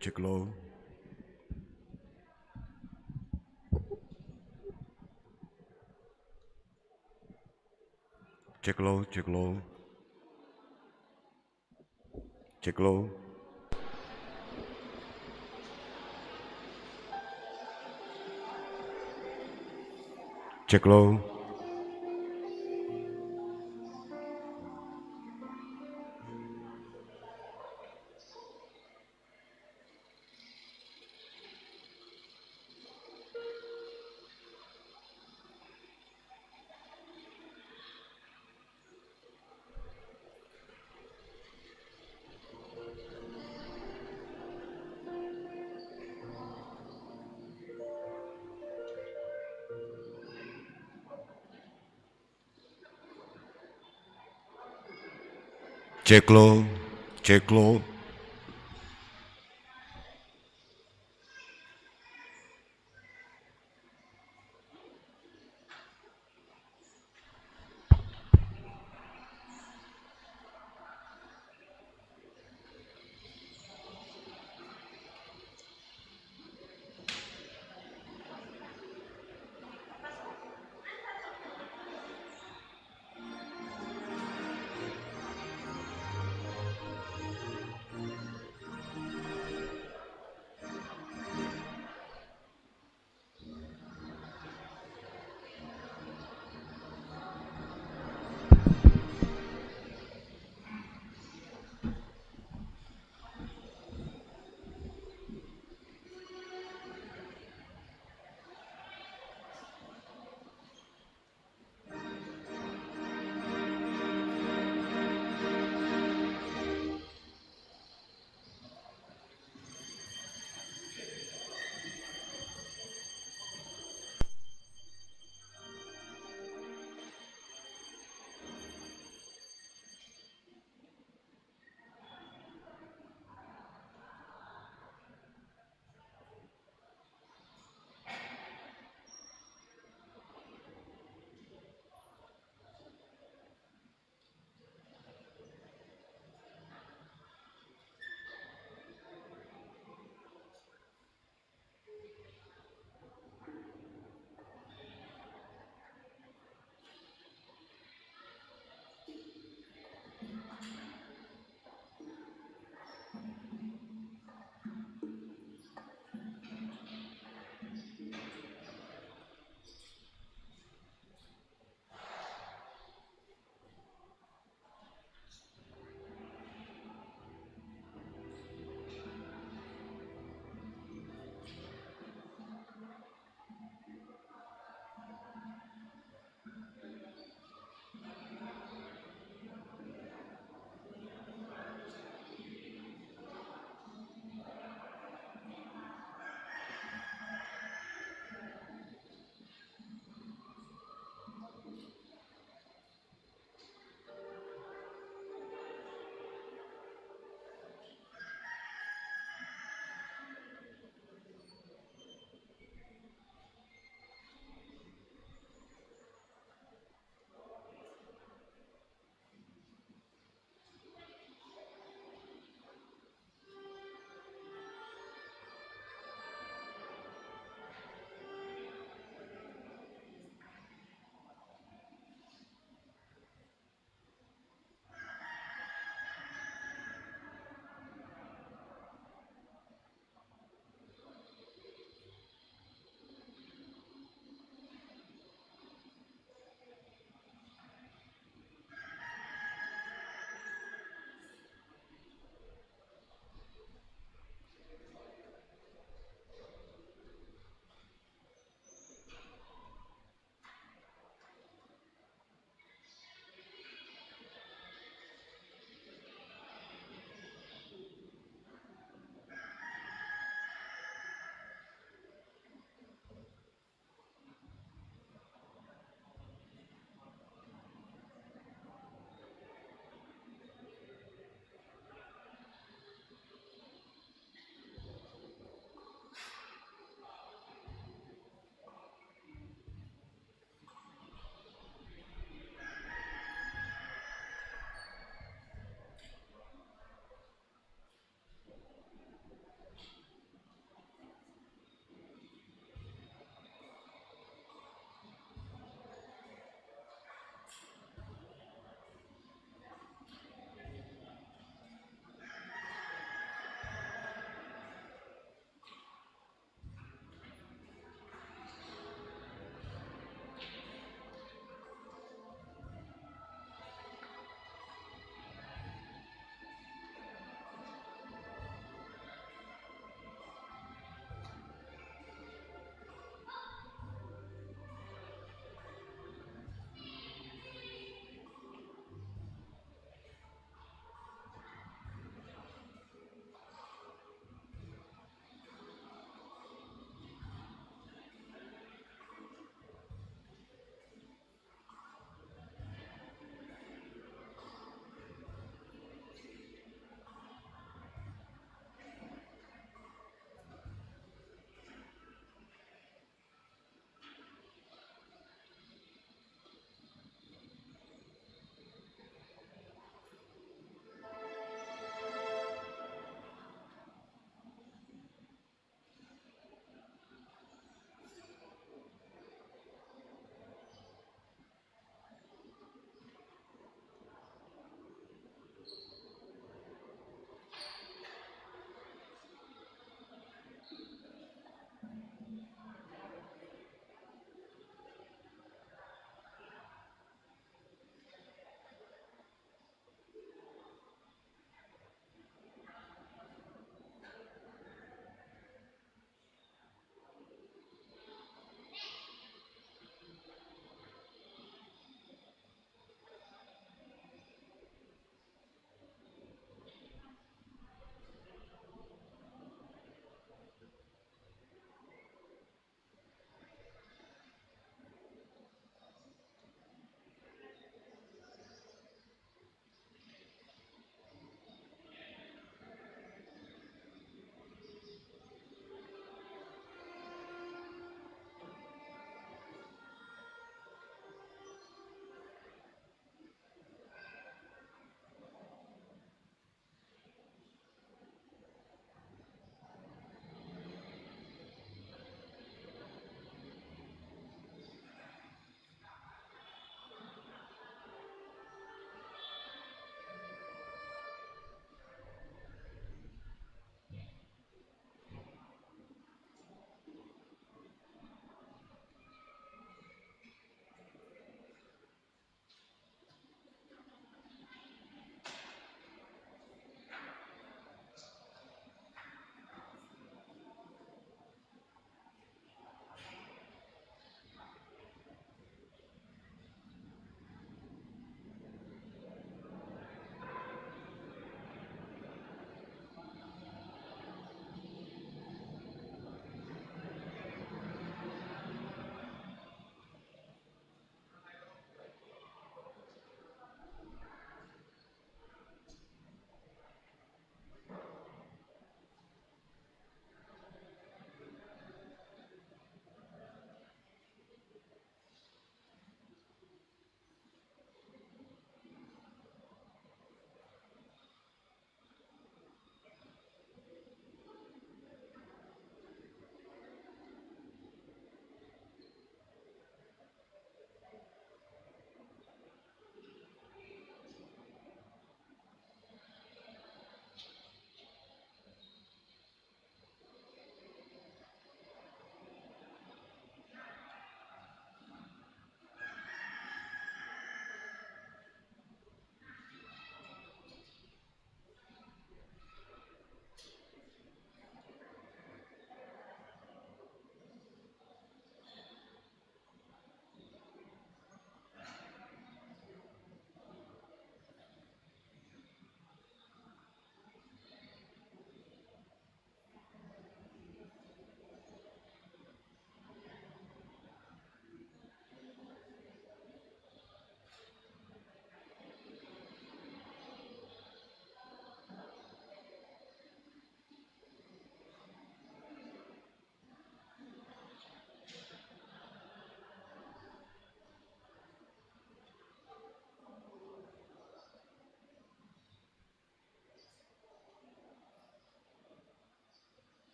Check low. Check low, check low. Check low. Check low. Check low. Check low.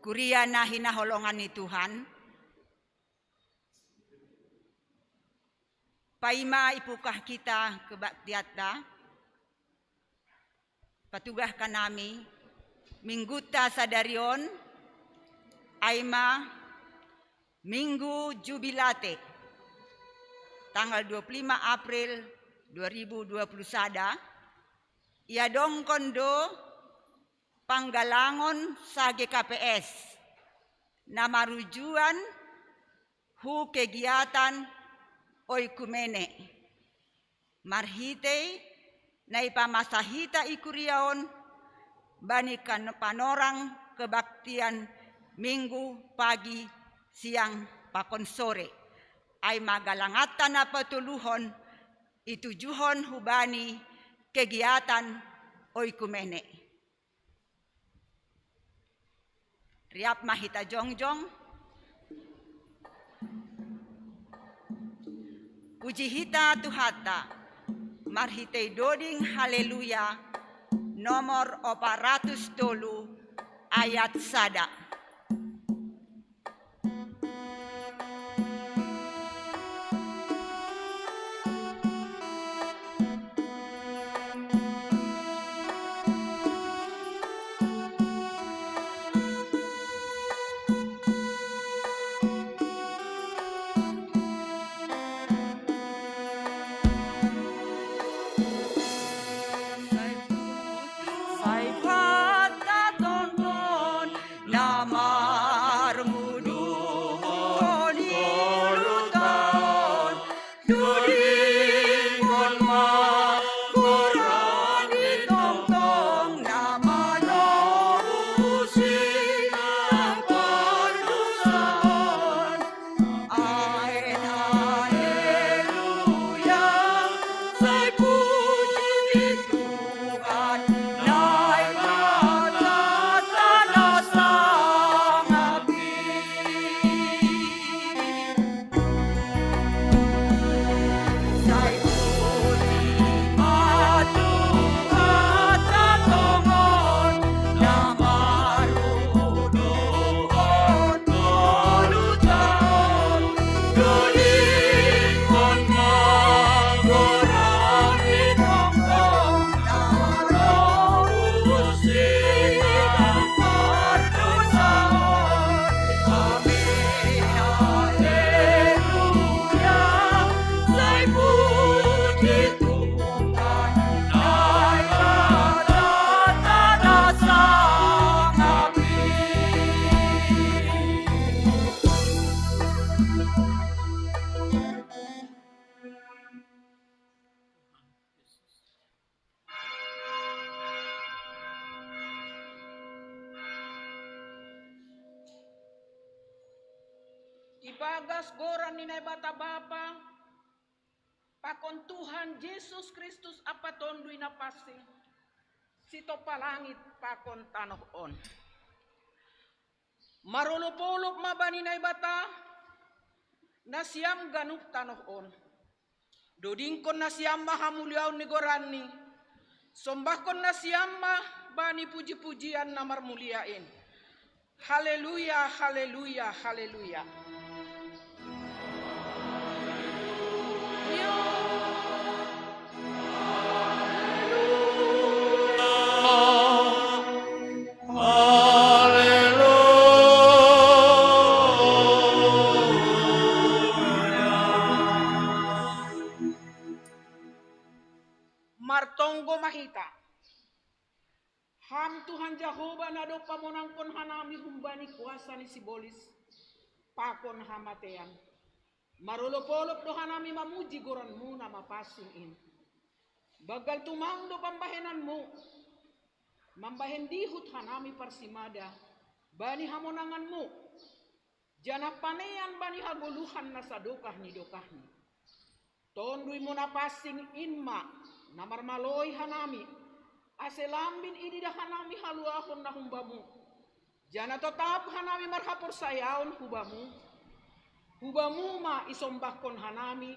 Kuria na hinaholongan ni Tuhan. Paima ipukah kita kebaktiata. Patugah kanami mingguta sadarion aima Minggu Jubilate tanggal 25 April 2021 iadong kondo panggalangon sa GKPS na marujuan hu kegiatan oikumene marhite na ipamasahita ikuriaon banikan panorang kebaktian Minggu pagi siang pakon sore ay magalangatan na patuluhon itujuhon hubani kegiatan oikumene. Riap mahita jongjong puji hita tuhata marhitei doding haleluya nomor 400 ayat sada. Ibagas goran ninay bata bapa, pakon Tuhan Yesus Kristus apa tonduy na pasing, sito palangit pakon tanoon. Marulupulop mabaninay bata, nasyam ganuk tanoon. Dodingkon nasyam mahamulyaw ni gorani, sombahkon nasyam bani puji-pujian na marmuliain. Haleluya, haleluya, haleluya. Martonggo mahita. Ham Tuhan Jehovah na do pamonangkon hanami humbani kuasa ni sibolis. Pakon hamatean. Marulopolop do hanami mamuji goranmu na mapasing in. Bagal tumang do pambahenanmu. Mambahendihut hanami parsimada. Bani hamonanganmu. Jana panean bani haguluhan na sadokah ni dokahni. Tondui mo na pasing inma. Namar maloy hanami. Aselambin ini dah hanami haluahon na humbamu. Jana tetap hanami marhapur sayaon hubamu. Hubamu ma isombahkon hanami.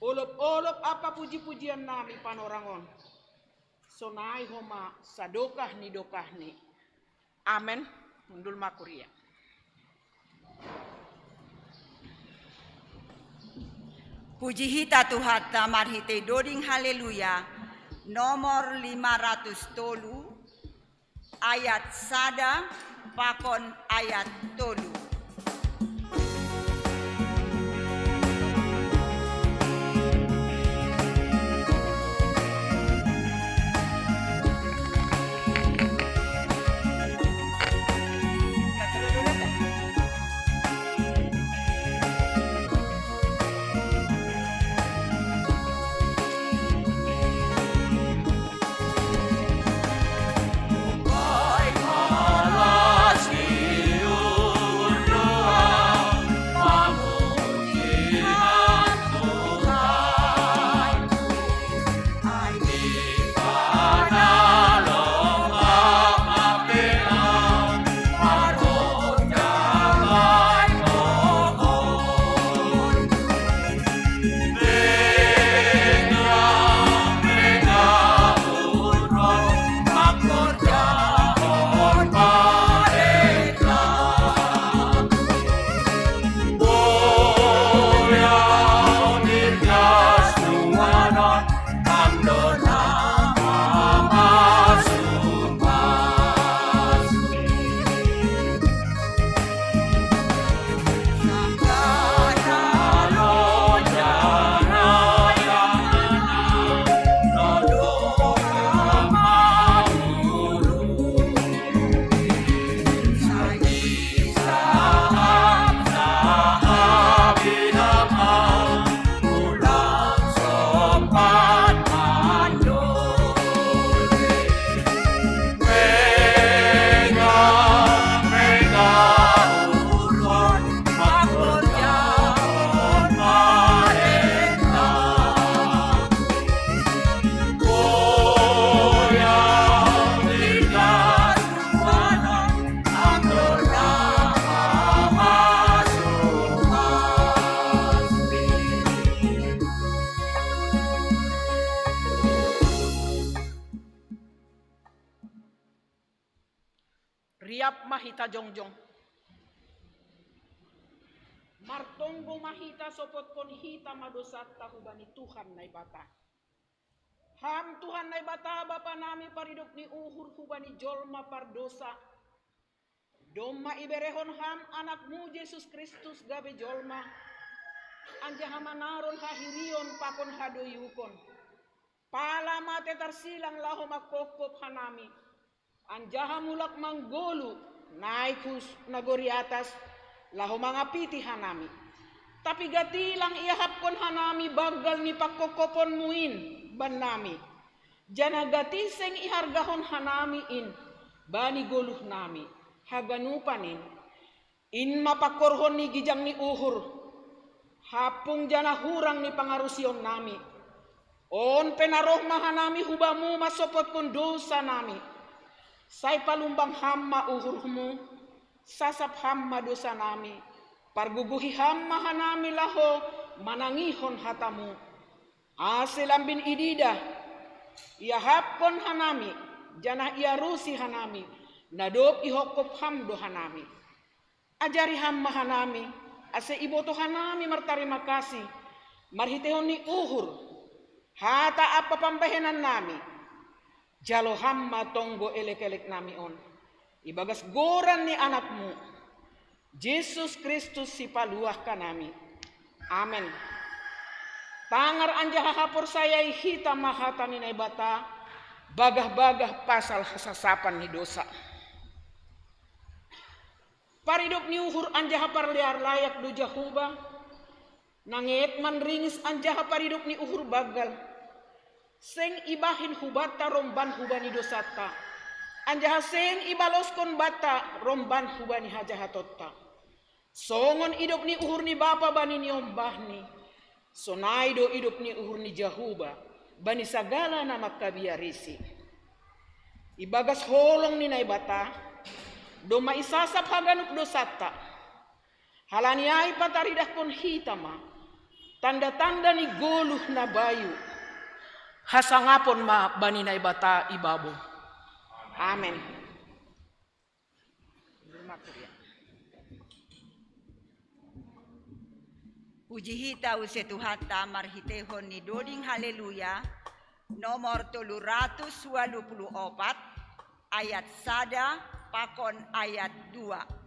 Olop-olop apa puji-pujian nami panorangon. Sonai homa sadokah ni dokah ni. Amen. Mundul makuria. Puji hita Tuhata marhite doding haleluya nomor 503 ayat sada pakon ayat tolu. Riap mahita jongjong. Martonggo mahita sopot kon hita madosata hubani Tuhan nai bata. Ham Tuhan nai bata Bapa nami paridop ni uhur hubani jolma pardosa. Doma iberehon ham anakmu Yesus Kristus gabe jolma. Anjaha manaron hahirion pakon hadoyukon. Pala mate tarsilang laho makokop hanami. Anjaha mulak manggolu naikus nagori atas laho mangapiti hanami. Tapi gatilang iahapkon hanami bagal ni pakokopon muin ban nami. Jana gatiseng ihargahon hanami in bani goluh nami. Haganupanin in mapakorhon ni gijang ni uhur. Hapung jana hurang ni pangarusion nami. On penaroh mahanami hubamu masopot kon dosa nami. Say palumbang hamma uhurmu, sasap hamma dosa nami, parguguhi hamma hanami laho, manangihon hatamu. Aselambin idida, iahapkon hanami, jana iarusi hanami, nadop ihokop hamdo hanami. Ajari hamma hanami, ase iboto hanami martarima kasih, marhitehon ni uhur, hata apa pambahenan nami. Jalo hamma tonggo elek-elek nami on. Ibagas goran ni anakmu. Yesus Kristus si paluah kanami. Amen. Tangar anjaha hapor sayai hita mahata ni naibata. Bagah-bagah pasal hasasapan ni dosa. Paridop ni uhur anjaha parliar layak do jahuba. Nanget man ringis anjaha paridop ni uhur bagal. Seng ibahin hubata romban hubani dosata. Anjaha seng ibaloskon bata romban hubani hajahatotta. Songon idop ni uhur ni bapa bani ni ombahni. Sonaido idop ni uhur ni jahuba. Bani sagala nama kabiarisi. Ibagas holong ni naibata. Doma isasap haganuk dosata. Halaniai pataridah kon hitama. Tanda-tanda ni goluh na bayu. Hasangapon ma bani na ibata ibabo. Amen. Puji hita use Tuhata marhitehon ni doding haleluya nomor 324 ayat 1 pakon ayat 2.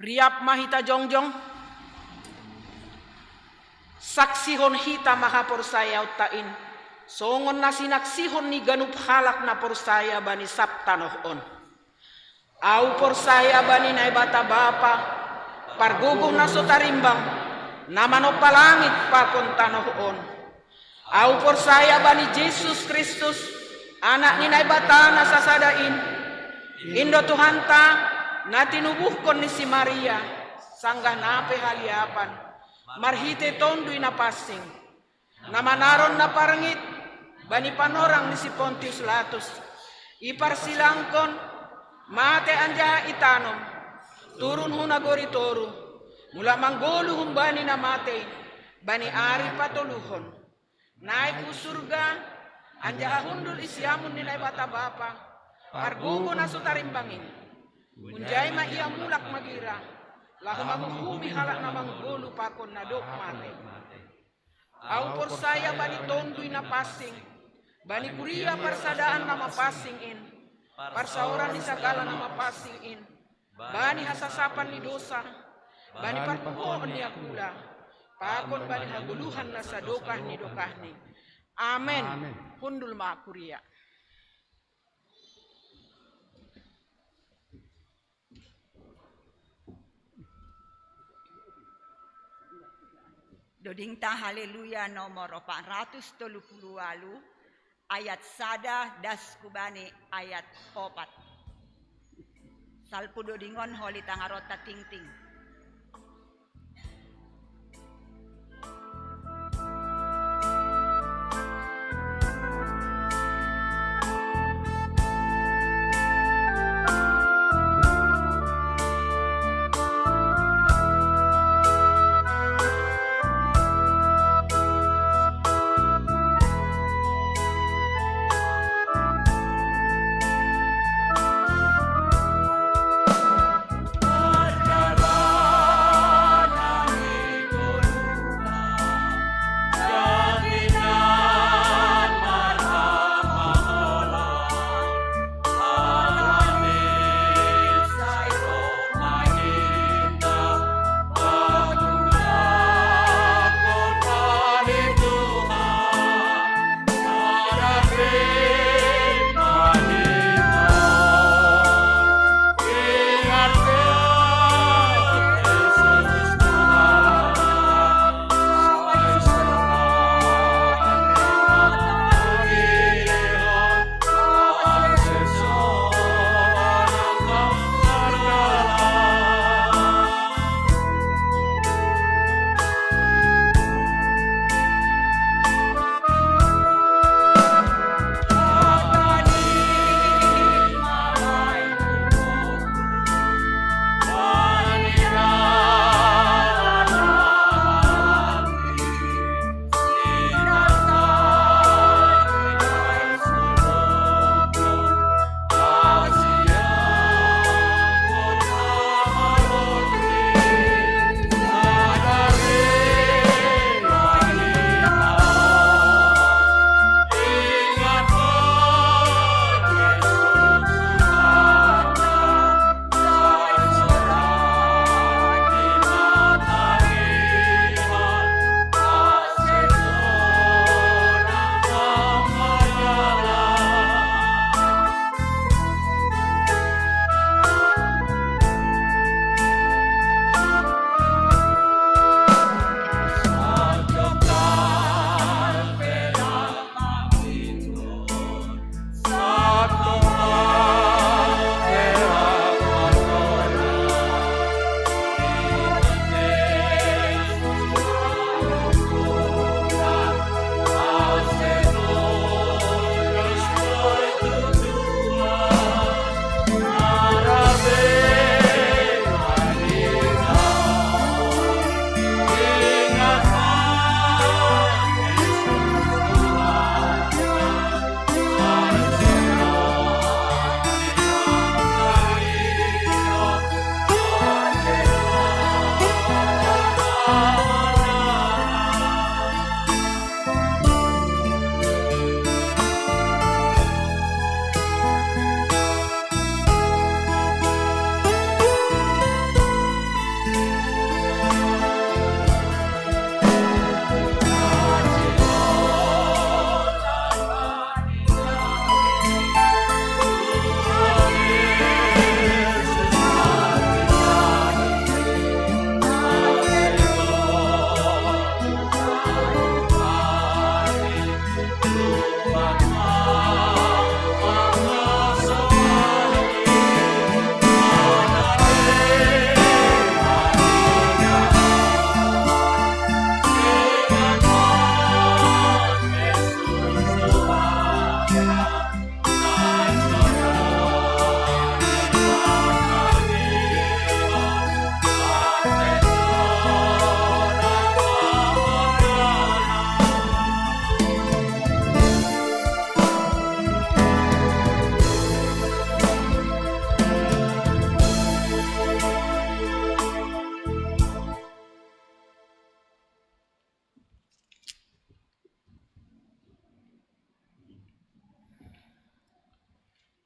Riap mahita jongjong, saksihon hita maha porsaya utain, songon nasinaksihon ni ganup halak na porsaya bani saptanoh on. Au porsaya bani naibata bapa, parguguh na sotarimbang, namano palangit pakon tanoh on. Au porsaya bani Yesus Kristus, anak ni naibata na sasadain, Indo Tuhanta, na tinubuhkon ni si Maria, sanggah nape haliapan, marhite tondui na pasing, na manaron na parangit, bani panorang ni si Pontius Latus, iparsilangkon, mate anja itanom, turun hunagori toru, mula manggolu humbani na mate, bani ari patoluhon, naik ku surga, anja hundul isyamun nilai bata bapa, argugo na sutarimbangin, Unjay ma iya mulak magira, lahu manghumi halak na manggulu pakon na dok mate. Au porsaya bani tondui na pasing, bani kuria parsadaan na mapasing in, parsaoran ni sagala na mapasing in, bani hasasapan ni dosa, bani parpuon ni akula, pakon bani haguluhan na sa dokah ni dokahni. Amen. Hundul ma kuria. Doding ta haleluya nomor 438 ayat sada das kubane ayat 4. Salpu dodingon holi tangarota ting-ting.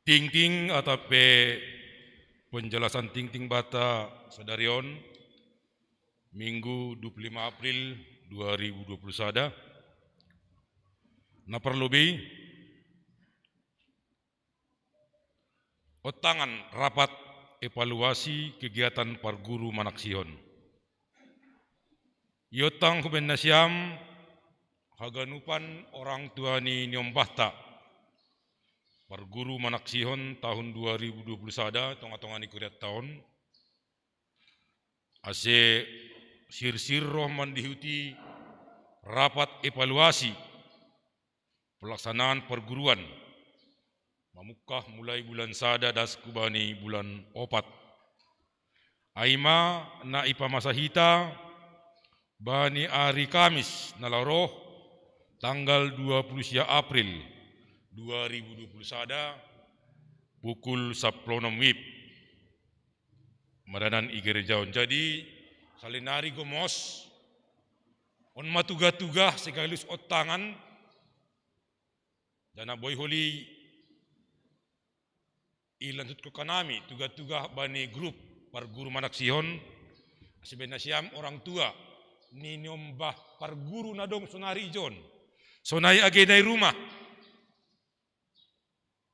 Ting-ting atape penjelasan ting-ting bata sadarion Minggu 25 April 2021 na perlubi otangan rapat evaluasi kegiatan Parguru Manaksion Iotang huben nasyam haganupan orang tua ni nyombahta Parguru manaksihon tahun 2020 sada tonga-tonga ni kuriat tahun ase sir-sir roh mandihuti rapat evaluasi pelaksanaan perguruan mamukah mulai bulan sada das kubani bulan opat aima na ipa masahita bani hari Kamis nalaroh tanggal 20 April 2020 sada pukul 16 WIB madanan igerejaon. Jadi salinari gomos on matuga-tuga sekaligus otangan dana boy holi ilanjut ke kanami tuga-tuga bani grup Parguru manaksihon sebenasiam orang tua ni nyombah parguru nadong sonari ijon sonai agenai rumah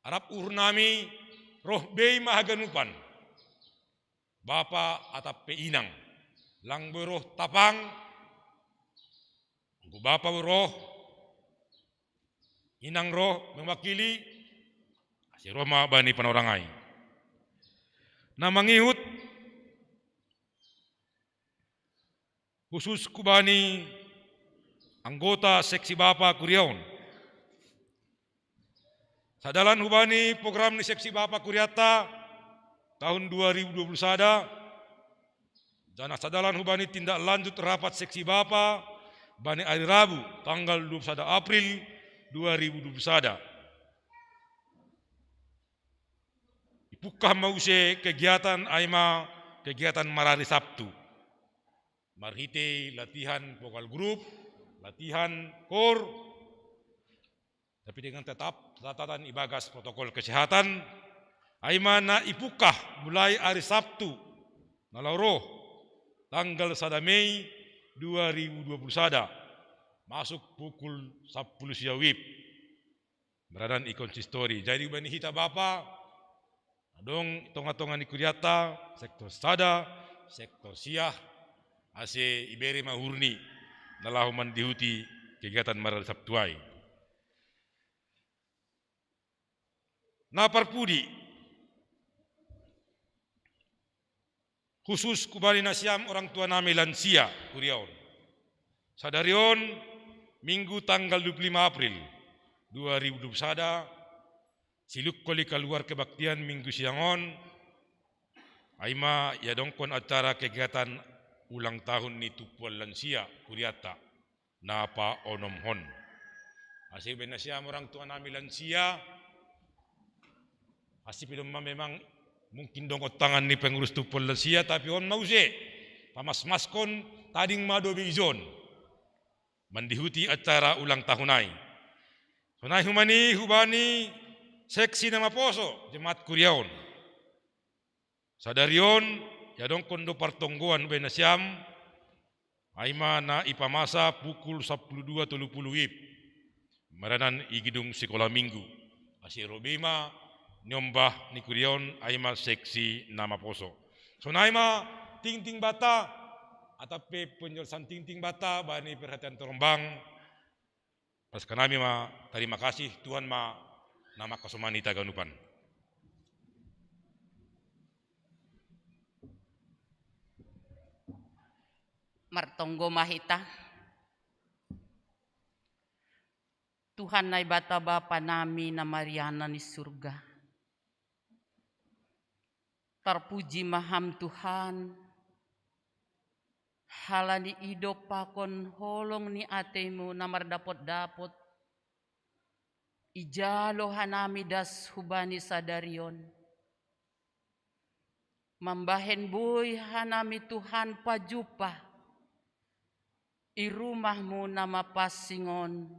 Arab urnami roh bei mahaganupan bapa atap peinang lang roh tapang bapa roh inang roh mewakili si Roma bani panorangai na mangihut khusus kubani anggota seksi Bapa Kuriaon. Sadalan hubani program ni seksi Bapa Kuriata tahun 2020 sada. Dan sadalan hubani tindak lanjut rapat seksi Bapa bani hari Rabu tanggal 21 April 2020 sada. Ipukah mause kegiatan aima kegiatan marari Sabtu. Marhite latihan vokal grup, latihan kor, tapi dengan tetap catatan ibagas protokol kesehatan. Aimana ipukah mulai hari Sabtu, nalaroh tanggal 1 Mei 2020 sada, masuk pukul 10 siawib. Beradan ikonsistori. Jadi bani hita bapa, adong tonga-tonga ni kuriata, sektor sada, sektor siah, ase iberi mahurni nalahu mandihuti kegiatan maral sabtuai. Na parpudi khusus kubali nasyam orang tua nami lansia Kuriaon. Sadarion Minggu tanggal 25 April 2020 sada siluk koli keluar kebaktian Minggu siangon aima ya dongkon acara kegiatan ulang tahun ni tupuan lansia Kuriata napa onom hon. Asih benasyam orang tua nami lansia asih pilih memang mungkin dongkot tangan ni pengurus tupuan lansia tapi on mause pamas-maskon tading madobe izon mandihuti acara ulang tahunai. Sonai humani hubani seksi nama poso jemaat Kuriaon. Sadarion ya dong kondo partonggoan benasyam aima na ipamasa pukul 12.30 WIB maranan igidung sekolah minggu asiro bima nyombah ni Kuriaon aima seksi nama poso. So naima ting-ting bata atape penjelasan ting-ting bata bani perhatian terombang pas kanami ma terima kasih Tuhan ma nama kasomani taganupan. Martonggo mahita. Tuhan na bata bapa nami na Mariana ni surga. Terpuji maham Tuhan. Halani idop pakon holong ni atemu na mardapot-dapot. Ijalo hanami das hubani sadarion. Mambahen boy hanami Tuhan pajupa. Irumahmu nama pasingon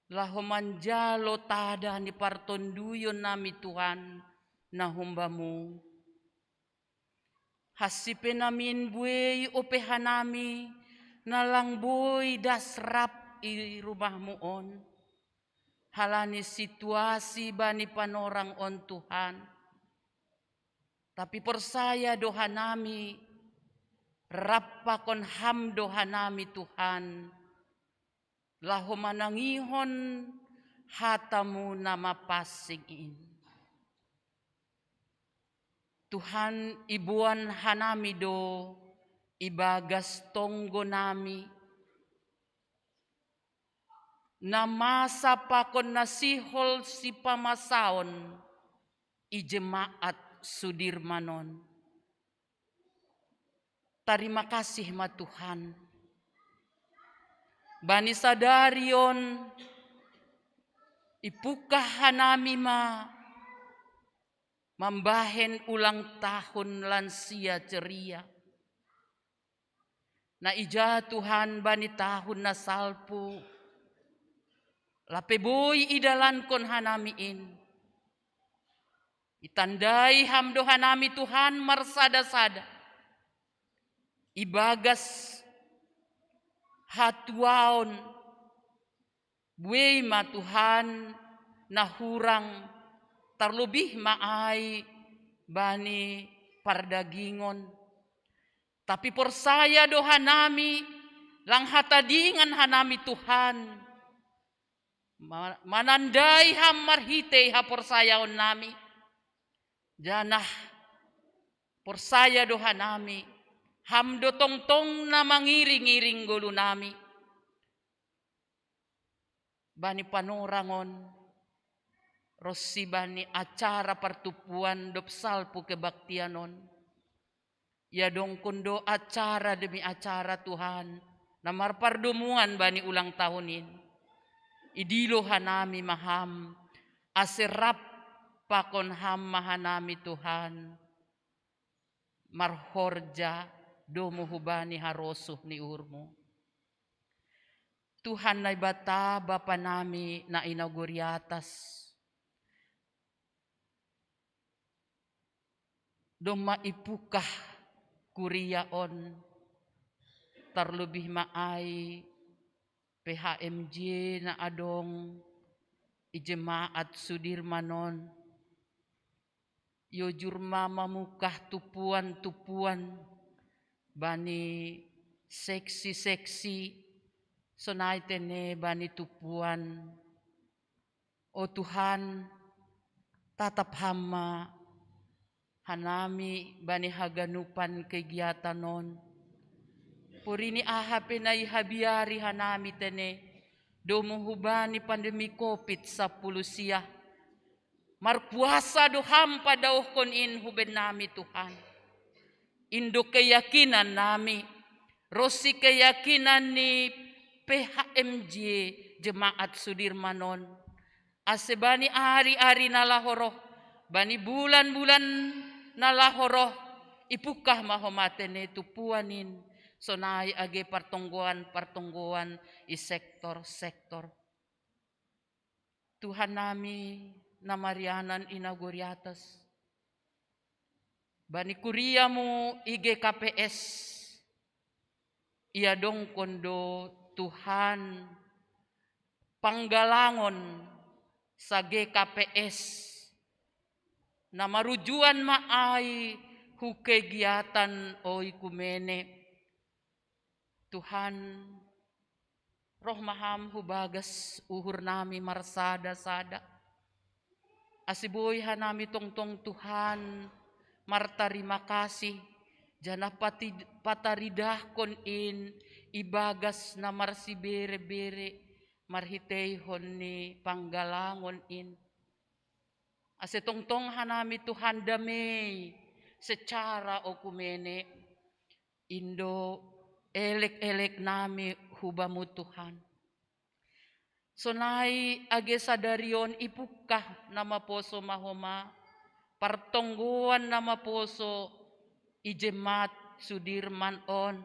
lahomanjalo tada ni partonduyon nami Tuhan nahumbamu hasipe namin buey opehanami nalang buey dasrap irumahmu on halani situasi bani panorang on Tuhan tapi persaya doha nami Rappakon hamdo hanami Tuhan. Laho manangihon hatamu nama pasingin. Tuhan ibuan hanami do ibagas tonggo nami. Namasa pakon nasihol si pamasaon ijemaat Sudirmanon. Terima kasih ma Tuhan. Bani sadarion ipukah hanami ma membahen ulang tahun lansia ceria. Na ija Tuhan bani tahun na salpu. Lape boy idalan kon hanamiin. Itandai hamdo hanami Tuhan marsada-sada. Ibagas hatuaon buay ma Tuhan nahurang terlebih maai bani pardagingon. Tapi persaya do hanami lang hatadingan hanami Tuhan. Manandai hamar hite ha persayaon nami. Janah persaya do hanami. Hamdo tongtong na mangiring-iring gulo nami. Bani panorangon. Rossi bani acara pertupuan dop salpu kebaktianon. Ya dong kundo acara demi acara Tuhan. Namar pardumuan bani ulang tahunin. Idilo hanami maham. Aserap pakon ham mahanami Tuhan. Marhorja. Domo hubani harosuh ni urmo. Tuhan na bata bapa nami na inauguriatas. Doma ipukah kuriaon. Terlebih maai PHMJ na adong ijemaat Sudirmanon. Yo jurma mamukah tupuan-tupuan. Bani seksi-seksi sonaitene bani tupuan. O Tuhan tatap hama hanami bani haganupan kegiatanon. Purini ahape na ihabiari hanami tene domuhubani pandemi COVID-19 siya. Marpuasa doham padauh kon in huben nami Tuhan. Indo keyakinan nami, rosi keyakinan ni PHMJ Jemaat Sudirmanon. Asebani hari-hari nalahoroh, bani bulan-bulan nalahoroh, ipukah mahomatene tupuanin, sonai age partungguan i sektor-sektor. Tuhan nami namarianan inauguriatas. Bani kuriamu IGKPS. Ia dong kondo Tuhan panggalangon sa GKPS. Na marujuan maai hu kegiatan o ikumene. Tuhan roh maham hubagas uhur nami marsada-sada. Asiboy hanami tongtong Tuhan. Martarima kasih jana pataridah kon in ibagas na marsi bere-bere marhitei honni panggalangon in. Ase tongtong hanami Tuhan damai secara okumene indo elek-elek nami hubamu Tuhan. Sonai age sadarion ipukah nama poso mahoma. Partongguan nama poso ijemat Sudirman on.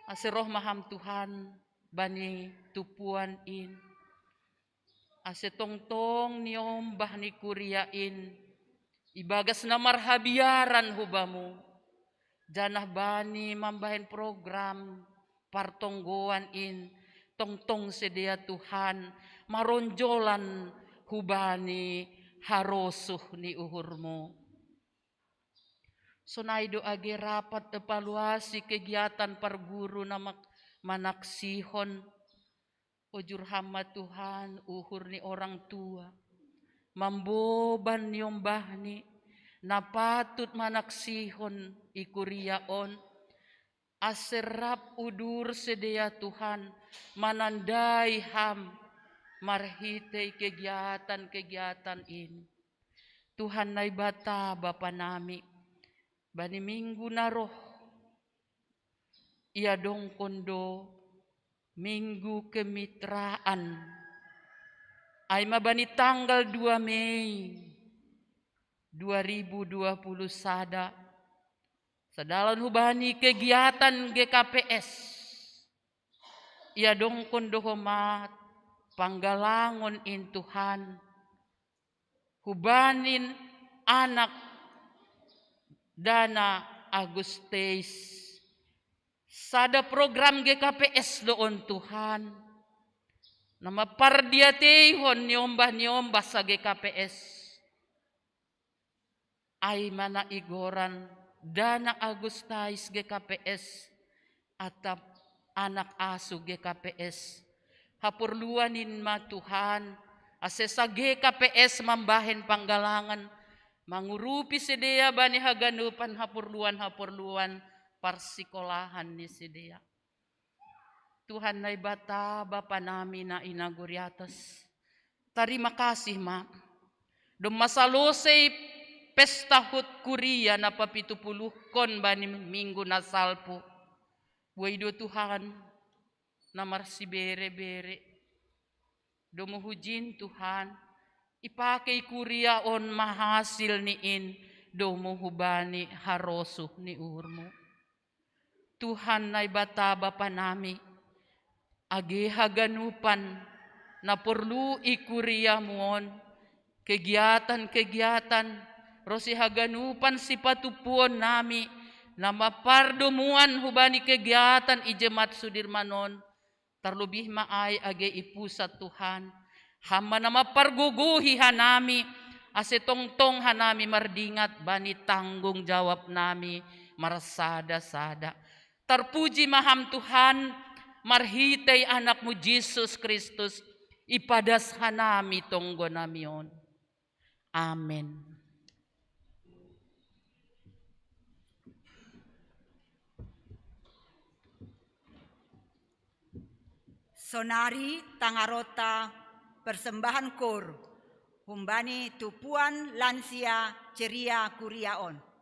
Asiroh maham Tuhan bani tupuan in. Ase tongtong niombah ni kuriain. Ibagas na marhabiaran hubamu. Janah bani mambahin program partongguan in. Tongtong sedia Tuhan maronjolan hubani harosuh ni uhurmu. Sonaido age rapat evaluasi kegiatan perguru namak manaksihon. Ujur hamba Tuhan, uhur ni orang tua. Mamboban yombahni, napatut manaksihon ikuriaon. Aserap udur sedia Tuhan, manandai ham, marhitei kegiatan-kegiatan ini. Tuhan nai bata Bapa nami, bani minggu naroh, ia dong kondo, minggu kemitraan. Aima bani tanggal 2 Mei 2020 sada. Sadalan hubani kegiatan GKPS. Ia dong kondo homat panggalangon in Tuhan. Hubanin anak Dana Agustes. Sada program GKPS doon Tuhan. Nama pardiatehon nyombah sa GKPS. Ay mana igoran Dana Agustais GKPS atap anak asu GKPS. Hapurluanin ma Tuhan. Asesa GKPS mambahen panggalangan. Mangurupi sedia bani haganupan hapurluan parsikolahan ni sedia. Tuhan nai bata Bapa nami na inaguriatas. Terima kasih ma. Dom masalosay pesta hut kuria na papitupuluhkon bani minggu na salpo. Waido Tuhan na marsi bere-bere. Domuhujin Tuhan. Ipakai kuria on mahasil niin. Domuhubani harosuh ni urmo. Tuhan nai bata Bapa nami. Age haganupan na perlu ikuria muon. Kegiatan-kegiatan. Rosi haganupan si patupuan nami. Na mapardomuan hubani kegiatan ijemat Sudirmanon. Terlebih maay age ipusat Tuhan. Hama na maparguguhi hanami. Ase tongtong hanami mardingat bani tanggung jawab nami. Marsada-sada. Terpuji maham Tuhan. Marhitay anakmu Jesus Kristus. Ipadas hanami tonggo namion. Amen. Sonari tangarota persembahan kor. Humbani tupuan lansia ceria kuriaon.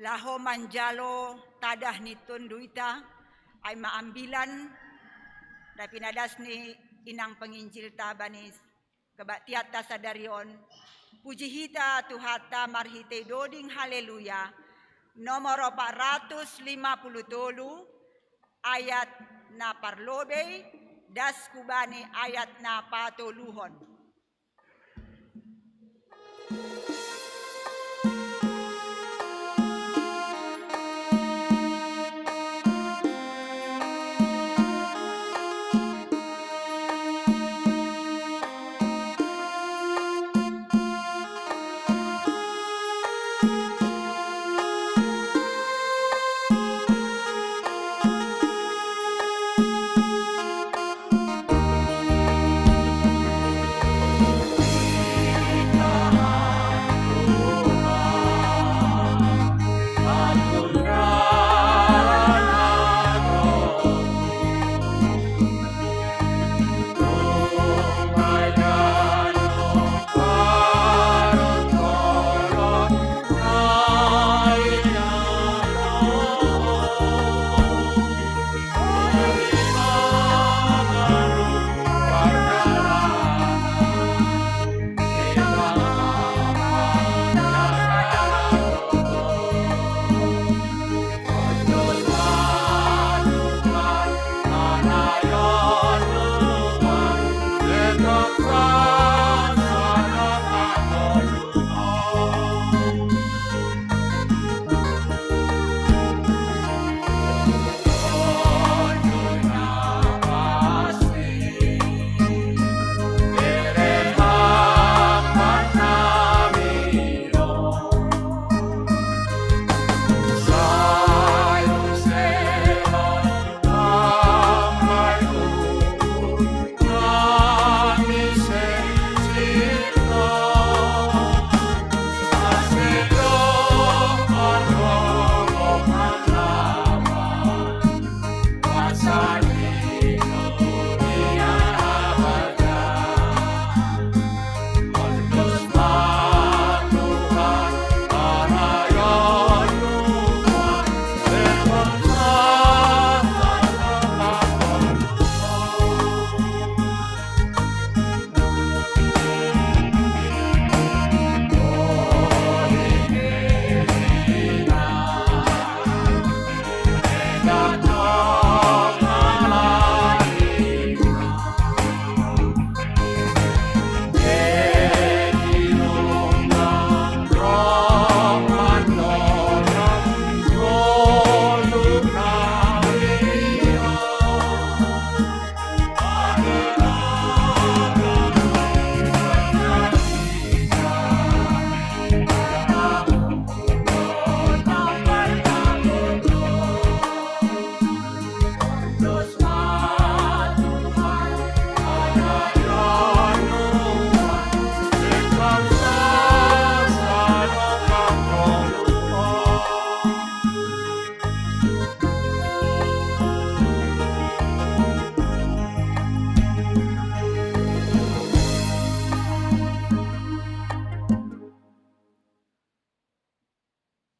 laho manjalo tadah ni tunduita ay maambilan da pinadas ni inang penginjil ta banis kebaktiat ta sadarion puji hita tuhata marhite doding haleluya nomor 453 ayat na parlobe das kubani ayat na patuluhon.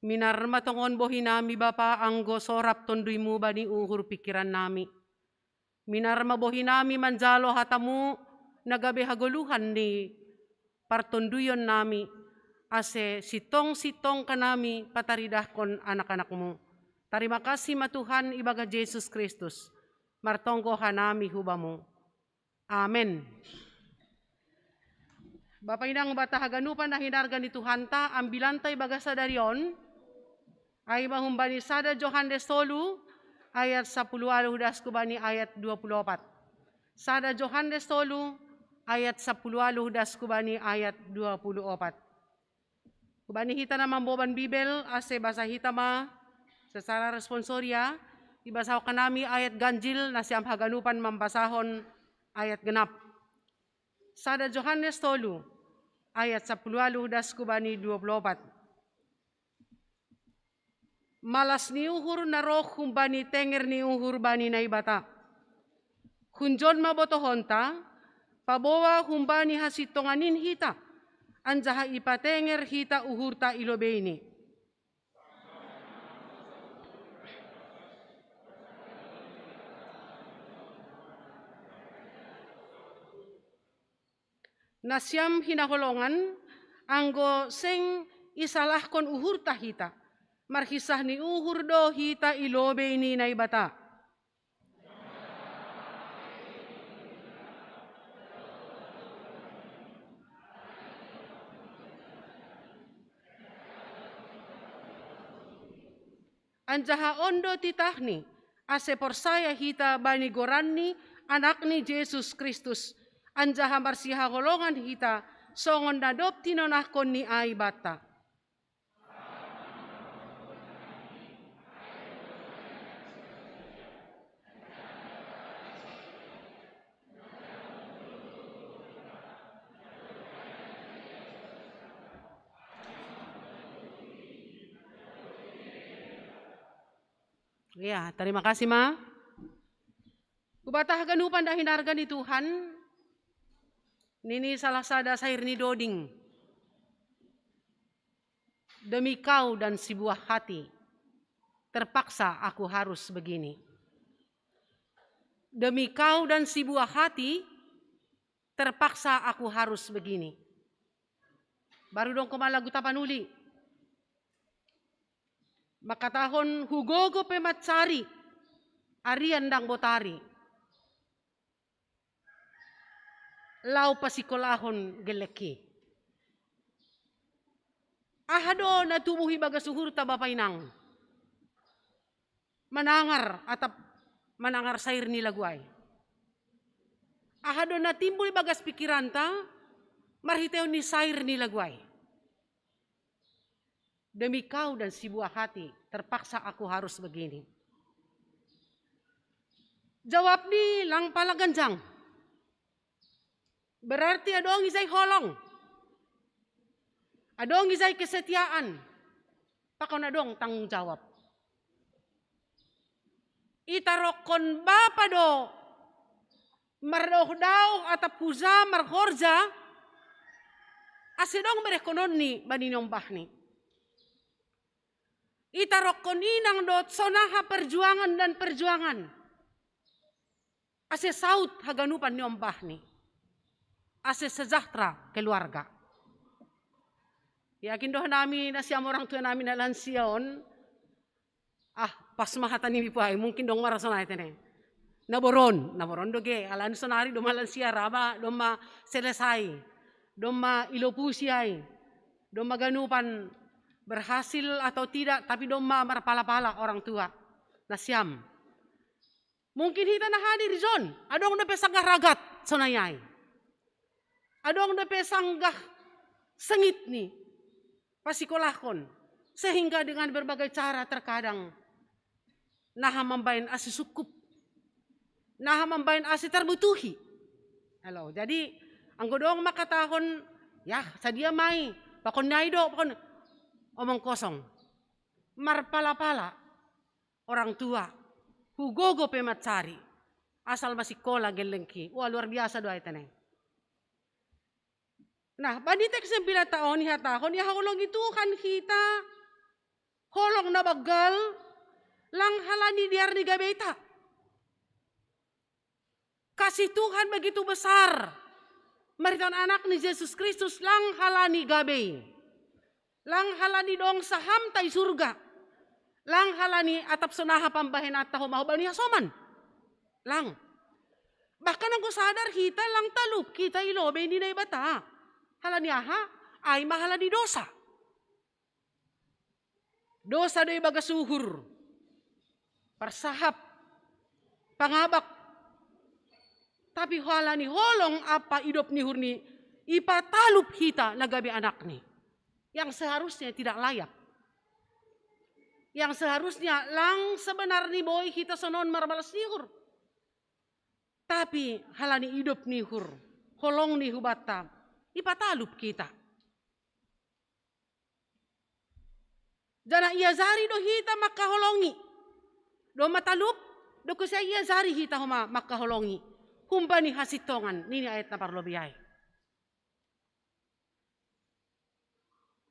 Minarma tongon bohinami Bapa anggo sorap tondui mu bani uhur pikiran nami. Minarma bohinami manjalo hatamu nagabe hagoluhan ni partonduyon nami. Ase sitong-sitong kanami pataridahkon anak-anakmu. Terima kasih matuhan ibaga Yesus Kristus. Martonggo hanami hubamu. Amen. Bapak inang batahaganupan na hinarga ni Tuhanta ambilantay bagasa darion ay mahumbani sada Johannes Tolu ayat 10 aluhdas kubani ayat 24. Sada Johannes Tolu ayat 10 aluhdas kubani ayat 24. Kubani hita na mamboban Bibel ase basa hita ma secara responsoria ibasaw kanami ayat ganjil na siyam haganupan mambasahon ayat genap. Sada Johannes Tolu ayat 10 aluhdas kubani 24. Malas ni uhur na roh humbani tenger ni uhur bani na ibata. Hunjon mabotohonta, pabawa humbani hasitonganin hita, anjaha ipatenger hita uhurta ilobeni. Nasyam hinaholongan anggo seng isalahkon uhur tahita. Marhisah ni uhur do hita ilobe ni naibata. Anjaha ondo titahni ase porsaya hita bani goranni anakni Yesus Kristus. Anjaha marsiha golongan hita songon nadop tinonahkon ni aibata. Ya, terima kasih Ma. Kubatah ganupan dah hinarga ni Tuhan. Nini salah sada sair ni doding. Demi kau dan si buah hati, terpaksa aku harus begini. Demi kau dan si buah hati, terpaksa aku harus begini. Baru dong kumalagu tapanuli. Maka tahun hugogo pematsari, arian dang botari. Lau pasikolahon geleki. Ahado na tumuhi baga suhur tabapainang. Manangar atap manangar sair ni laguay. Ahado na timbul bagas pikiranta, marhiteo ni sair ni laguay. Demi kau dan si buah hati, terpaksa aku harus begini. Jawab ni lang palaganjang. Berarti adong isay holong. Adong isay kesetiaan. Pakon adong tanggung jawab. Itarokon bapa do. Mardoh daw atap puza marhorja. Asidong merekonon ni baninong bahni. Itarokon inang dot sonaha perjuangan dan perjuangan. Ase saut haganupan ni ombah ni. Ase sejahtera keluarga. Yakin doh nami na siyam orang tua nami na lansiaon. Pas mahatan ni bipuay mungkin dong marasonay tene. Naboron doge alan sonari doma lansia raba doma selesai. Doma ilopusiay. Doma ganupan berhasil atau tidak, tapi doma marpala-pala orang tua. Nasyam. Mungkin hita na hadir John. Adong na pesanggah ragat sonayay. Adong na pesanggah sengit ni. Pasikolahkon. Sehingga dengan berbagai cara terkadang. Naha mambain asi sukup. Naha mambain asi terbutuhi. Halo, jadi anggodong makatahon. Ya, sadia mai. Pakon naido, pakon. Omong kosong. Marpala-pala. Orang tua. Hugogo pematsari. Asal masih kola gelengki. Wah luar biasa doa itu nih. Nah, banitek 9 tahun ya tahun. Ya holong itu kan kita. Holong na bagal. Lang halani diar ni gabeta. Kasih Tuhan begitu besar. Maritan anak ni Yesus Kristus lang halani gabei. Lang halani dong saham tay surga. Lang halani atap sonaha pambahin at taho mahubal niya soman. Lang. Bahkan ako sadar kita lang talup kita ilobe ni na ibata. Halani aha ay mahalani dosa. Dosa do ibaga suhur. Parsahap. Pangabak. Tapi halani holong apa idop ni hurni. Ipatalup kita nagabi anak ni. Yang seharusnya tidak layak. Yang seharusnya lang sebenar ni boy kita sonon marbalas nihur. Tapi halani hidup nihur. Holong ni hubata. Ipatalup kita. Jana iya zari do hita makaholongi. Do matalup. Do kusya iya zari hita huma makaholongi. Humbani hasitongan. Nini ayat na parlobiyay.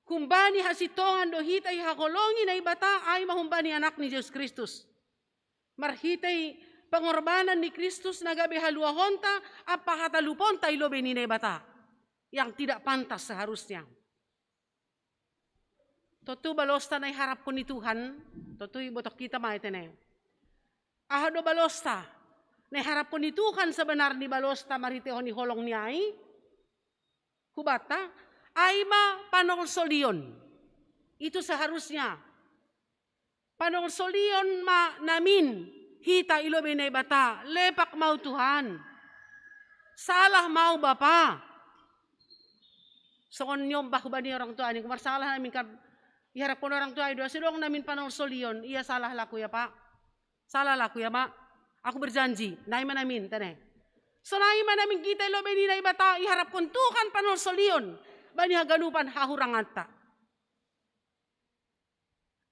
Humbani hasitongan do hitay hakolongi na ibata ay mahumbani anak ni Yesus Kristus. Marhitay pengorbanan ni Kristus nagabi haluahonta apa hatalupon tayo lobe ni na ibata. yang tidak pantas seharusnya. Totu balosta na iharap ko ni Tuhan, totu ibotok kita maitene. Ahado balosta, na iharap ko ni Tuhan sebenar ni balosta mariteho ni holong ni ay, kubata, ay ma panolsolion. Itu seharusnya. Panolsolion ma namin, hita ilobe na ibata, lepak mau Tuhan. Salah mau Bapa. So nyom baku ba ni orang tua ni, kung salah namin iharap ko na orang tua, doa sidong namin panolsolion, iya salah laku ya Pak. Salah laku ya Mak. Aku berjanji, naiman namin, tane. So naiman namin kita ilobe ni na ibata, iharap kon Tuhan panolsolion, bani haganupan hahuranganta.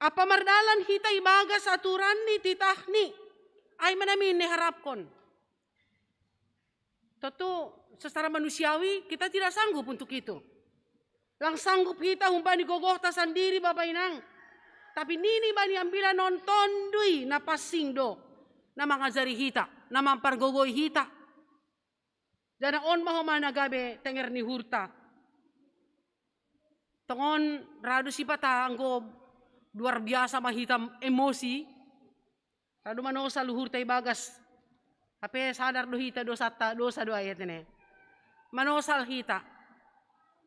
Apa mardalan hita ibagas aturan ni titahni, ay manamin ni harapkon. Tentu secara manusiawi kita tidak sanggup untuk itu. Lang sanggup kita humpani gogohta sendiri Bapak Inang. Tapi nini bani ambila nonton dui na pasing do na mangajari hita, na mampargogoy hita. Dana on mahomana gabe tenger ni hurta. Tongon rado si pata anggo luar biasa mahitam emosi. Rado manosa luhur tay bagas. Tapi sadar do hita dosa do ayat ini. Manosal hita.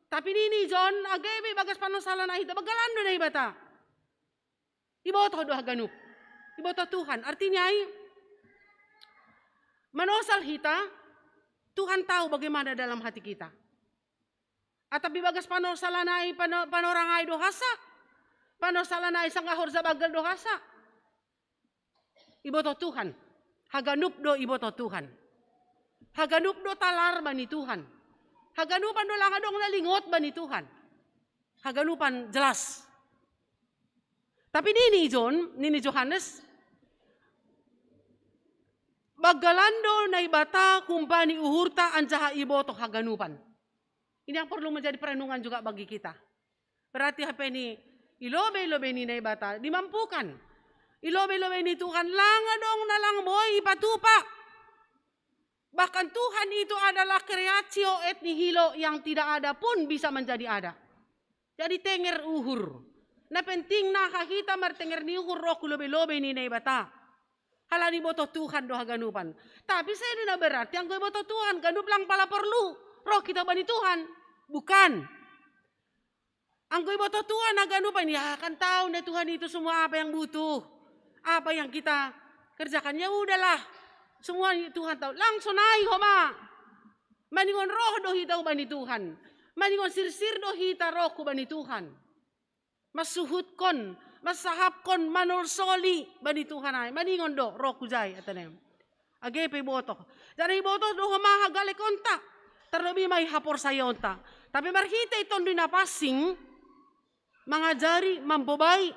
Tapi nini John agebe bagas panosalan na hita. Bagalando na ibata. Iboto do haganup. Iboto Tuhan. Artinya ay manosal hita. Tuhan tahu bagaimana dalam hati kita. Atapi bagas panosalan ay panorang ay dohasa. Panosalan ay sanggahor sa bagal dohasa. Iboto Tuhan. Haganup do iboto Tuhan. Haganup do talar ba ni Tuhan. Haganupan do lang adong nalingot ba ni Tuhan. Haganupan jelas. Tapi nini Johannes, bagalando na ibata kumpani uhurta anjaha iboto haganupan. Ini yang perlu menjadi perenungan juga bagi kita. Berarti apa ini ilobe-lobe ni na ibata dimampukan. Ilobe-lobe ni Tuhan lang adong nalang moy ipatupa. Bahkan Tuhan itu adalah kreatio et nihilo yang tidak ada pun bisa menjadi ada. Jadi tenger uhur. Na penting na kahita martenger ni uhur roh kulobe-lobe ni na ibata. Halani boto Tuhan do haganupan. Tapi saya na berarti ang boto Tuhan ganup lang pala perlu. Roh kita ba ni Tuhan? Bukan. Ang boto Tuhan haganupan ya kan tahu na Tuhan itu semua apa yang butuh. Apa yang kita kerjakan ya udahlah. Semua Tuhan tahu. Langsung naik homa. Maningon roh do hita bani Tuhan. Maningon sirsir do hita roh ku bani Tuhan. Masuhutkon, masahapkon, manulsoli bani Tuhan ay. Maningon do roh ku jay atanem. Agepe boto. Dari boto do homa hagale konta. Terlebih may hapor sayonta. Tapi marhita iton do napasing mangajari mambobay.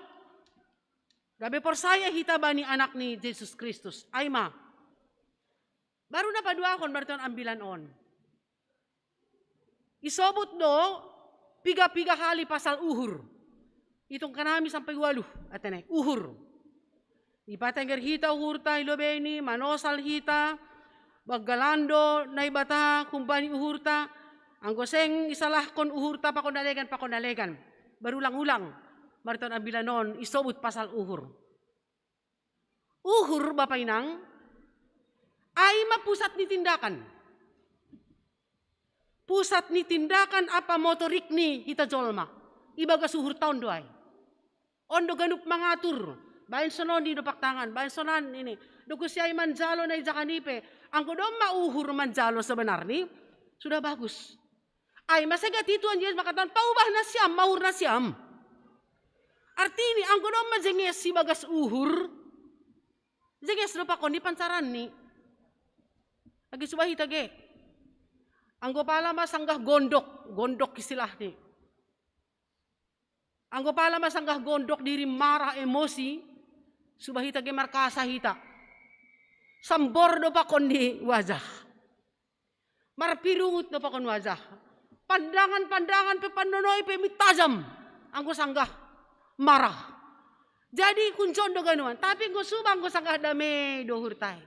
Gabi persaya hita bani anak ni Jesus Kristus. Ay ma. Baru na padua kon bariton ambilan on. Isobot do piga-piga hali pasal uhur. Itong kanami sampai 8 atene uhur. Ipatenger hita uhur ta ilobeni manosal hita baggalando naibata kumpani uhur ta anggoseng isalah kon uhur ta pakondalegan. Berulang-ulang bariton ambilan on isobot pasal uhur. Uhur Bapak Inang ay mapusat ni tindakan. Pusat ni tindakan apa motorik ni hita jolma. Ibaga suhur tahun doay. Ondo ganup mangatur. Bayan sonon di dopak tangan. Bayan sonan ini. Dugo siya manjalo na ijakanipe. Ang kodong mauhur manjalo sebenarnya. Sudah bagus. Ay masagat itu ang Diyos makatan. Paubah na siyam. Mahur na siyam. Artini ang kodong majenges si bagas uhur. Jenges dopak kon di pancaran ni. Lagi subahi tage. Anggo pala masanggah gondok istilah ni. Anggo pala masanggah gondok diri marah emosi, subahi tage markasa hita. Sambor do pakon di wajah. Marpirungut do pakon wajah. Pandangan pepanonoy pemitajam. Anggo sanggah marah. Jadi kuncon do ganuan, tapi anggo subang anggo sanggah dame do hurtay.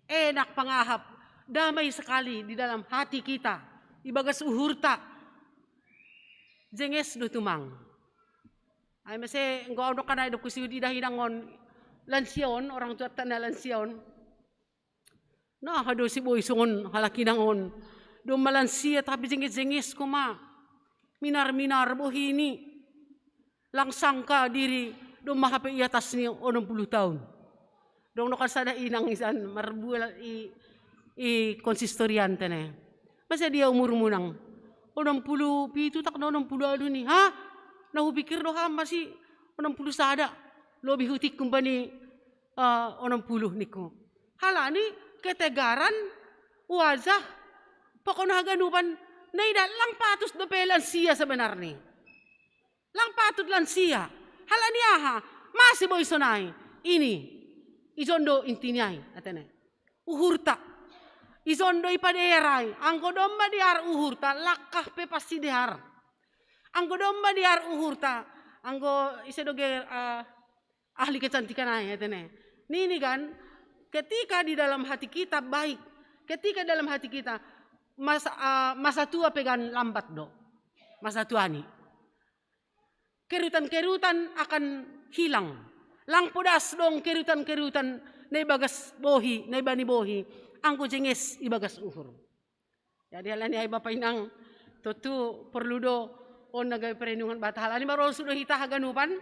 Enak pangahap. Damai sekali di dalam hati kita. Ibagas uhurta. jenges do tumang. Ay mase nggo ano kanay do kusi di dahinangon lansion orang tua tanda lansion. Nah hado si boy sungon halaki nangon. Do malansia tapi jenges kuma. Minar bohini. Langsang ka diri do mahape i atas ni 60 tahun. Dong no kasada inang isan marbual i konsistorian tene. Masa dia umur munang 60 pitu tak na 60 adu ni. Ha? Nahupikir do ha masih 60 sada. Lobi hutik kumbani 60 niko. Halani ketegaran wajah pokoknya ganupan naida lang patus do pelansia sebenarnya. Lang patut lansia. Halani aha masih boy sonai. Ini izondo intiniai atene. Uhurta. Izondo ipaderai. Angko domba diar uhurta lakah pe pasti dihar. Angko domba diar uhurta. Angko isedoge ahli kecantikan ay atene. Nini kan ketika di dalam hati kita baik. Ketika dalam hati kita masa tua pegan lambat do. Masa tua ni. Kerutan-kerutan akan hilang. Lang pudas dong kerutan-kerutan na ibagas bohi, na ibani bohi. Angko jenges ibagas uhur. Jadi halani ay bapainang tutu perlu do on nagay perlindungan bata. Halani baru sudah hita haganupan.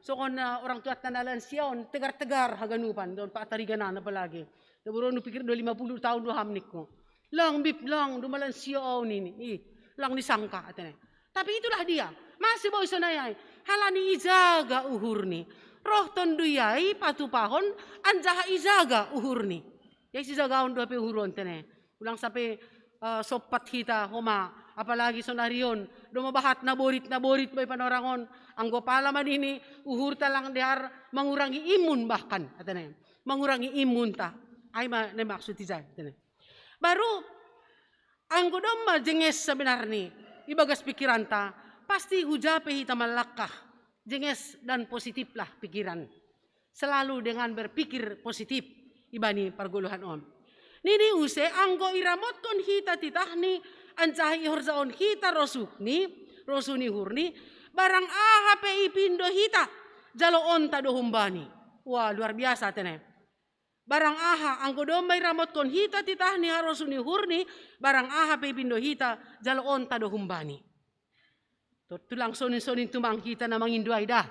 So kon orang tua tanalan siyon tegar-tegar haganupan don paatariganan apalagi. Daburo no pikir do 50 tahun do hamnik ko. Lang bip lang dumalan siyo nini. Lang disangka atene. Tapi itulah dia. Masih boy sonayay. Halani ijaga uhur ni. Roh tonduyai patupahon anjaha ijaga uhur ni. Yang sijagaon do pe uhuron tene. Ulang sampai sopat kita homa apalagi sonarion do mabahat na borit bay panorangon. Anggo palaman ini uhur talang dihar mengurangi imun bahkan atene. Mengurangi imun ta. Ay maksud tijay atene. Baru anggo domma jenges sebenarnya ibagas pikiran ta pasti hujape hita malakah. Jenges dan positiflah pikiran. Selalu dengan berpikir positif ibani parguluhan on. Nini use anggo iramot kon hita titahni ancahi horzaon hita rosuni hurni barang ahape ipindo hita jalo onta do humbani. Wah luar biasa tene. Barang aha anggo domba iramot kon hita titahni harosuni hurni barang ahape ipindo hita jalo onta do humbani. Tulang sonin tumang kita na manginduay dah.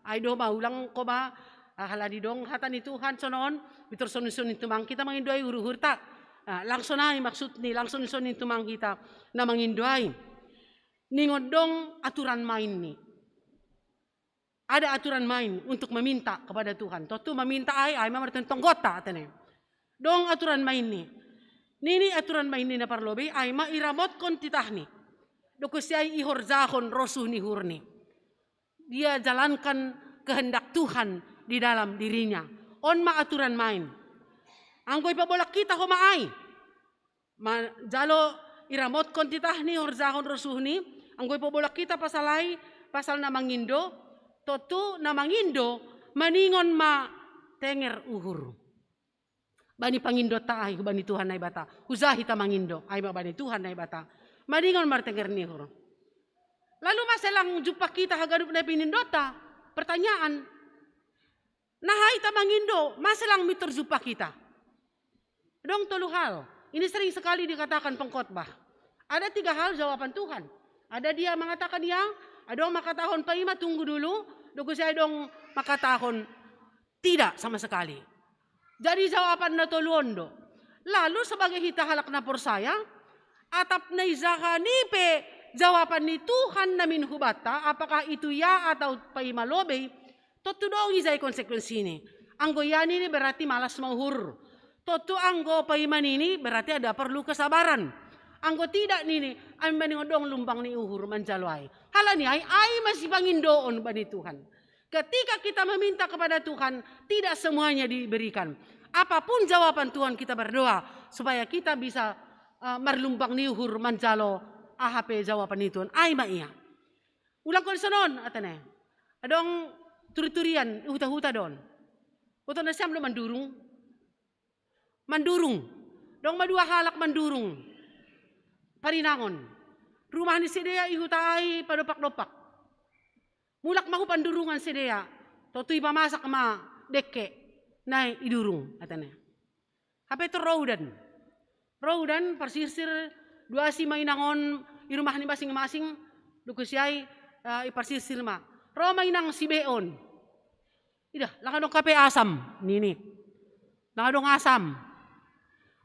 Ay do maulang ko ba haladi dong hatan ni Tuhan sonon bitur sonin tumang kita manginduay uruhurta. Langsung ay maksud ni langsung sonin tumang kita na manginduay. Ningon dong aturan main ni. Ada aturan main untuk meminta kepada Tuhan. Totu meminta ay mamarten tonggota atene. Dong aturan main ni. Nini aturan main ni na parlobe ay mairamot kon titahni. Doko siay ihorzahon rosuni hurni. Dia jalankan kehendak Tuhan di dalam dirinya. On ma aturan main. Anggoy pabolak kita humaay. Jalo iramot kon titahni horzahon rosuhni. Anggoy pabolak kita pasalay pasal na mangindo. Totu na mangindo maningon ma tenger uhur. Bani pangindo taay bani Tuhan na ibata. Huzahi ta mangindo ay bani Tuhan na ibata. Maningon martenger ni huro. Lalu masalang jumpa kita hagadup na pinindota. Pertanyaan. Nahay ta mangindo, masalang mitur jumpa kita. Dong tulu hal. Ini sering sekali dikatakan pengkhotbah. Ada 3 hal jawaban Tuhan. Ada dia mengatakan yang, ada yang makatahon paima tunggu dulu. Dugo saya dong makatahon tidak sama sekali. Jadi jawaban na tuluondo. Lalu sebagai hita halak na porsaya, atap na izahanipe jawaban ni Tuhan namin hubata, apakah itu ya atau paimalobe, totu dong izay konsekuensi ini. Anggo yan ini berarti malas mauhur. Totu anggo paiman ini berarti ada perlu kesabaran. Anggo tidak nini, ay maningodong lumbang ni uhur manjalway. Halani ay masih pangindoon ba ni Tuhan. Ketika kita meminta kepada Tuhan, tidak semuanya diberikan. Apapun jawaban Tuhan kita berdoa, supaya kita bisa marlumbang ni uhur manjalo AHP jawaban itu ay maiya. Ulang kon sonon atane. Adong turi-turian huta-huta don. Uto na siyam lo mandurung. Mandurung. Dong madua halak mandurung. Parinangon. Rumah ni sedea ihutai padopak-dopak. Mulak mahu pandurungan sedea. Totui pamasak ma deke. Nai idurung atane. Apa itu Raudan? Raudan persisir dua si mainangon di rumah ni masing-masing. Dukusiai iparsisir ma. Ro mainang si beon. Ida, lakadong kape asam. Nini. Lakadong asam.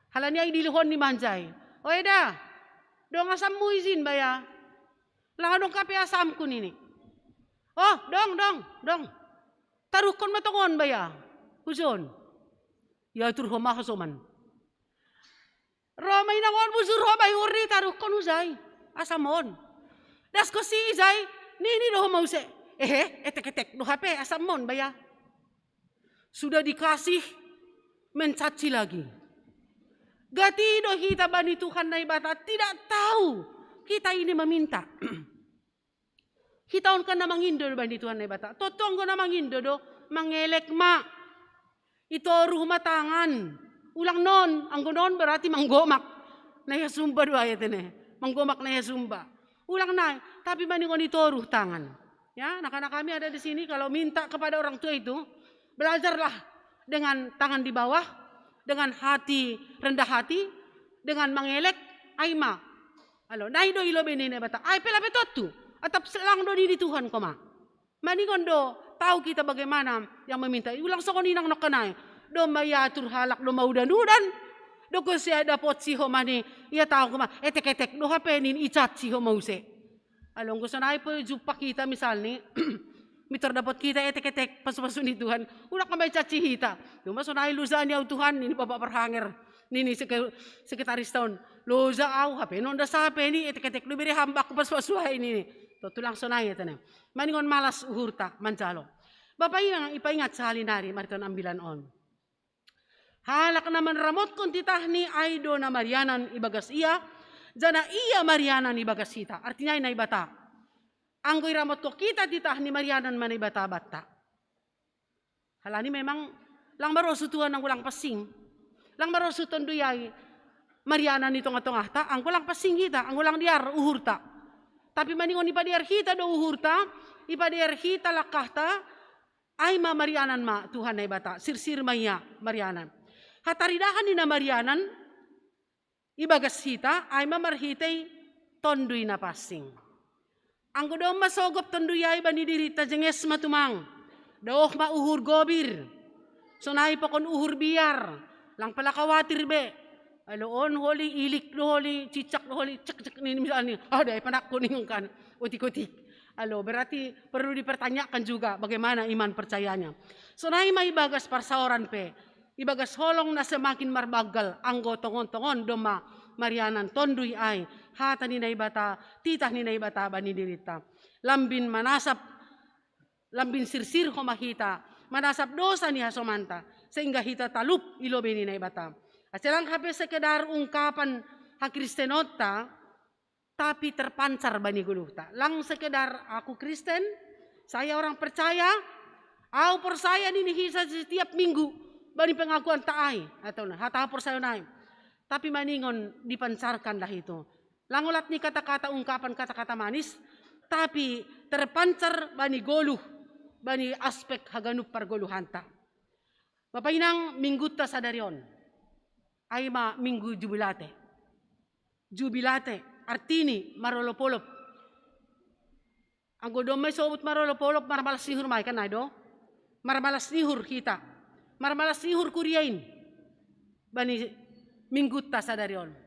Halanya ay diluhon ni Manjay. O eda, dong asam mo izin ba ya? Lakadong kape asam ko nini. Oh, dong. Tarukon matongon ba ya? Huson. Ya tur homa kasoman. Romay nangon busur homay uri tarukon usay. Asamon. Das ko si izay, nini do homause. Etek-etek do hape asamon ba ya? Sudah dikasih mencaci lagi. Gatido kita bani Tuhan na ibata tidak tahu kita ini meminta. Hitaon ka na mangindo bani Tuhan na ibata. Totong ko na mangindo do mangelek ma. Ito rumah tangan. Ulang non, ang non berarti manggomak. Na yasumba do ayat ini. Manggomak na yasumba. Ulang na, tapi bani kon ito ruh tangan. Ya, anak-anak kami ada di sini kalau minta kepada orang tua itu, belajarlah dengan tangan di bawah, dengan hati rendah hati, dengan mengelek aima. Alo, naido ilo benene bata. Ai pela betotu. Atap selang do di Tuhan koma. Maningon do tahu kita bagaimana yang meminta. Ulang sokon inang nakanay. Do mayatur halak do maudan-udan. Do ko siya dapot si homani. Ia tahu koma. Etek-etek do hapenin icat si homause. Along gusto na po jupa kita misalnya. Mitor dapat kita etek-etek pasu-pasu ni Tuhan. Ulah ka may cacihita. Yung masunay lusa niya Tuhan, ini Bapak Perhanger. Nini sekretaris tahun. Lusa au hape non da sape ni etek-etek lubiri hambak pasu-pasu hay nini. Tulang sunay ito na. Maningon malas uhurta mancalo. Bapak yang ipaingat sa halinari mariton ambilan on. Halak naman ramot kung titahni aido na Marianan ibagas iya. Jana iya Marianan ibagas sita. Artinya na ibata. Anggoy ramot ko kita titah ni Marianan man ibata-bata. Halani memang lang marosutuan ang walang pasing. Lang marosutuan duyay Marianan itong atong ahta. Ang walang pasing kita. Ang walang diar uhurta. Tapi maningon ipadiar kita do uhurta. Ipadiar kita lakahta. Ay ma Marianan ma Tuhan na ibata. Sirsir maya Marianan. Hataridahan ni na Marianan. Ibagas kita. Ay ma marhitay tondoy na pasing. Ang godong masogop tonduyay ba ni dirita jenges matumang. Daoh mauhur gobir. Sonay pa kon uhur biar. Lang pala kawatir be. Aloon holi ilik lo holi cicak lo holi cek ni misalnya. Dahil panak kuning kan. Utik-utik. Alo berarti perlu dipertanyakan juga bagaimana iman percayanya. Sonay may ibagas parsaoran pe. Ibagas holong na semakin marbagal. Anggo tongon-tongon doma Marianan tonduy ay. Hata ni naibata, titah ni naibata ba ni dirita. Lambin manasap, lambin sirsir ko makita. Manasap dosa ni hasomanta. Sehingga hita talup ilobe ni naibata. At silang hape sekedar ungkapan hakristenota, tapi terpancar ba ni guluhta. Lang sekedar aku Kristen, saya orang percaya, aku percaya ni hisa setiap minggu. Bani pengakuan taay. Atau hata percaya naim. Tapi maningon dipancarkanlah itu. Langulat ni kata-kata ungkapan kata-kata manis, tapi terpancar bani goluh, bani aspek haganup pargoluhanta. Bapak inang mingguta sadarion, ay ma minggu jubilate. Jubilate, artini marolopolop. Ang godom may sobot marolopolop, marmalas nihur may kan do? Marmalas nihur kita. Marmalas nihur kuryain. Bani mingguta sadarion.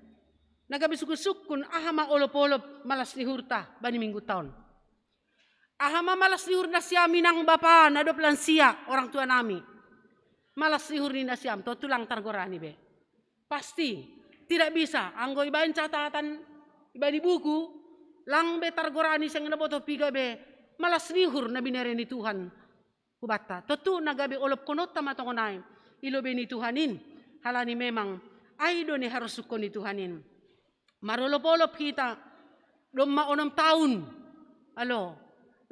Nagabi sukusukun ahama olop-olop malas nihurta bani minggu tahun. Ahama malas nihur na siyam minang bapa na doplan siya orang tua nami. Malas nihur ni na siyam to tulang targorani be. Pasti tidak bisa. Anggo ibain catatan iba di buku lang be targorani sang naboto piga be malas nihur na binere ni Tuhan kubata. Totu nagabi olop konot tamatongonay ilobe ni Tuhanin. Halani memang aido ni harus sukon ni Tuhanin. Marolop-olop kita, luma 6 tahun, alo,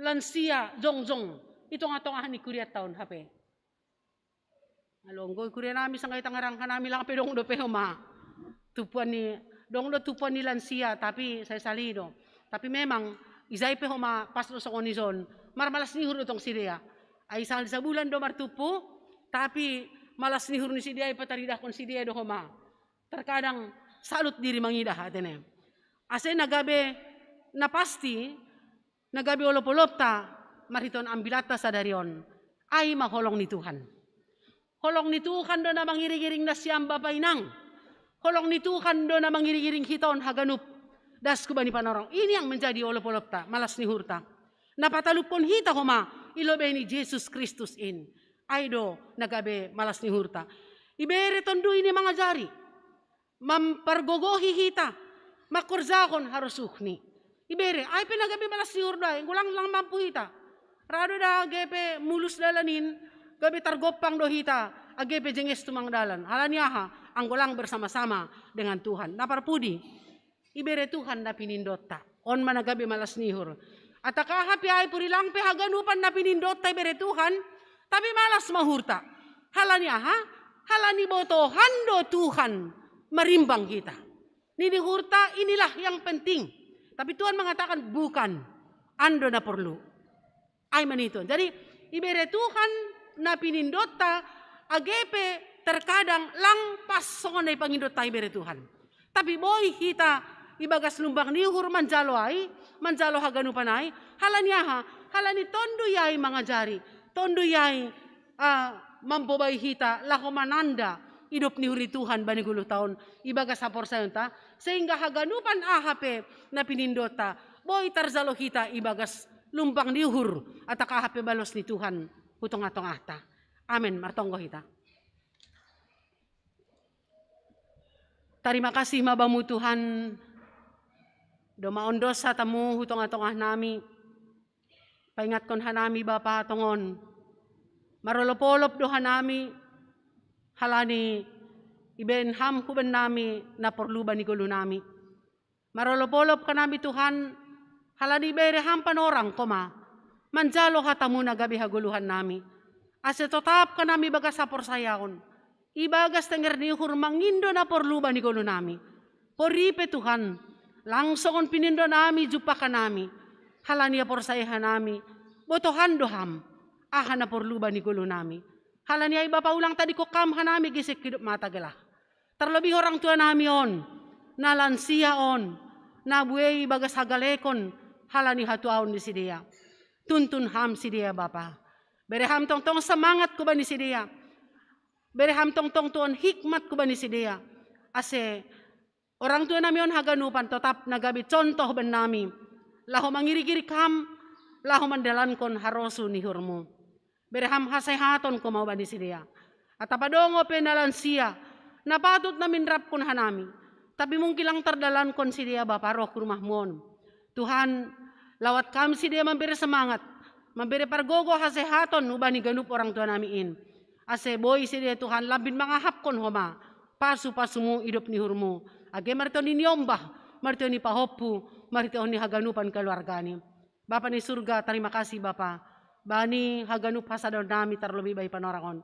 lansia, jong-jong, ito nga itong ni kuriat tahun, hape. Alo, ngoy kuriat namin sa ngayon tangarangkan namin lang, pedong do pehoma, tupuan ni, dong do tupuan ni lansia, tapi saya salido, Tapi memang, izay pe homa paslo sa konison, marmalas nihur itong si Dea. Ay sa bulan do martupo, tapi malas nihur ni si Dea, ipataridah kon si Dea do homa. Terkadang salut diri mangidah atene. Ase nagabe na pasti, nagabe olop-olopta, mariton ambilata sa darion, ay maholong ni Tuhan. Holong ni Tuhan do na mangirigiring na siyang bapainang. Holong ni Tuhan do na mangirigiring hiton haganup. Das ko ba ni panorong? Ini yang menjadi olop-olopta, malas ni hurta. Napatalupon hita homa, ilobe ni Jesus Kristus in. Aydo, nagabe malas ni hurta. Ibere tondo ini mga jari. Mampargogohi hita. Makurzakon harus ukni. Ibere, ay pinagabe malas ni hurta. Kulang lang mampu hita. Rado da gepe mulus dalanin, gabe targopang do hita. Agepe jenges tumang dalan. Halaniaha, ang gulang bersama-sama dengan Tuhan. Naparpudi. Ibere Tuhan na pinindota. On managabi malas nihur. At akahapi ay purilang pe haganupan na pinindota ibere Tuhan. Tapi malas mahurta. Halanya ha? Halani botohan do Tuhan marimbang kita. Ninihurta inilah yang penting. Tapi Tuhan mengatakan bukan. Ando na perlu. Ay maniton. Jadi ibere Tuhan na pinindota agepe terkadang langpas songonay pangindota ibere Tuhan. Tapi boy kita ibagas lumbang nihur manjalo ay, manjalo haganupan ay, halani tondo yay mga jari, tondo yay mampobay hita, lako mananda, idop nihuri Tuhan banigulo taon, ibagas hapor sayonta, sehingga haganupan ahape na pinindota, boy tarzalo hita ibagas lumbang nihur, at akahape balos ni Tuhan, hutong atong ata. Amen, martonggo hita. Terima kasih mabamu Tuhan, Domaondos sa tamu hutong atong nami. Paingat kon hanami Bapa tongon. Marolopolop do hanami. Halani ibenham kuben nami na porluban ni gulo nami. Marolopolop kanami Tuhan. Halani bereham panorang koma. Manjalo hatamu na gabi haguluhan nami. Ase totap kanami bagas sapor sayaon. Ibagas tenger ni hurmangindo na porluban ni gulo nami. Poripe Tuhan. Langsung pinindo nami jupaka nami. Halania por saya nami. Botohan doham. Aha na por luba ni gulo nami. Halania iba pa ulang tadi ko kam hanami gisik hidup mata gelah. Terlebih orang tua nami on. Na lansia on. Na buey bagas hagalekon. Halani hatuaon di si dia. Tuntun ham si dia Bapa. Bereham tong-tong semangat ko ba ni si dia. Bereham tong-tong tuon hikmat ko ba ni si dia. Ase orang tua nami on haganupan tetap nagabi contoh ben nami. Laho mangiri-giri kam, laho mandalan kon harosu nihurmu. Bereham hasehaton ko mau bani sidia. At apadongo penalan siya, napatut namin rap kon hanami. Tapi mungkin lang terdalan kon sidia Bapa roh rumah mon. Tuhan, lawat kami sidia memberi semangat, memberi pargogo hasehaton ubani ganup orang tua nami in. Ase boy sidia Tuhan labin mangahap kon homa, pasu-pasumu hidup nihurmu. Age marito ni niombah, marito ni pahopu, marito ni haganupan keluargani. Bapa ni surga, terima kasih Bapa. Bani haganup hasadon nami terlebih bayi panorangon.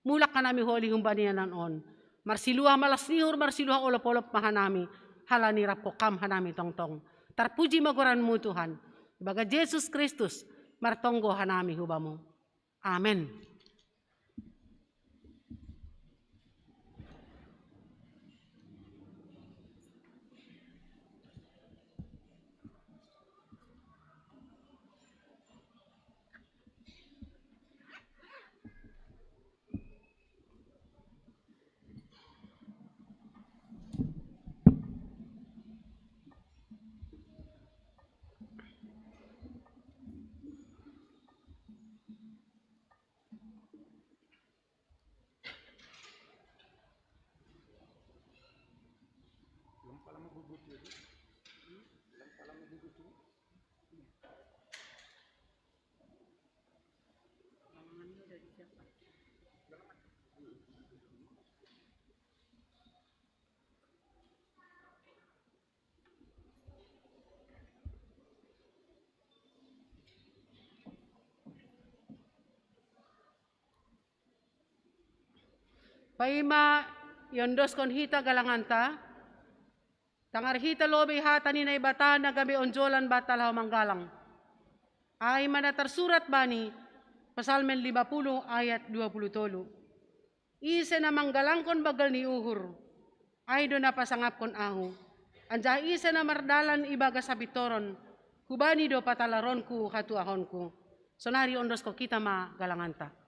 Mulak ka nami holi humbani on. Marsiluha malas nihur, marsiluha olop-olop mahanami. Halani rapko kam hanami tong-tong. Terpuji magoranmu Tuhan. Baga Yesus Kristus, martonggo hanami hubamu. Amen. Paima yondos kon hita galanganta Tangarhita lobe hata ni na ibata na gabi onjolan batal haw manggalang. Ay mana tersurat bani, Pasalmen 50 ayat 20 Ise na manggalangkon bagal ni uhur, ay do na pasangapkon ahu. Anja ise na mardalan ibaga sa bitoron, kubani do patalaron ku hatuahon ku. Sonari ondos ko kita magalanganta.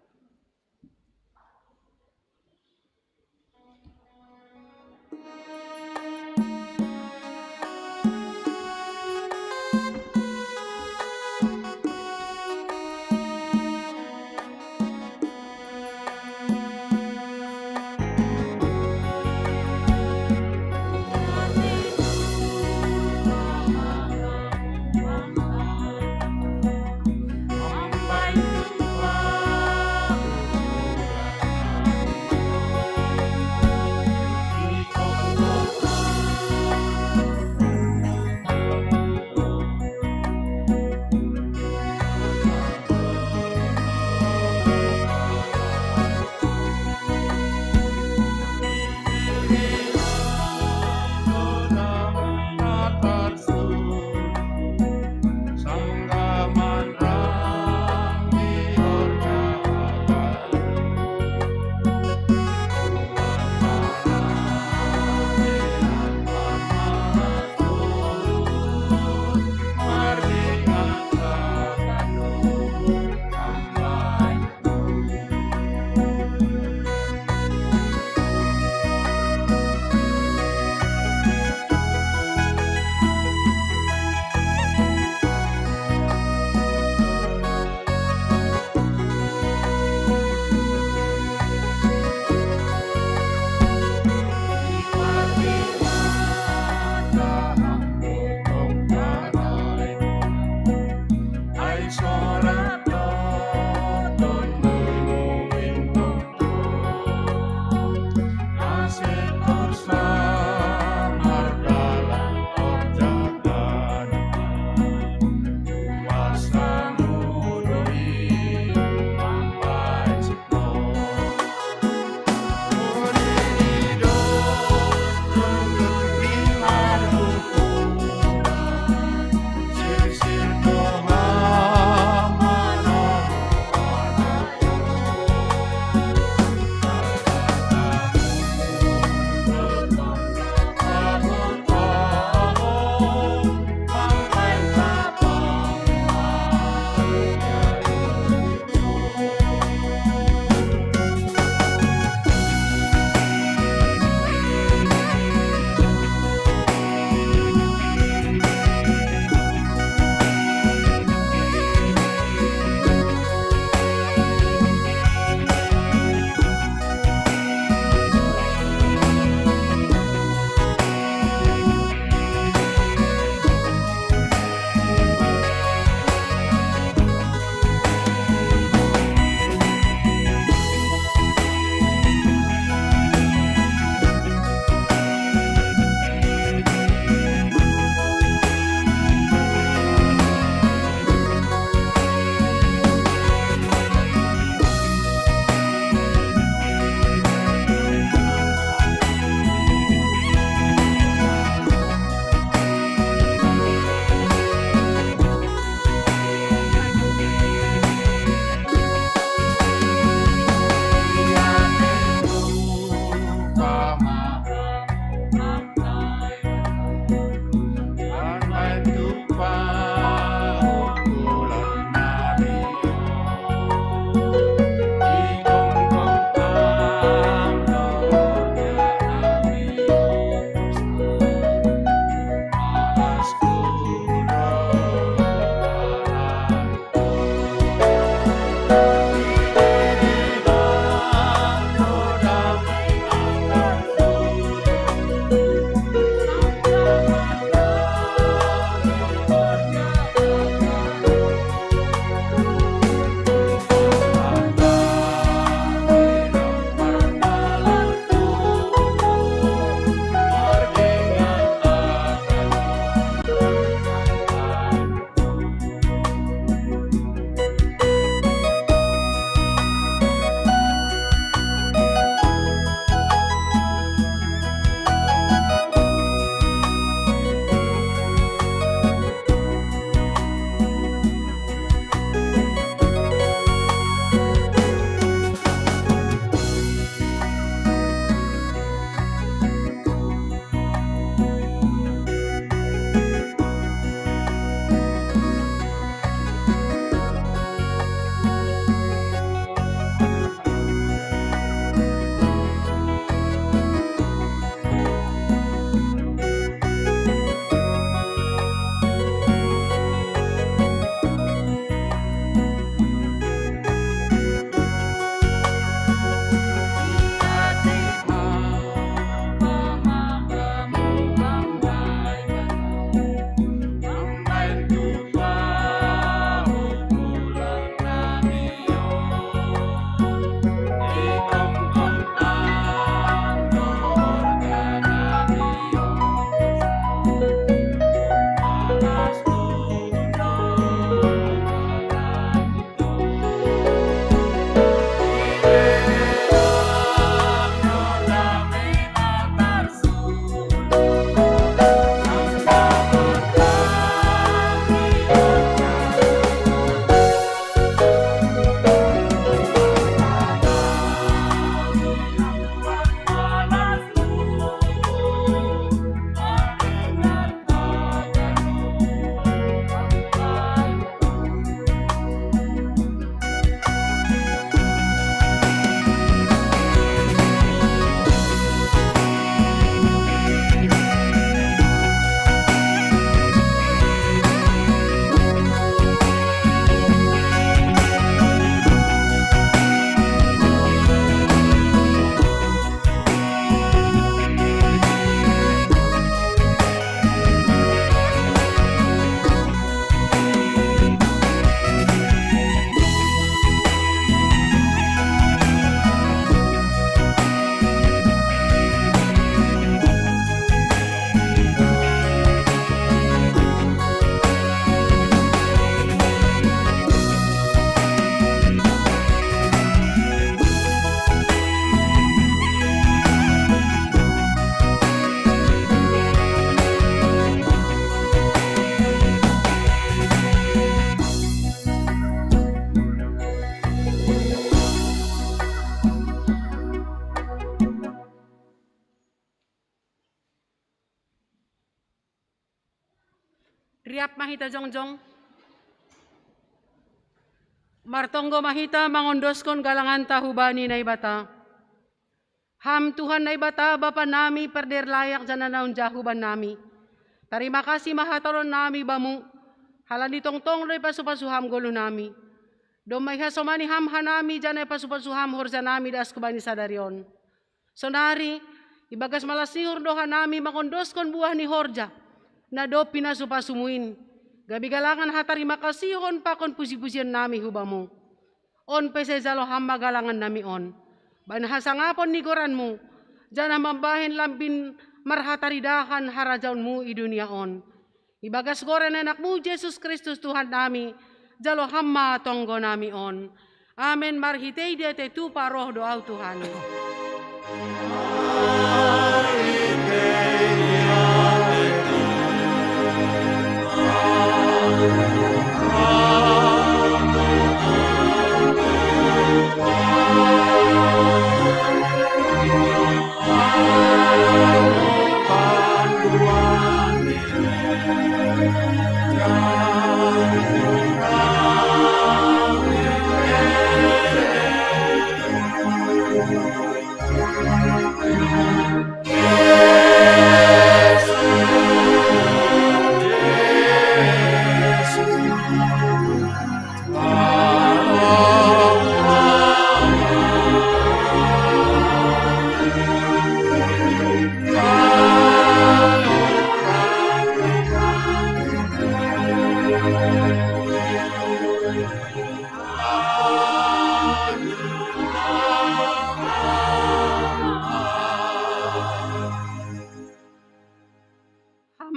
Riap mahita jongjong. Martonggo mahita mangondoskon galangan tahubani na ibata. Ham Tuhan na ibata Bapa nami perder layak jana naun jahuban nami. Terima kasih mahataron nami bamu. Halan ditongtong loy pasupasuham golo nami. Domay hasomani ham hanami jana pasupasuham horja nami das kubani sadarion. Sonari ibagas malasihur doha nami mangondoskon buah ni horja. Na do pinasupasumuin. Gabi galangan hatarima kasihon pakon pusi-pusian nami hubamu. On pese jalo hamba galangan nami on. Ban hasangapon ni goranmu. Jana mambahin lambin marhataridahan harajaunmu i dunia on. Ibagas goren anakmu Yesus Kristus Tuhan nami. Jalo hamba tonggo nami on. Amen marhitei dia tetu paroh doa Tuhan.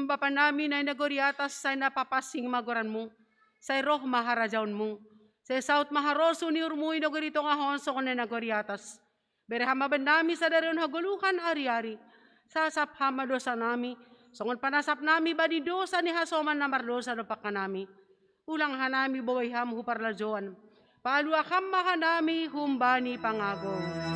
Bapa namin ay nagori atas say napapasing magoranmu, say roh maharajaunmu, say saut maharoso ni urmui nagori itong ahon so kung nagori atas. Berehamaban nami sa darion haguluhan ari-ari, sasap hama dosa nami, songon panasap nami badi dosa ni hasoman na mardosa dopak ka nami. Ulang hanami baway ham huparlajoan, paaluakam makanami humbani pangagong.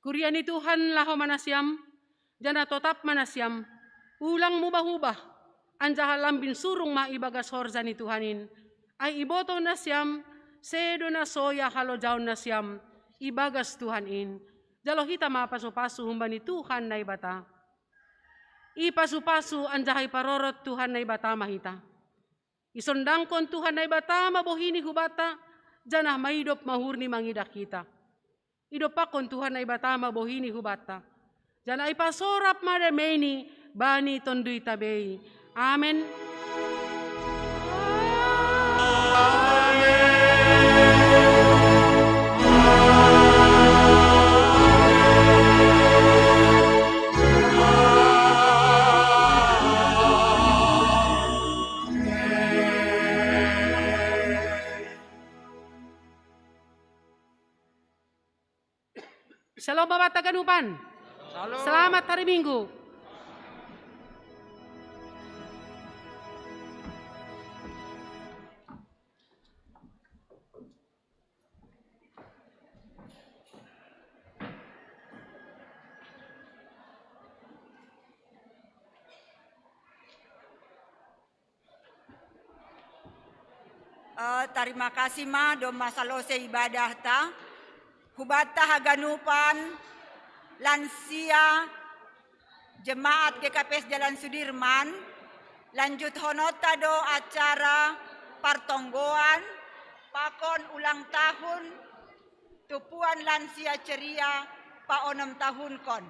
Kurian ni Tuhan laho manasyam, jana totap manasyam, ulang mubah-ubah, anjahal lambin surung maibagas horza ni Tuhanin, ay iboto nasyam, sedo na soya halo jaun nasyam, ibagas Tuhanin, jalo hita mapasu-pasu humba ni Tuhan na ibata. Ipasu-pasu anjahay parorot Tuhan na ibata mahita. Isondangkon Tuhan na ibata mabohini hubata, jana maidop mahurni mangidak kita. Idopakon Tuhan na ibata mabohini hubata. Jana ipasorap madameni bani tondui tabei. Amen. Shalom Bapak Taganupan. Selamat hari Minggu. Terima kasih ma do masalose ibadah ta. Hubata haganupan lansia jemaat GKPS Jalan Sudirman lanjut honota do acara partonggoan pakon ulang tahun tupuan lansia ceria pa 6 tahun kon.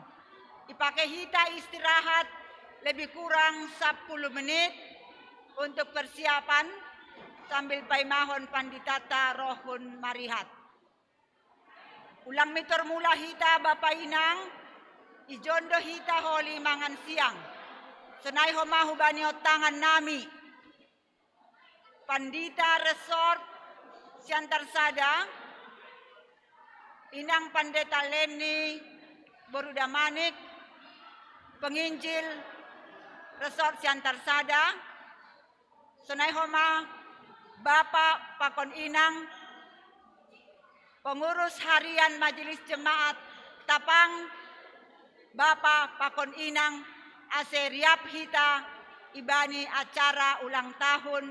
Ipakai hita istirahat lebih kurang 10 menit untuk persiapan sambil paimahon panditata rohun marihat. Ulang mitor mula hita Bapak Inang, ijondo hita holi mangan siang. Senai homahu baniot tangan nami. Pandita Resort Siantar Sada, Inang Pandeta Leni Boruda Manik, Penginjil Resort Siantar Sada, Senai homa Bapak Pakon Inang, Pengurus Harian Majelis Jemaat Tapang, Bapak Pakon Inang, Aseriap Hita, Ibani acara ulang tahun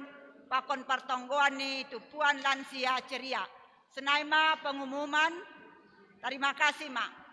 Pakon Pertonggoan ni Tupuan Lansia Ceria. Senaima pengumuman, terima kasih Mak.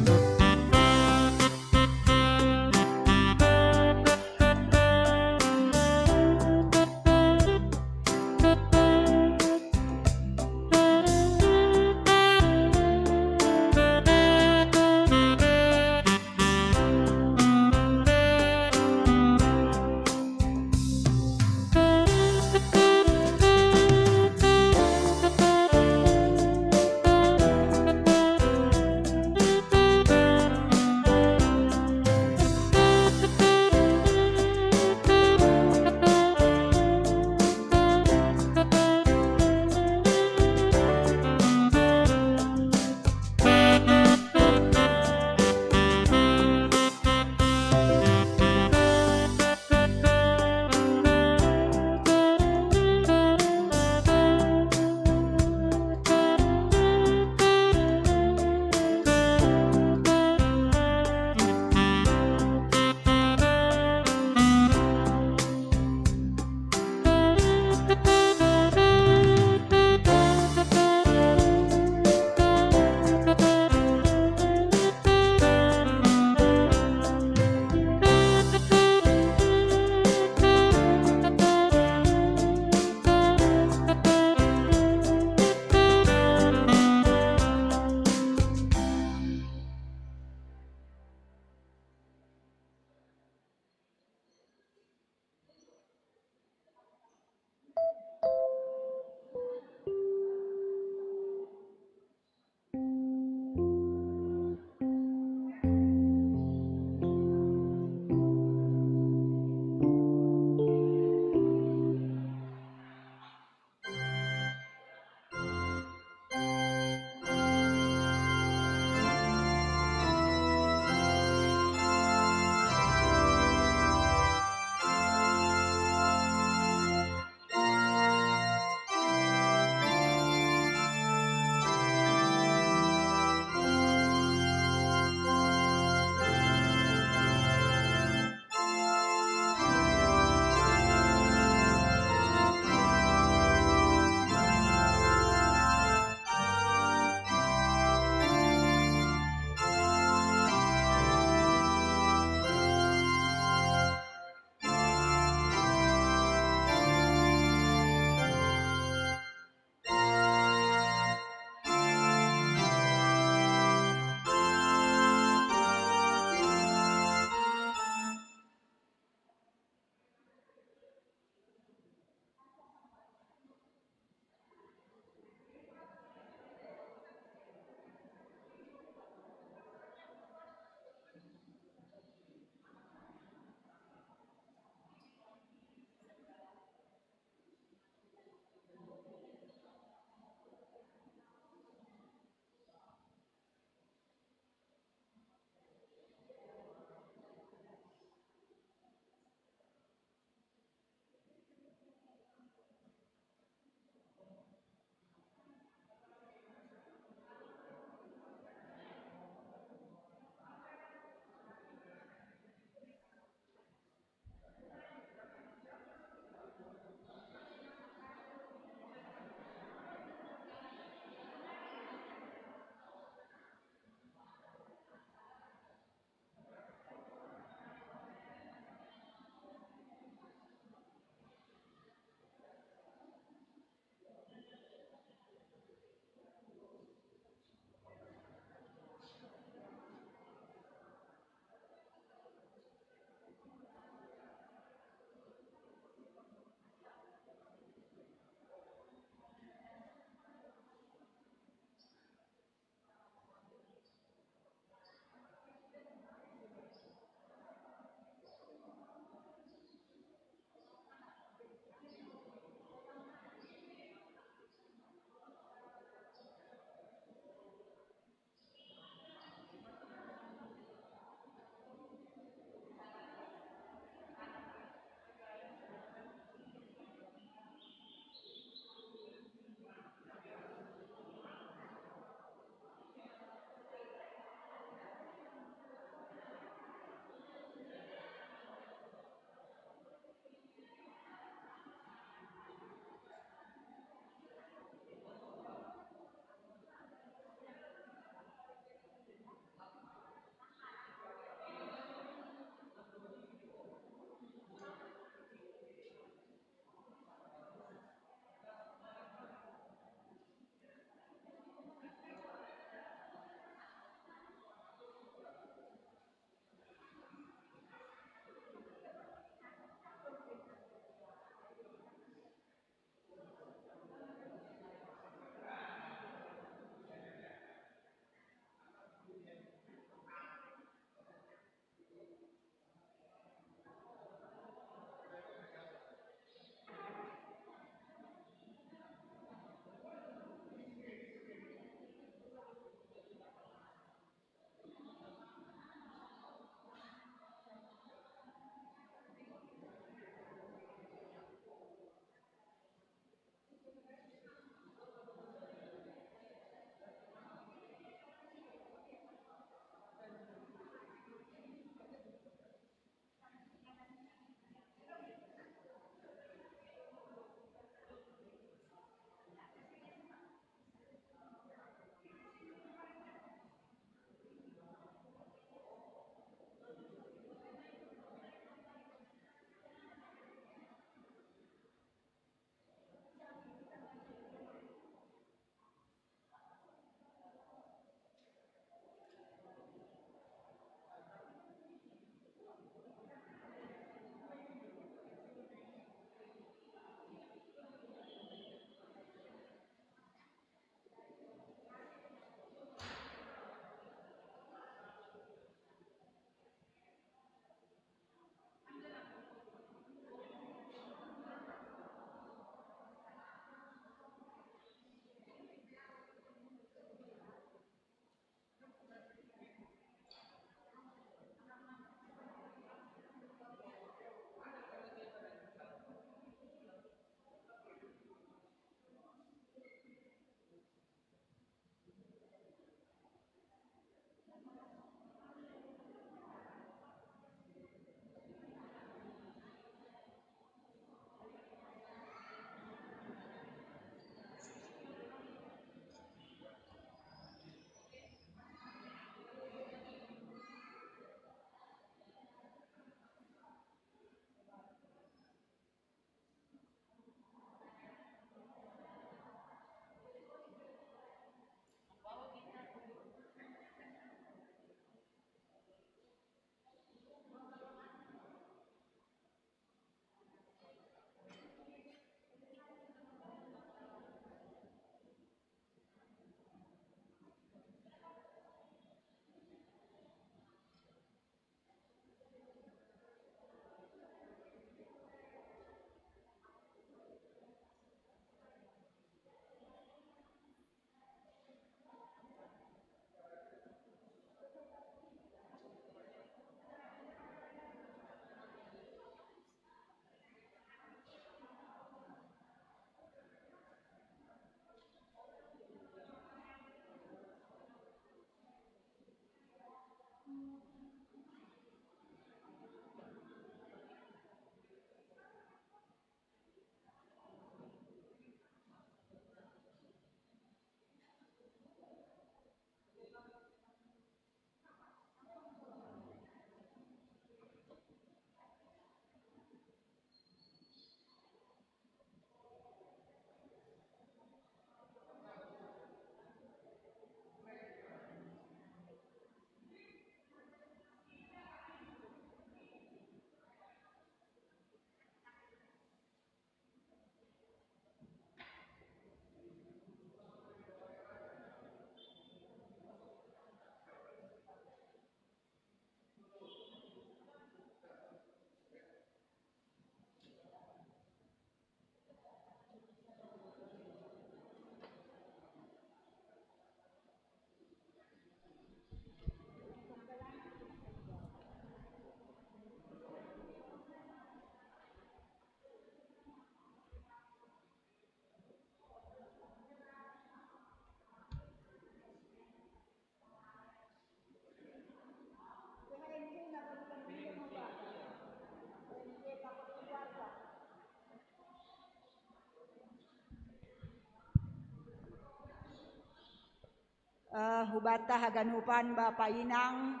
hubata haganupan Bapak Inang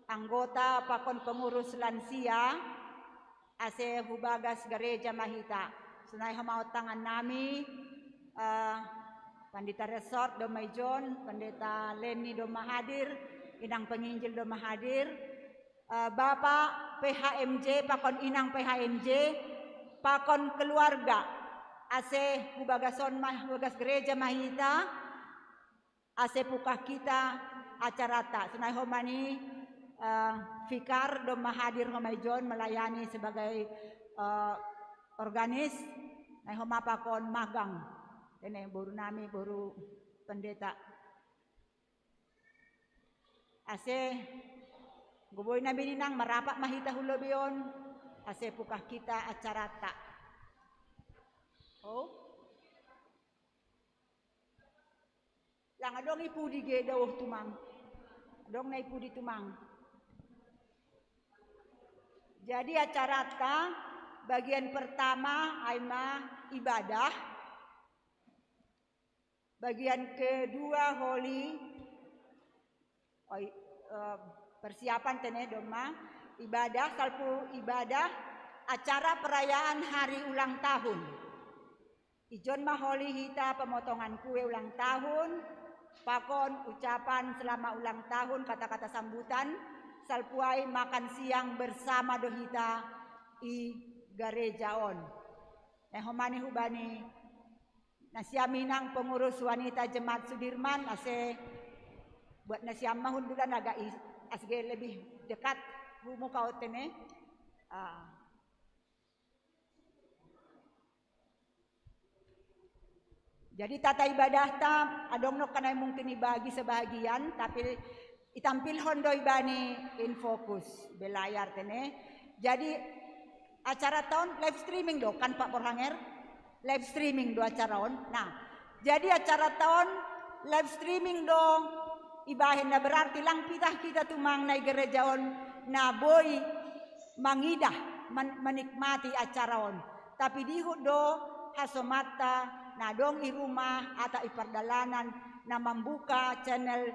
anggota pakon pengurus lansia ase hubagas gereja Mahita. Sunai hamaut tangan nami Pandita Resort Domai John, Pendeta Leni Doma hadir, Inang Penginjil Doma hadir, Bapak PHMJ, Pakon Inang PHMJ, Pakon keluarga, ase hubagason hubagas gereja Mahita, ase pukah kita acarata. Sunai homani Fikar Doma hadir Homai John melayani sebagai organis, nah homa pakon magang. Ini baru nami baru pendeta. Ase guboy na bininang marapat Mahita hulobion. Ase pukah kita acarata. Oh. Lang adong ipudi ge dawuh tumang. Adong na ipudi tumang. Jadi acarata bagian pertama aima ibadah. Bagian kedua holy persiapan tene doma ibadah salpu ibadah acara perayaan hari ulang tahun. Ijon mah holy hita pemotongan kue ulang tahun, pakon ucapan selama ulang tahun kata-kata sambutan, salpuai makan siang bersama dohita i garejaon. Homani hubani nasiaminang pengurus wanita Jemaat Sudirman ase buat nasiam mahun bulan agak asge lebih dekat muka otene. Jadi tata ibadah tam adong nok kanay mungkin ibagi sebahagian tapi itampil hondo ibani in fokus belayar tene. Jadi acara tahun live streaming do kan Pak Porhanger live streaming do acara on. Nah, jadi acara tahun live streaming do ibahin na berarti lang pitah kita tumang na gereja on na boy mangidah menikmati acara on. Tapi dihud do hasomata na dong i rumah atau i perdalanan na membuka channel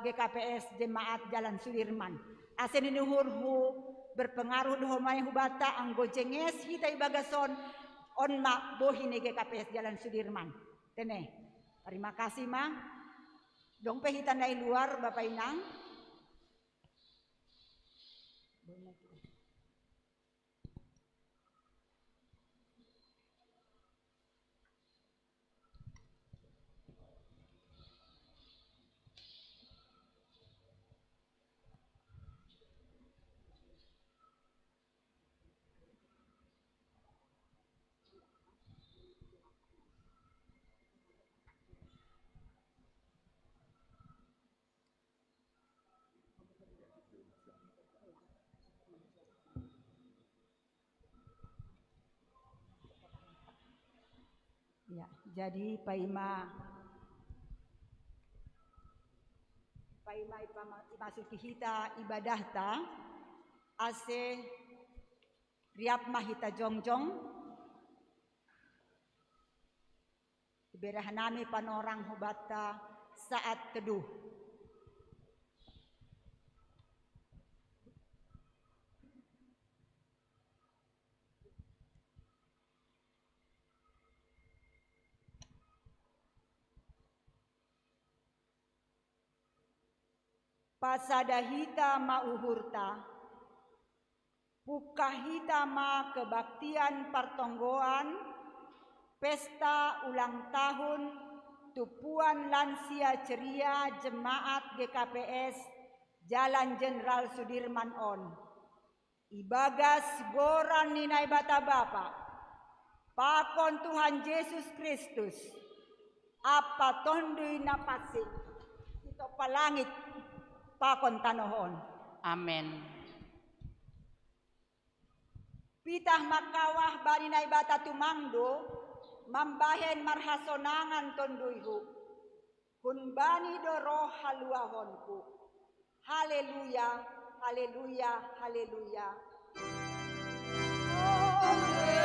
GKPS Jemaat Jalan Sudirman. Asen inuhurhu berpengaruh do homay hubata anggo jenges hita ibagason on ma bohine GKPS Jalan Sudirman. Tene. Terima kasih ma. Dong pehitan dari luar Bapak Inang. Ya, jadi Paima masuki hita ibadah ta ase riap mahita jongjong iberahanami panorang hubata saat teduh. Pasadahita mauhurta, pukahita ma kebaktian partonggoan, pesta ulang tahun, tupuan lansia ceria Jemaat GKPS Jalan Jenderal Sudirman on. Ibagas goran ninai bata bapa, pakon Tuhan Yesus Kristus, apa tondui napasik, kita palangit, pakon tanohon. Amen. Pitah makawah baninay bata tumangdo, mambahen marhasonangan tonduyhu. Kun bani doro haluahonku. Haleluya, haleluya, haleluya. Haleluya.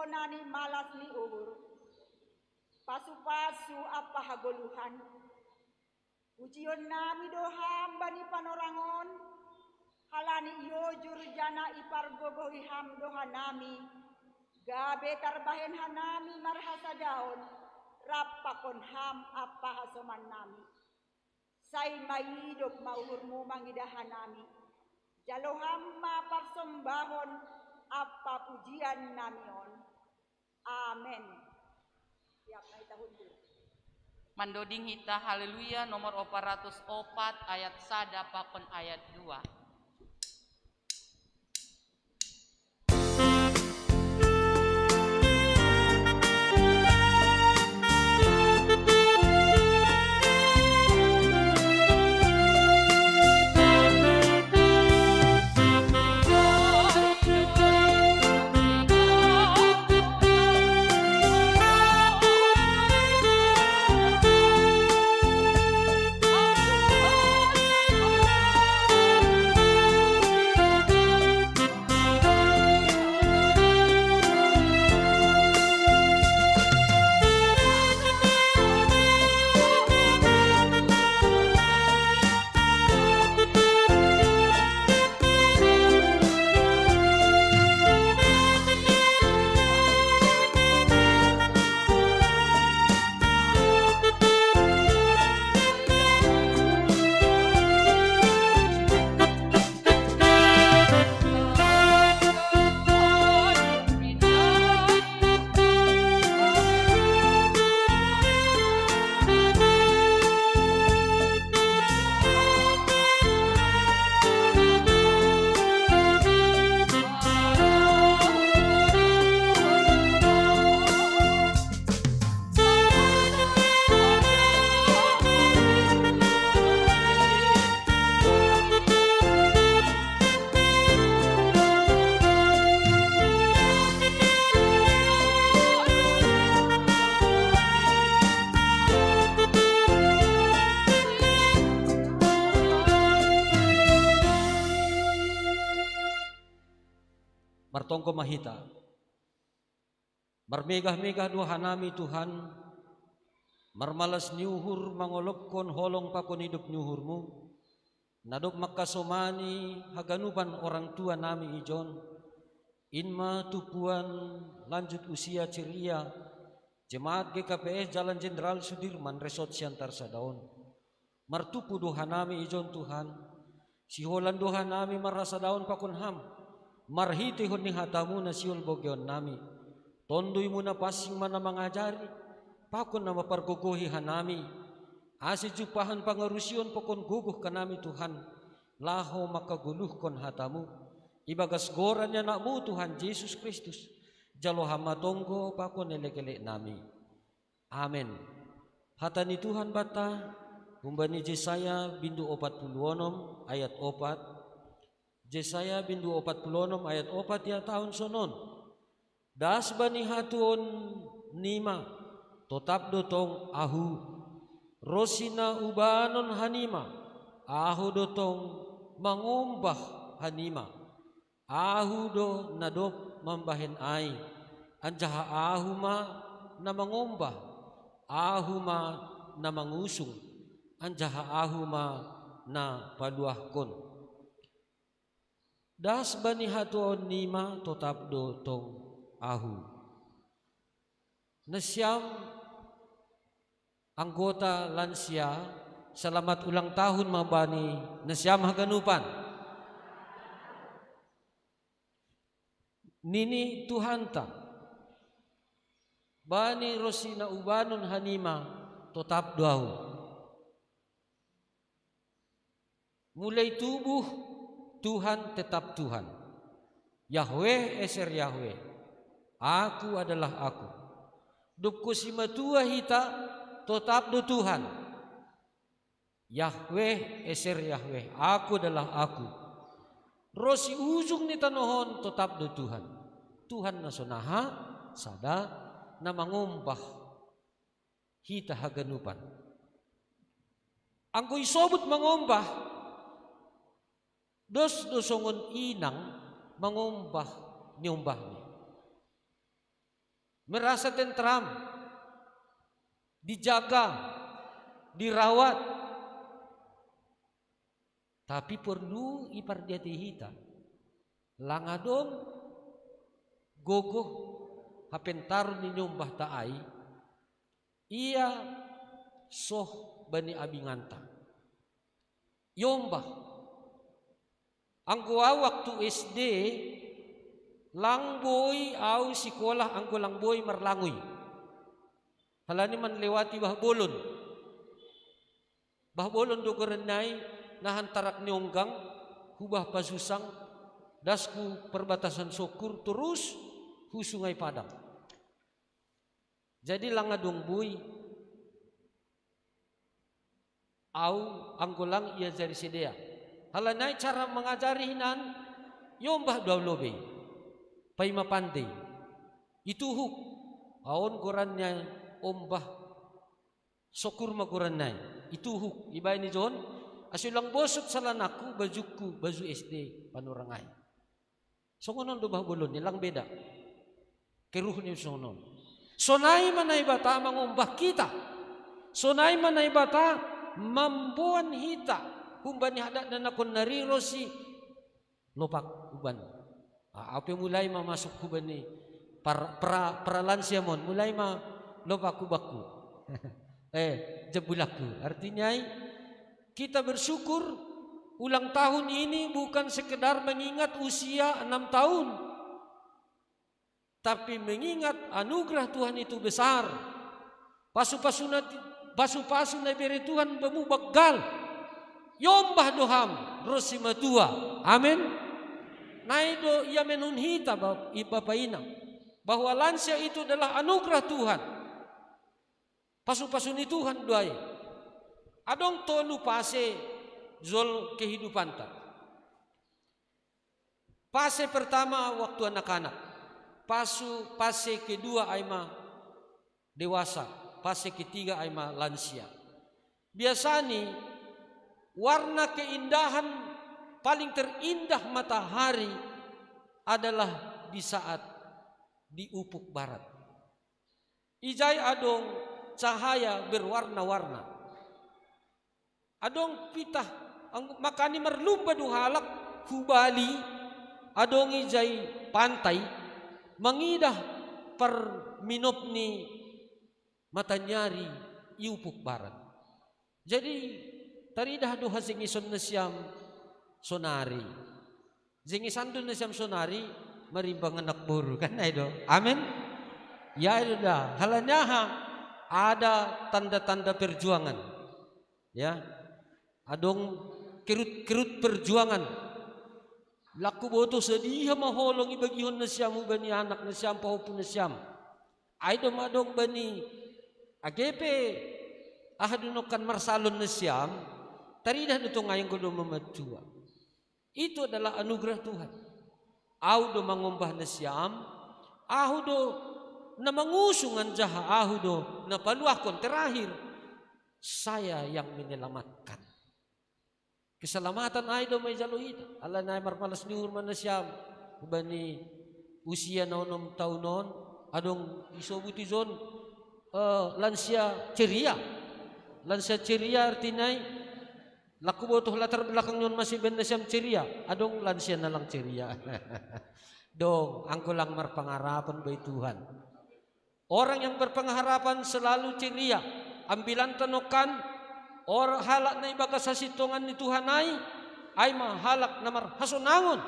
nani malas ni uhur. Pasu-pasu apa hagoluhan. Ujion nami do hamba ni panorangon. Halani iojur jana ipargogo iham do hanami. Gabe tarbahen hanami marhasa daon. Rapakon ham apa hasoman nami. Say maidop mauhurmu mangidahan nami. Jalo hamma parsombahon apa pujian namion. Amen. Tiap na tahun dulu. Mandoding hita haleluya nomor 404 ayat 1 pakon ayat 2. Martongko mahita. Marmegah-megah doa hanami Tuhan. Marmalas niuhur mangolopkon holong pakon hidup niuhurmu. Nadop makasomani haganupan orang tua nami ijon. Inma tupuan lanjut usia ceria. Jemaat GKPS Jalan Jenderal Sudirman Resort Siantar Sadaon. Martupu doa nami ijon Tuhan. Siholan doa nami marasa daun pakon ham. Marhiti honi hatamu na siul bogyon nami. Tondui muna pasing mana mangajari. Pakon na mapargogohi hanami. Asi jupahan pangarusion pakon guguh kanami Tuhan. Laho makaguluhkon hatamu. Ibagas gorannya nakmu Tuhan Yesus Kristus. Jalo hamatonggo pakon elek-elek nami. Amin. Hatani Tuhan bata. Kumbani Jesaya bindu 46 ayat 4. Jesaya bindu 46 ayat 4 ya tahun sonon. Das bani hatun nima totap dotong ahu. Rosina ubanon hanima. Ahu dotong mangumbah hanima. Ahu do nadop mambahen ai. Anjaha ahu ma na mangumbah. Ahu ma na mangusung. Anjaha ahu ma na paluahkon. Das bani hatuon nima totap do tong ahu. Nasyam anggota lansia selamat ulang tahun mabani nasyam haganupan. Nini Tuhanta bani Rosina ubanon hanima totap doahu. Mulai tubuh Tuhan tetap Tuhan. Yahweh eser Yahweh. Aku adalah aku. Dupku simatua hita tetap do Tuhan. Yahweh eser Yahweh. Aku adalah aku. Rosi ujung ni tanohon tetap do Tuhan. Tuhan na sonaha sada na mangumpah hita haganupan. Angkoy sobut mangumpah. Dosongon inang mangumbah niumbah ni. merasa tentram, dijaga, dirawat. Tapi perlu ipardiati hita langadong gogoh hapentar ni nyombah taai ia soh bani abinganta yombah anggoa waktu SD langboy au sekolah anggo langboy marlangoy halani man lewati bahbolon do gorenay nahan tarak nionggang hubah pasusang dasku perbatasan Sokur terus hu Sungai Padang. Jadi langadong buy au anggolang ia jari sedea. Halanai cara mengajari hinan yombah dua lobe. Pai mapandai. Itu huk aon gorannya ombah Sokur magoranay. Itu huk ibay ni John asulang bosok salanaku bajuku baju SD panurangay. Songonon do bahbolon nilang beda. Keruh ni songonon. Sonai manay bata mangumbah kita. Sonai manay bata mambuan hita. Kumbani hadat na nakon nariro si lopak uban. Apa mulai mamasuk kubani pralansia mon mulai ma lopak kubaku. Jebulaku. Artinya kita bersyukur ulang tahun ini bukan sekedar mengingat usia 6 tahun. Tapi mengingat anugerah Tuhan itu besar. Pasu-pasu na beri Tuhan bemu bagal. Yombah doham rosi matua. Amin. Naido ia menunhita Bapak Ina bahwa lansia itu adalah anugerah Tuhan. Pasu-pasu ni Tuhan doai. Adong tolu pase zol kehidupan tak. Fase pertama waktu anak-anak. Fase kedua aima dewasa. Fase ketiga aima lansia. Biasanya warna keindahan paling terindah matahari adalah di saat di ufuk barat. Ijai adong cahaya berwarna-warna. Adong pitah makani merlumba duhalak hubali adong ijai pantai mengidah per minop ni matanyari iupuk barat. Jadi taridah duha singison na siyam sonari. Zingisan doon na siyam sonari marimbang anak buru kan do. Amin. Ya itu dah. Halanyaha ada tanda-tanda perjuangan. Ya. Adong kerut perjuangan. Laku boto sedih maholong ibagihon na siyam bani anak na siyam pahupun na siyam. Aidom adong bani AGP ahadunokan marsalon na siyam taridah nito ngayong kudo mamadua. Itu adalah anugerah Tuhan. Audo mangumbah na siyam, ahudo na mangusungan jaha, ahudo na paluakon terakhir saya yang menyelamatkan. Keselamatan ay do may jaluhita. Ala na marmalas ni urman na siyam. Bani usia na 6 taon noon. Adong isobuti zon lansia ceria. Lansia ceria artinya laku botoh latar belakang nyon masih ben na siyam ceria. Adong lansia na lang ceria. Dong angko lang marpangarapan bay Tuhan. Orang yang berpengharapan selalu ceria. Ambilan tanokan or halak na ibaga sa situngan ni Tuhan ay mahalak na marhasonangon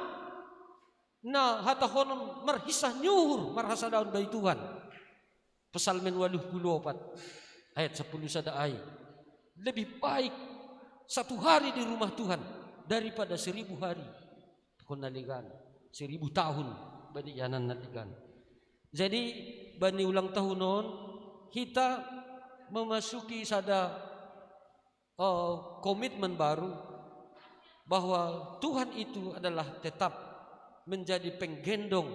na hatahonon marhisah nyuhur marhasadaon bay Tuhan. Psalmen 84 ayat 10 sada ay. Lebih baik 1 hari di rumah Tuhan daripada 1000 hari. Kung naligan 1000 tahun bani yanan naligan. Jadi bani ulang tahun noon kita memasuki sada komitmen baru bahwa Tuhan itu adalah tetap menjadi penggendong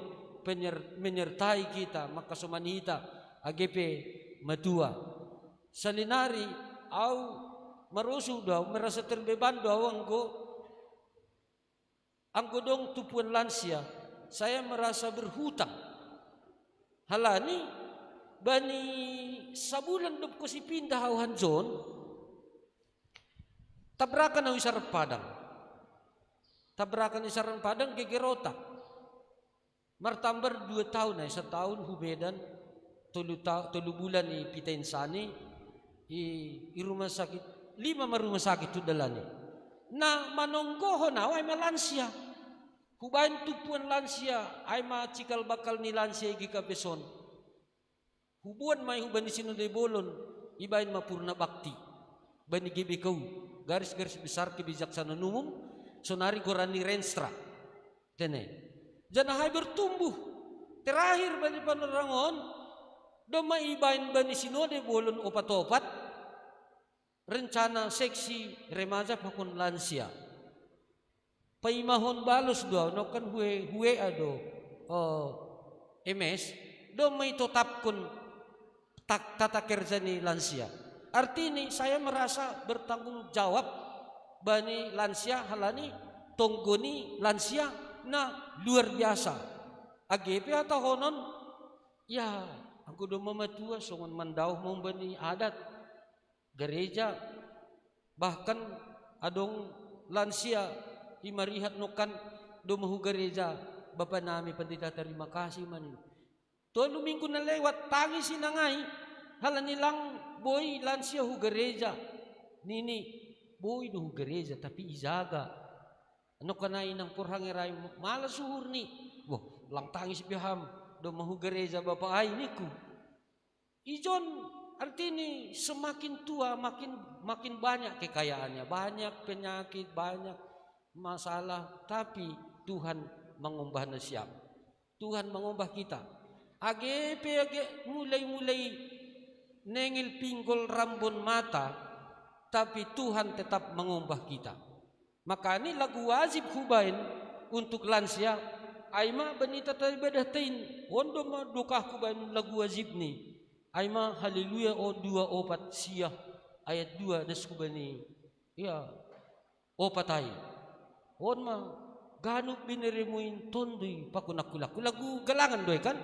menyertai kita maka somanita AGP madua salinari au marusu daw merasa terbeban daw anggo dong tupuan lansia saya merasa berhutang halani bani sabulan dop ko si pindah hauhan zon, tabrakan ang isarang padang. Tabrakan isarang padang gegerota. Martambar 2 tahun na, 1 tahun hubedan, 3 bulan ipitain sani, i rumah sakit, 5 rumah sakit tudalani. Na manonggoho na, ay malansia. Hubain tupuan lansia, ay macikal bakal ni lansia igi kapeson. Hubuan may huban ni sinuday bolon, ibain mapurna bakti. Bani gibikaw, garis-garis besar kebijaksanaan umum, sonari gorani renstra. Tene. Janahay bertumbuh. Terakhir bani panarangon, doma ibain bani sinode bolon opat-opat, rencana seksi remaja pakun lansia. Paimahon balos doa, no kan hue ado MS, doma itotapkun tata kerja ni lansia. Artinya saya merasa bertanggung jawab bani lansia halani tonggoni lansia na luar biasa. AGP atau honon ya aku do mamatua songon mandauh mau bani adat gereja bahkan adong lansia imarihat nokan do mahu gereja Bapak nami pendeta terima kasih man. 2 minggu na lewat tangis sinangai halani lang boy lansia hu gereja nini boy do hu gereja tapi izaga ano kanay nang purhangiray malas suhur ni wah lang tangis biham do mahu gereja Bapak ay niku ijon artini semakin tua makin banyak kekayaannya, banyak penyakit, banyak masalah, tapi Tuhan mengubah siap. Tuhan mengubah kita. AGP mulai nengil pinggul rambun mata, tapi Tuhan tetap mengubah kita. Maka ini lagu wajib hubain untuk lansia. Aima benita ibadah tain, wondo ma dukah hubain lagu wajib ni. Aima haleluya o 2:4 siah ayat 2 das kubani. Ya opatai. On ma ganuk binerimuin tondoy pakunakulaku lagu galangan doy kan.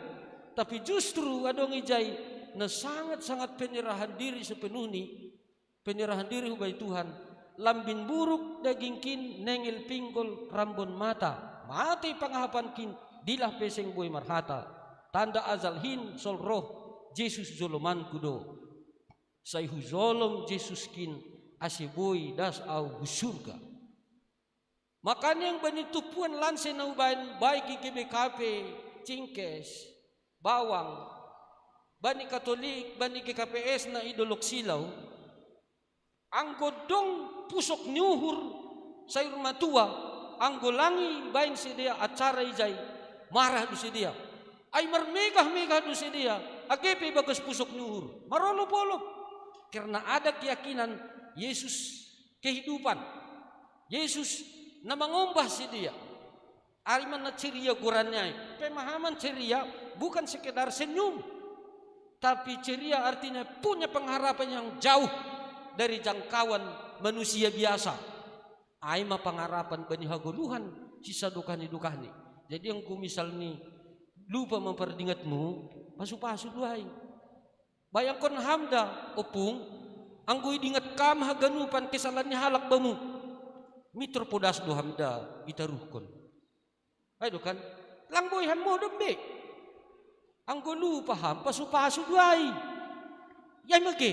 Tapi justru adong ijay na sangat-sangat penyerahan diri sepenuhnya, penyerahan diri hubay Tuhan. Lambin buruk daging kin nengil pinggol rambon mata mati pangahapan kin dilah peseng boy marhata tanda azal hin sol roh Jesus zoloman kudo sayhu zolom Jesus kin asiboy das au surga. Makanya yang benitupuan lanse na ubayan baik GBKP cingkes bawang bani Katolik bani GKPS na idolok silaw ang godong pusok nyuhur sa rumah tua ang golangi bain si dia acara ijay marah du si dia ay marmegah-megah du si dia agepe bagas pusok nyuhur marolop-olop karena ada keyakinan Yesus kehidupan Yesus na mengumbah si dia ariman na ceria gorannya pemahaman ceria bukan sekedar senyum tapi ceria artinya punya pengharapan yang jauh dari jangkauan manusia biasa. Aima pangarapan bani haguluhan sisa dukani. Jadi yang ku misal ni lupa memperdingatmu pasu-pasu duai. Bayangkon hamda opung anggoy dingat kam haganupan kesalahan halak bamu. Mitro podas do hamda itaruhkon. Ay do kan langboy hammo dembe. Anggo lupa ham pasu-pasu duai. Yai mage.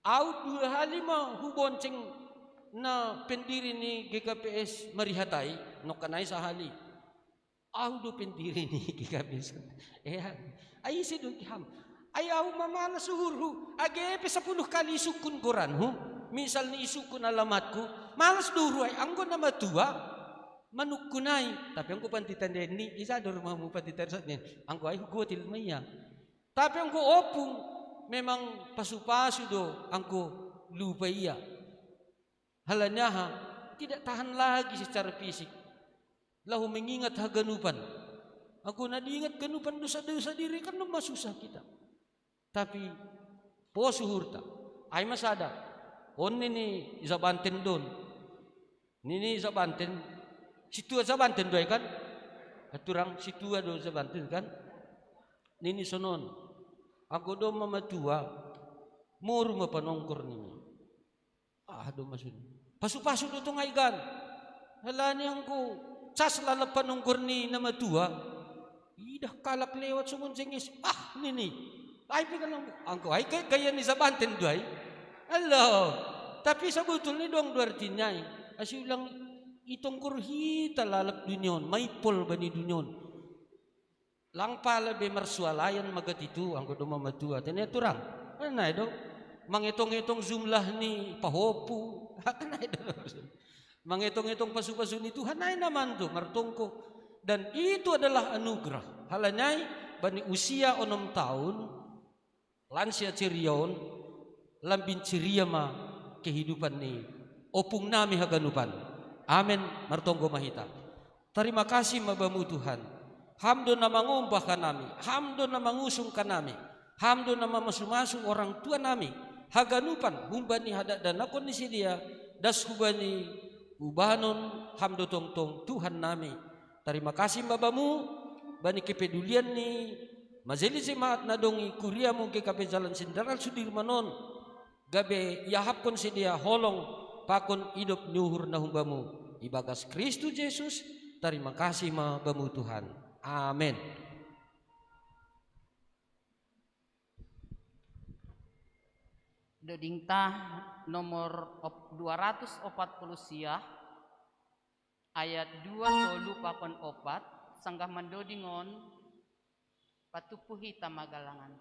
Au 2 hari mah hubonceng na pendiri ni GKPS marihatai no kanay sahali. Au do pendiri ni GKPS. Ay si do ham. Ay au mamala suhurhu. AGP 10 kali isukun koran hu. Misal ni isukun alamatku, malas duru ay anggo na matua manukkunay. Tapi angko pantitandian ni isa do rumahmu pantitarsan ni. Angko ay hugotil maya. Tapi angko opung memang pasu-pasu do angko lupa iya. Halanyaha tidak tahan lagi secara fisik. Lahu mengingat haganupan. Aku na diingat ganupan dosa-dosa diri kan masusah kita. Tapi posuhurta ay masada. On ni zabanten don. Nini zabanten situa zabanten doy kan? Aturang situa do zabanten kan? nini sonon. Ako do mamatua, muru mapanongkor nini. Do masun. Pasu-pasu do tong aigan. Halani angko, sas lalapanongkor ni na matua. Idah kalak lewat sumun singis. Nini. Ay pikalong angko ay kaya ni sabanten do ay. Allah. Tapi sabutul ni dong duartinya. Asyik ulang itong kurhi talalap dunyon, may pol ba ni dunyon? Lang pala be marsualayan magat itu ang kudo mamatua. Teneturang. Ano do? Mangitong-itong jumlah ni pahopu. Ano do? Mangitong-itong pasu-pasu ni Tuhan ay naman do martongko. Dan itu adalah anugerah. Halanay bani usia 6 tahun lansia cirion lambin ciria ma kehidupan ni opung nami haganupan. Amin martonggo mahita. Terima kasih mabamu Tuhan. Hamdo na mangumbah ka nami, hamdo na mangusung ka nami, hamdo na mamasu-masu orang tua nami, haganupan humbani hadak dan akon ni sidia, das hubani ubanon hamdo tong-tong Tuhan nami. Terima kasih babamu, bani kepedulian ni majelis jemaat na dongi kuria mo ke kape jalan Jenderal Sudirmanon, gabe yahapkon sidia holong pakon hidup nyuhur na humbamu, ibagas Kristus Yesus. Terima kasih mabamu Tuhan. Amin. Dodingta nomor 240 siah ayat 2 tolu pakon 4 sanggah mandodingon patupuhi tamagalangan.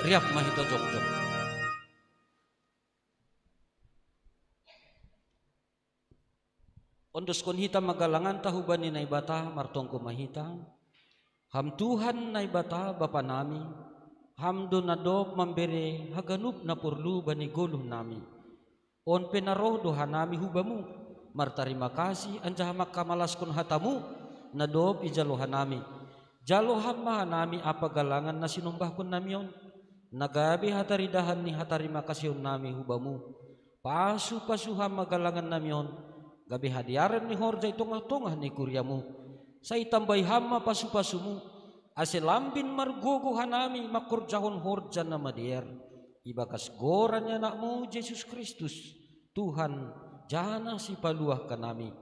Riap mahito jok-jok. Ondos kon hita magalangan tahubani na ibata martongko mahita. Ham Tuhan na ibata bapa nami. Hamdo na dop mambere haganup na purlu bani goluh nami. On penaroh doha nami hubamu, martarima kasih anjaha makamalas kon hatamu, nadob ijaloha nami. Jalohan maha nami apa galangan na sinumbah kon namion, nagabi hataridahan ni hatarima kasihon nami hubamu. Pasu-pasuhan magalangan namion, gabi hadiaran ni horja itongah-tongah ni kuryamu. Sa itambay hama pasu-pasumu, aselambin margogo hanami makurjahon horja na madier. Ibakas goran ya anakmu Yesus Kristus, Tuhan jana si paluah kanami.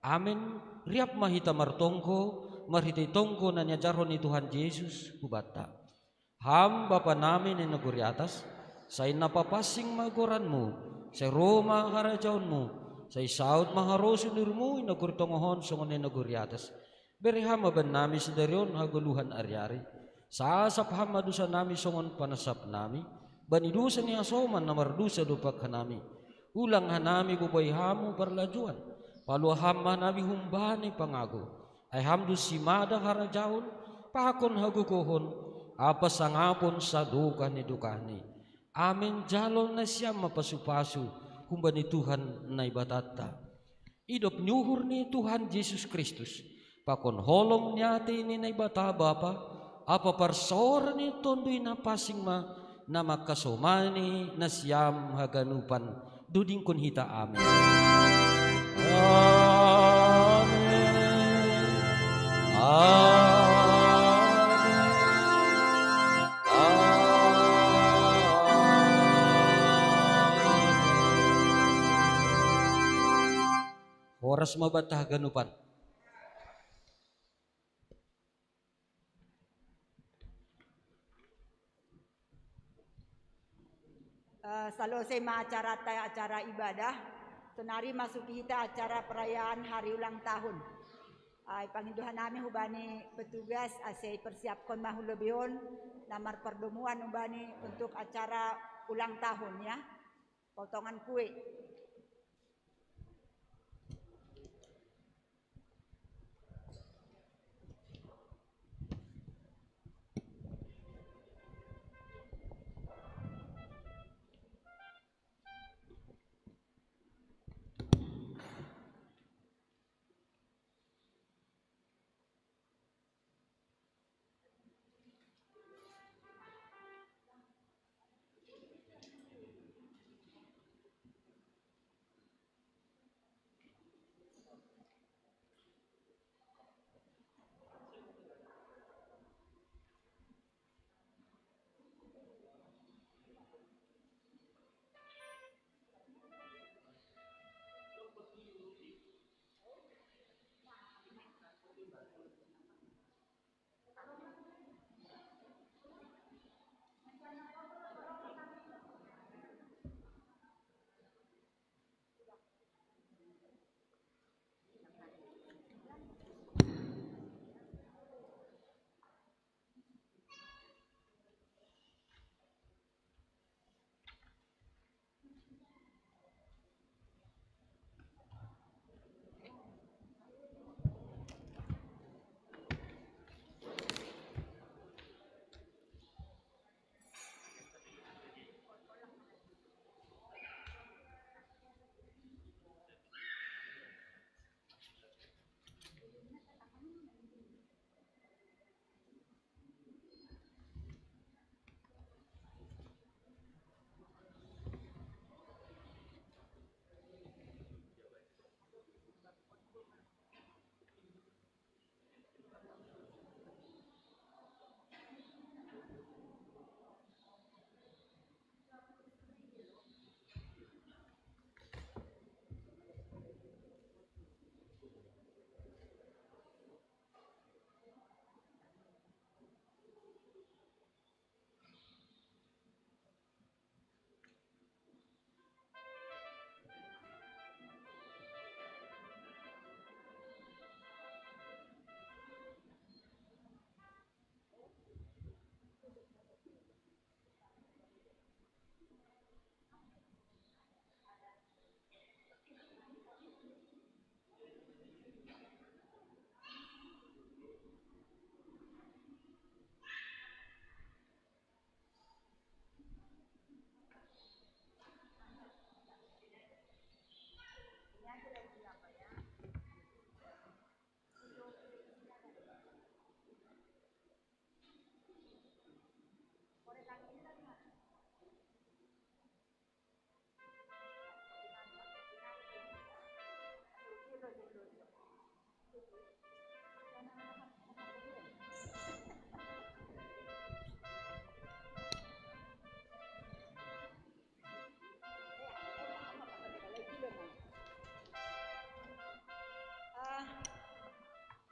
Amin. Riap mahita martongko, marhita tongko na nyajarhon ni Tuhan Yesus hubata. Ham Bapa namin ni negeri atas, say napapasing magoranmu, say Roma harajaonmu, say saud maharosun nirmu inaguri tongohon songon ni negeri atas. Beriham aban nami sedarion haguluhan aryari, sasap hamadusa nami songon panasap nami, banidusa ni asoman na mardusa dupak hanami. Ulang hanami bubay hamu parlajuan, paluaham hanami humbani pangago. Ay hamdu simada harajaon, pakon hagukohon, apa sangapon sa dukani dukani. Amin jalol na siyam mapasupasu, humbani Tuhan na ibatata. Idop nyuhur ni Tuhan Yesus Kristus, pakon holong nyati ni na ibata Bapa, apa parsor ni tondoy na pasing ma, na makasomani na siyam haganupan, duding kun hita amin. Amin. Horas mabatah ganupan. Selesai acara ibadah, senari masuki kita acara perayaan hari ulang tahun. Panginduhan namin hubani petugas asay persiapkan mahulebion namar perdomuan hubani untuk acara ulang tahun ya, potongan kue.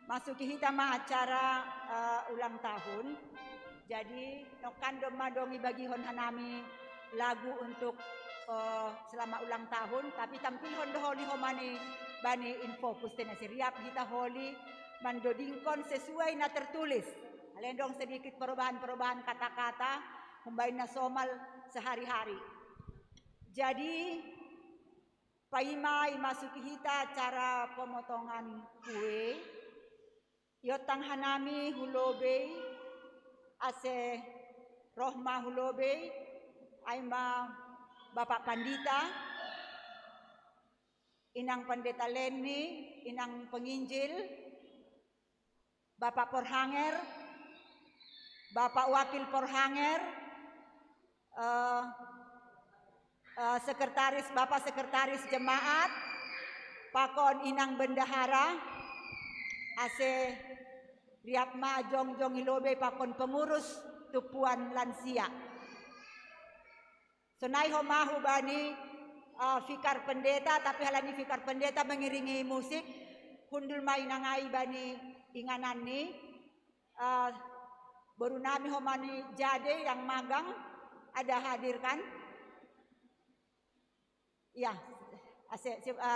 Masuki kita mah acara ulang tahun. Jadi nokan dongi bagi hon hanami lagu untuk selama ulang tahun. Tapi tampil hon holi homani bani infokus tenasi riap kita holi mandodingkon sesuai na tertulis. Alendong sedikit perubahan-perubahan kata-kata humbain na somal sehari-hari. Jadi paimai masuki kita acara pemotongan kue. Yotang hanami hulobe ase rohma hulobe aima Bapak Pandita Inang Pendeta Leni Inang Penginjil Bapak Porhanger Bapak Wakil Porhanger Bapak Sekretaris Jemaat Pakon Inang Bendahara ase Riapma Jongjong Ilobe pakon pengurus tupuan lansia. Sonai homahu bani fikar pendeta tapi halani fikar pendeta mengiringi musik hundul mainangai bani inganan ni baru nami homani jade yang magang ada hadir kan? Ya,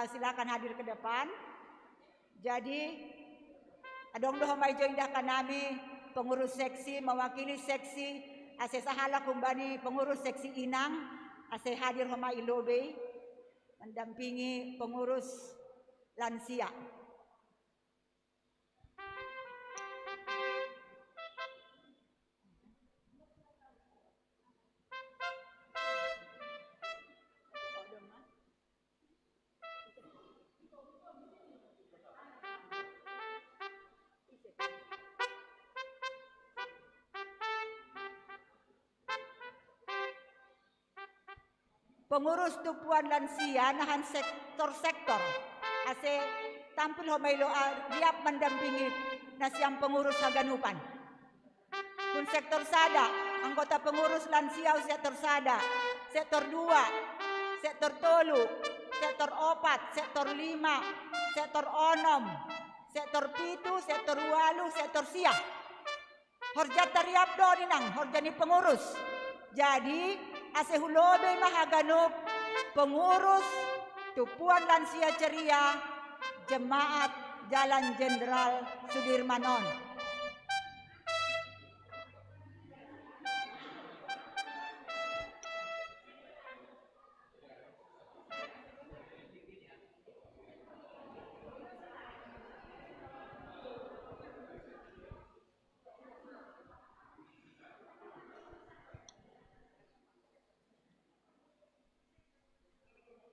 silakan hadir ke depan. Jadi adong doh mai join dah kanami pengurus seksi mewakili seksi ase sahala kumbani pengurus seksi Inang ase hadir homa Ilobe mendampingi pengurus lansia. Pengurus tupuan lansia nahan sektor-sektor ase tampil homailo riap mendampingi nasiam pengurus haganupan. Kun sektor sada anggota pengurus lansia sektor sada, sektor 2, sektor 3, sektor 4, sektor 5, sektor 6, sektor 7, sektor 8, sektor siah. Horjata riap do ninang horjani pengurus. Jadi ase hulobe mahaganop pengurus tupuan lansia ceria jemaat Jalan Jenderal Sudirmanon.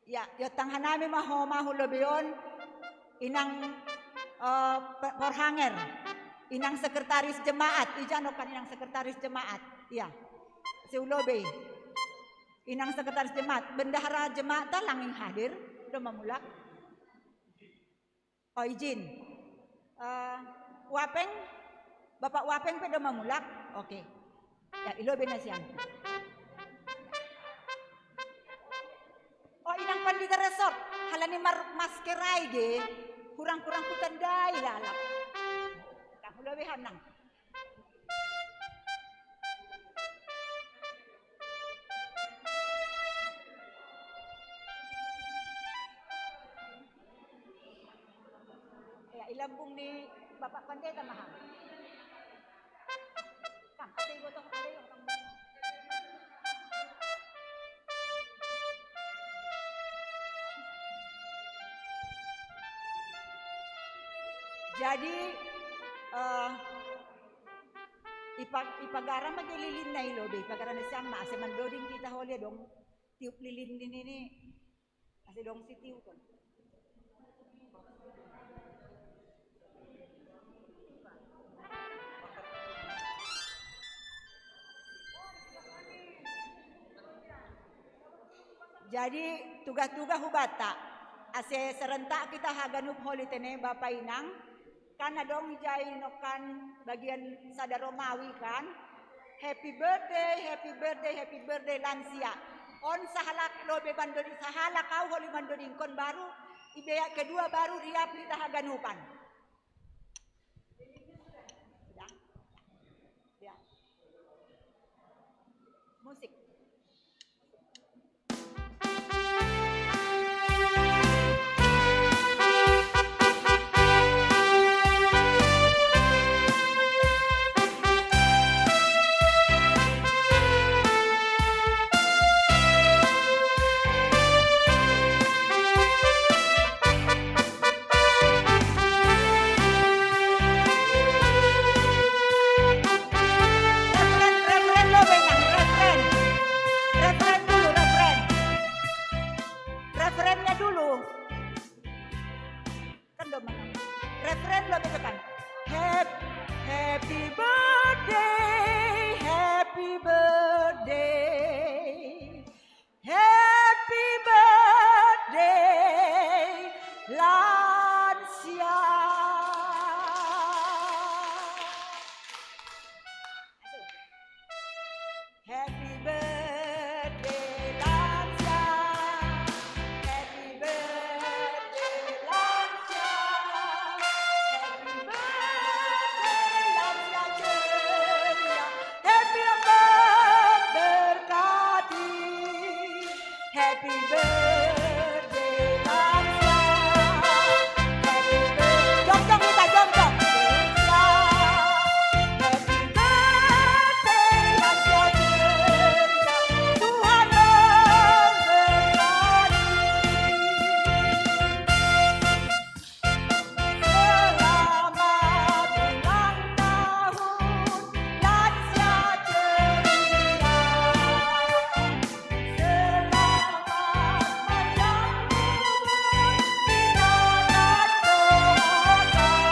Ya, yotang hanami mahu lebion inang Porhanger, inang sekretaris jemaat, ijanokan inang sekretaris jemaat, ya, seulobe, inang sekretaris jemaat, bendahara jemaat langing hadir, udah memulak, oh izin, Wapeng, Bapak Wapeng udah memulak, oke, ya ilobe nasian. Oh inang Pandita Resort, halani maskerai ge, kurang-kurang kutandai lalap. Kamu lebih hanang. Ya ilambung di Bapak Pendeta mahal. Kam, pati gotoh ada yung jadi ipagara maglilin na ilobe ipagara na siyang ase mandoding kita holi dong tiup lilin din ini ase dong si tiup kon. Jadi tugas-tugas hubata ase serentak kita haganup holi tene Bapak Inang Karena dong jai nokan bagian sada Romawi kan. Happy birthday, happy birthday, happy birthday lansia. On sahalak lobe bandori sahala kau holi bandori kon baru ibea kedua baru riap di Tahaganupan. Ya. Musik. Referennya dulu. Kan udah mana? Referen lo tekan. Happy birthday, happy birthday, happy birthday, lansia. Happy birthday, lansia. Happy birthday, lansia. Happy birthday, lansia ceria. Happy abad berkati. Happy birthday, lansia. Happy birthday, jom kita jom. Happy birthday, lansia ceria. Tuhan memberkati. Selamat ulang tahun lansia ceria. Selamat panjang umur kita dan doakan.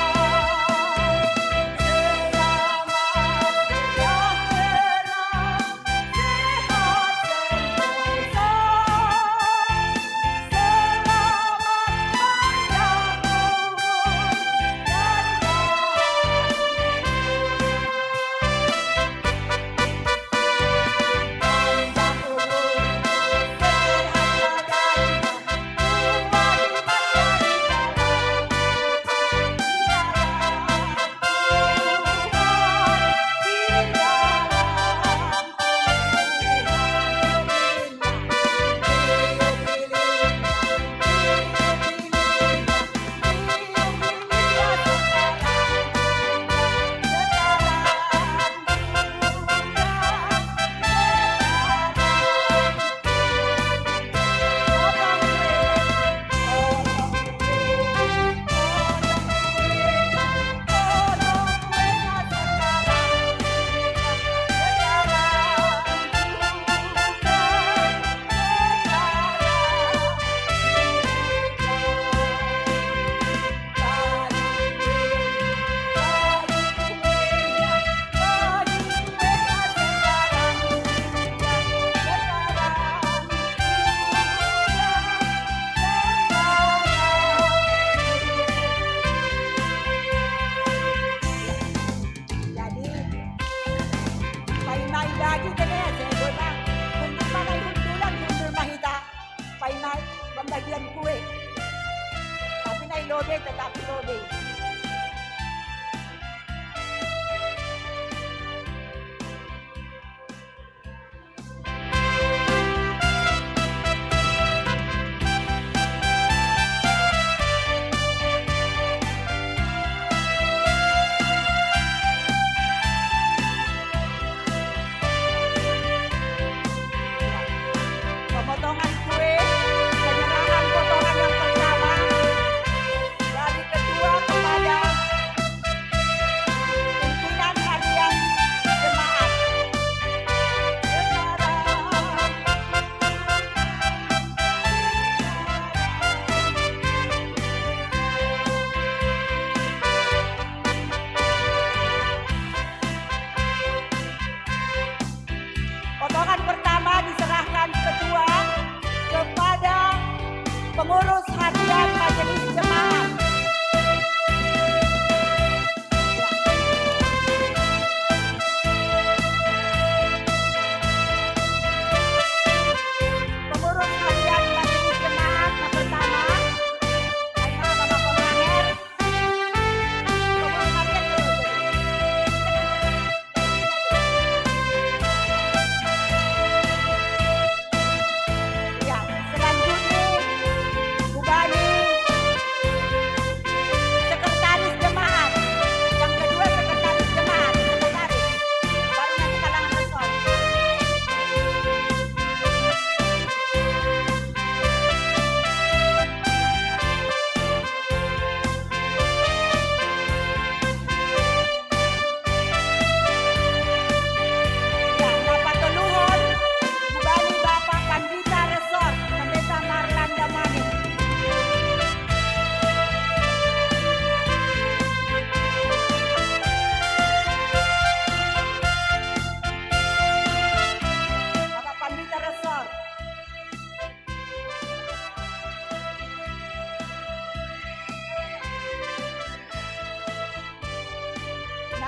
Jadi, painay dagi ka na, sego na. Kung di man ay hundulan, hundur mahita. Painay, pambagian kue. Tapi na ilobe, tetapi lobe. Pemotongan kue, penyerahan potongan yang pertama dari kedua kepada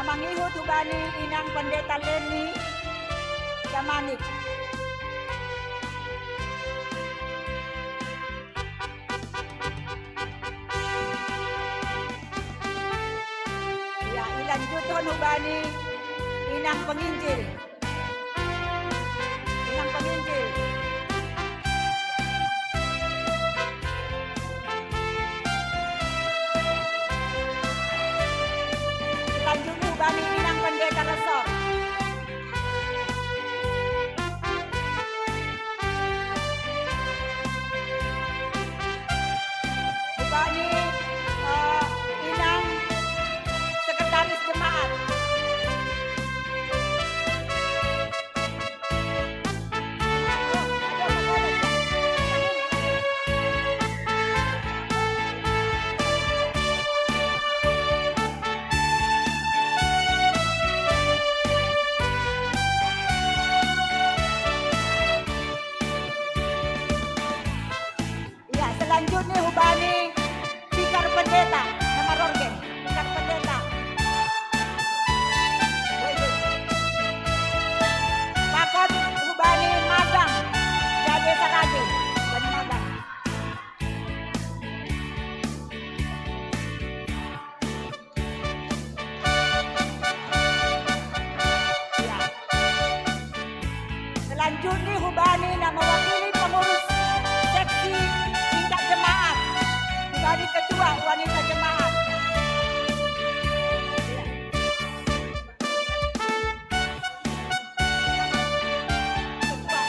mangihut hubani Inang Pendeta Leni Damanik. Ya, ilanjuton hubani Inang Penginjil. Inang Penginjil. Ilanjuton hubani Inang Pendeta Resor. Hubani Inang Sekretaris Jemaat. Ya, selanjutnya hubani Pikar Pendeta nama Rorgen. Pikar Pendeta. Pakot hubani Magang. Jadi Sarage. Hubani Magang. Ya. Selanjutnya hubani nama mewakili pengurus seksi tingkat jemaat. Hubani Ketua Wanita Jemaat. Ketua.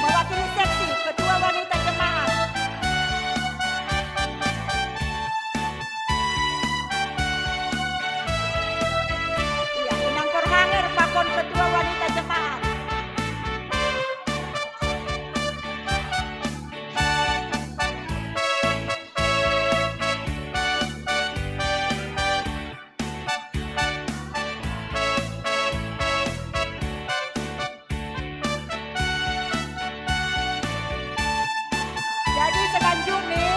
Mewakili seksi Ketua Wanita Jemaat. Iya, Inang Korhanger Pakon Ketua Wanita Jemaat. Jadi selanjutnya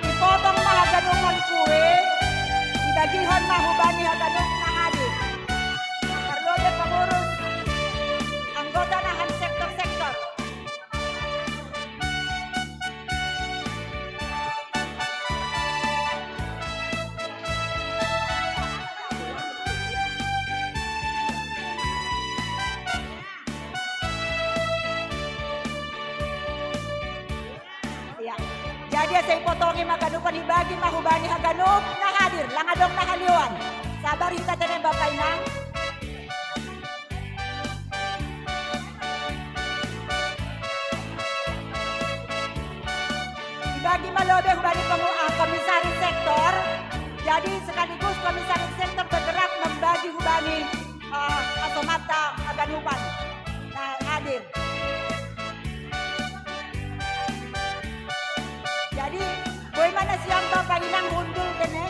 dipotong mah haganungan kue, dibagihon mah hubani haganung na hadir. Perlu ada pengurus anggota nahan sektor-sektor. Ya. Jadi saya potongi makanupan dibagi mahubani haganuk na hadir langadong na haliwan. Sabar kita tene Bapak Inang. Dibagi malobe hubani komisaris sektor. Jadi sekaligus komisaris sektor bergerak membagi hubani kasomata haganupan. Nah, hadir. Jadi, boy mana siang Bapak Inang hundul kene?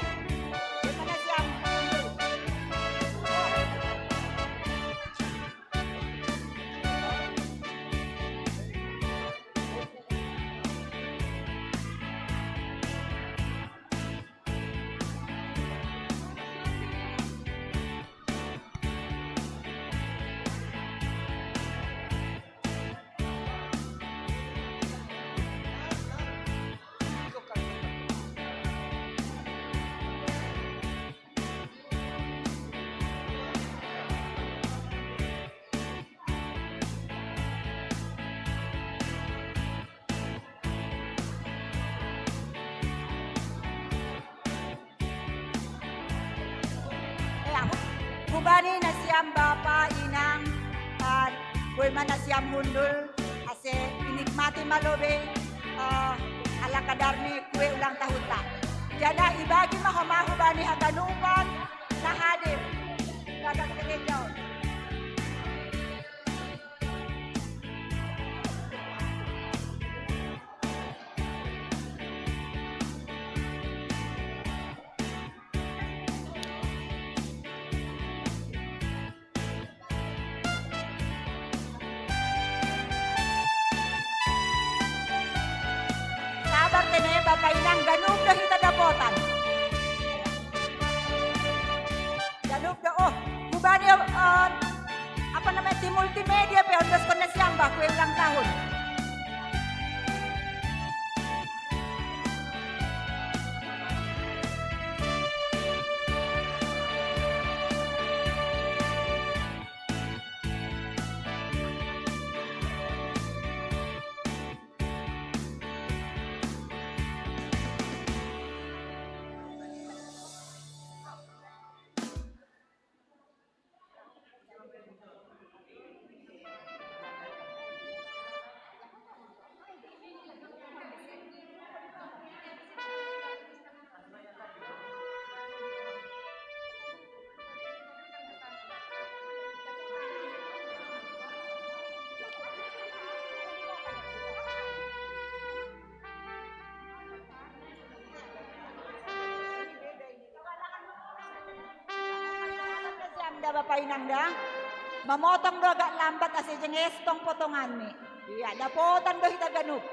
Boy mana siang hundul? Hubani na siyam Bapak Inang boy man na siyam hundul ase inikmati malobe ala kadarni kue ulang tahun ta. Jana ibagi mahumahubani haganupan na hadir. Dagang kekejaw. Sabar tene Bapak Inang ganug dah kita dapotan. Ganug dah oh dia apa namanya tim multimedia pe ondos kona siamba kue ulang tahun. Bapak Inang dah, memotong do agak lambat ase jenges tong potongan ni. Iya, dapotan do hita ganup.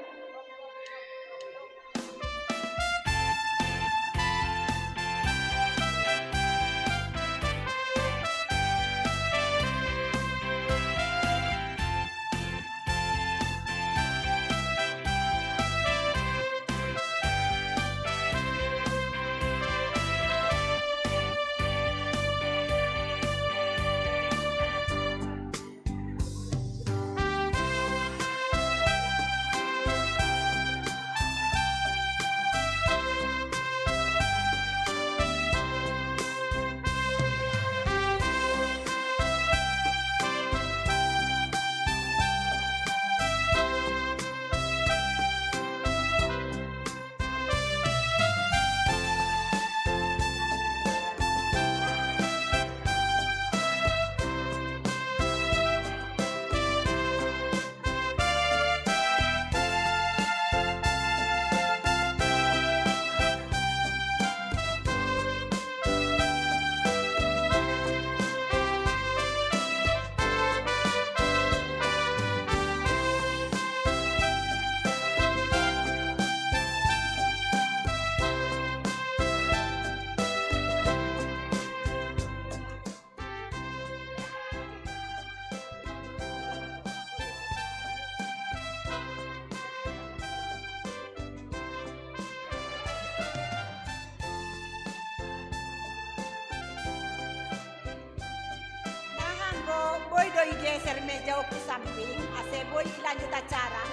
Boy doi geser meja ke samping, ase boy lanjut acara.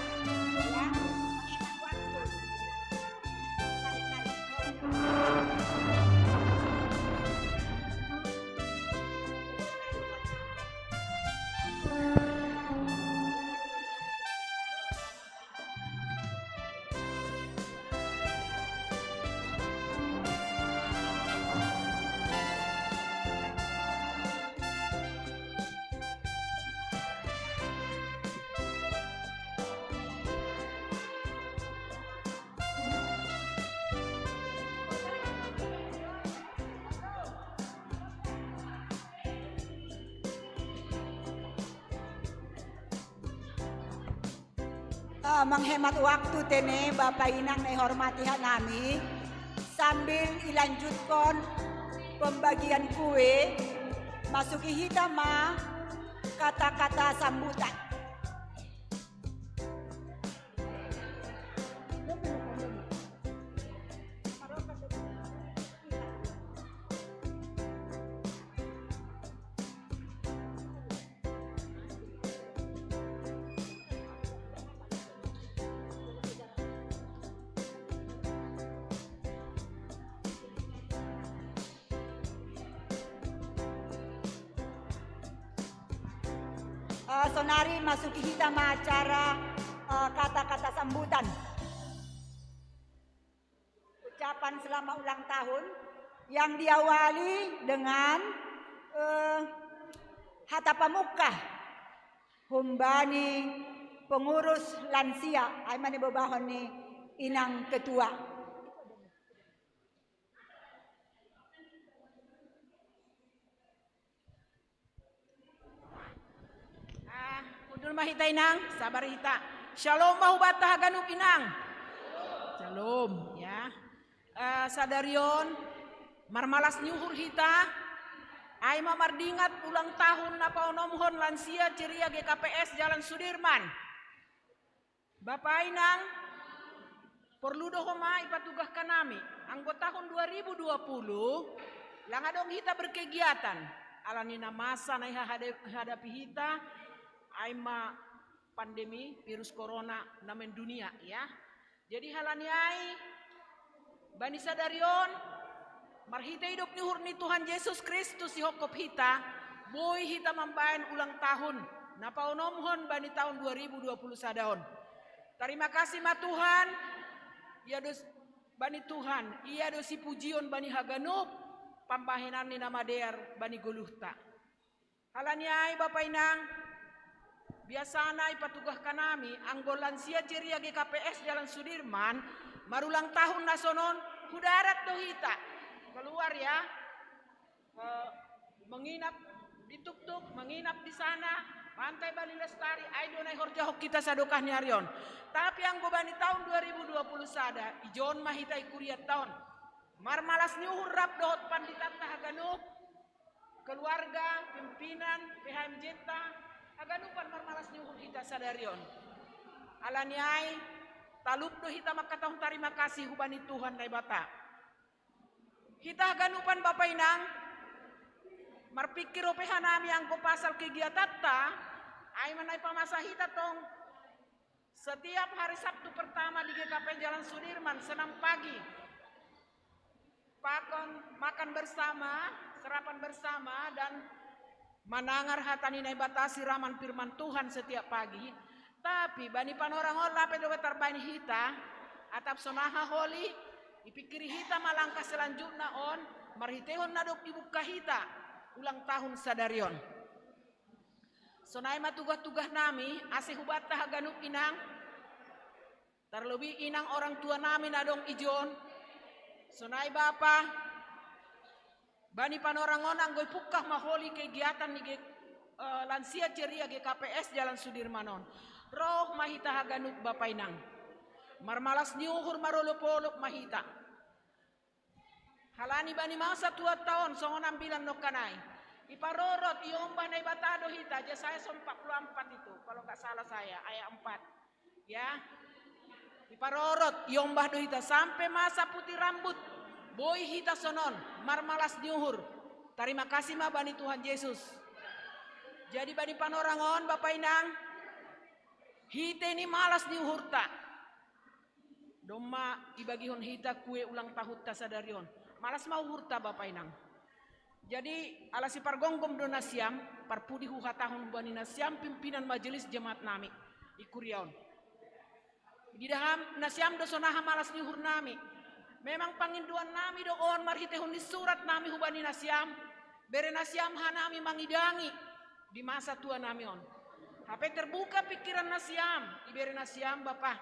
Ya. Menghemat waktu tene Bapak Inang na hormati nami sambil ilanjutkan pembagian kue masuki hitama kata-kata sambutan. Sonari masuki kita acara kata-kata sambutan. Ucapan selamat ulang tahun yang diawali dengan hata pamukah humbani pengurus lansia aimane babahon ni inang ketua. Udul mahita inang, sabar hita. Shalom mahubata haganup inang. Shalom ya. Sadarion marmalas nyuhur hita Ai mardingat ulang tahun na paunomhon lansia ceria GKPS Jalan Sudirman. Bapak Inang, perlu dohoma ipatugah kanami. Anggo tahun 2020, langadong kita berkegiatan. Alanina masa na hadapi kita, aima pandemi virus corona namen dunia ya. Jadi halaniai bani sadarion marhita hidup ni hurni Tuhan Yesus Kristus si hokop hita, boy hita mambayan ulang tahun na paunomhon bani tahun 2020 sadaon. Terima kasih ma Tuhan, ia dos bani Tuhan, ia dos si pujion bani haganup, pampahinan ni nama dear bani guluhta. Halaniai Bapak Inang, biasana ipatugah kanami anggo lansia ceria GKPS Jalan Sudirman, marulang tahun nasonon, hudarat dohita. Keluar ya, menginap di tuk-tuk, menginap di sana, Pantai Bali Lestari, aidonai horjahok kita sadokah ni Arion. Tapi yang bani tahun 2020 sada, ijon mahita ikuriat tahun. Marmalas ni urap dohot panditat haganup, keluarga, pimpinan, PHMJ haganupan marmalas ni kita sadarion. Alaniai, talup do hita makatahun terima kasih hubani Tuhan nai bata. Hita haganupan Bapak Inang, marpikir opehan nami angko pasal kegiatan ta, ay manay pamasa hita tong setiap hari Sabtu pertama di GKP Jalan Sudirman senam pagi, pakon makan bersama, sarapan bersama dan manangar hatani nai batasi raman firman Tuhan setiap pagi. Tapi bani panorang lape dobe tarbani hita atap sonaha holi ipikiri hita malangkah selanjutnya on marhitehon nadok dibuka hita ulang tahun sadarion. Sonai matugah-tugah nami asih hubata haganuk inang, terlebih inang orang tua nami nadong ijon. Sonai bapa bani panorangon anggoy pukah maholi kegiatan ni lansia ceria GKPS Jalan Sudirmanon. Roh mahita haganuk Bapak Inang, marmalas niuhur marolop-olop mahita. Halani bani masa 2 tahun songon ambilan nokanai. Iparorot iombah nai batado hita, aja saya 44 itu, kalau nggak salah saya, ayat 4. Ya. Iparorot iombah do hita sampai masa putih rambut. Boy hita sonon, marmalas niuhur. Terima kasih ma bani Tuhan Yesus. Jadi bani panorangon Bapak Inang, hita ini malas niuhur ta. Doma ibagihon hita kue ulang tahun tasadarion. Malas mau hurta Bapak Inang. Jadi alasi pargonggom do nasiam, parpudi huha tahun bani nasiam pimpinan majelis jemaat nami ikuriaon. Di dalam nasiam do sonaha malas ni hur nami. Memang panginduan nami do on marhitehun di surat nami hubani nasiam. Bere nasiam hanami mangidangi di masa tua nami on. HP terbuka pikiran nasiam, ibere nasiam Bapak.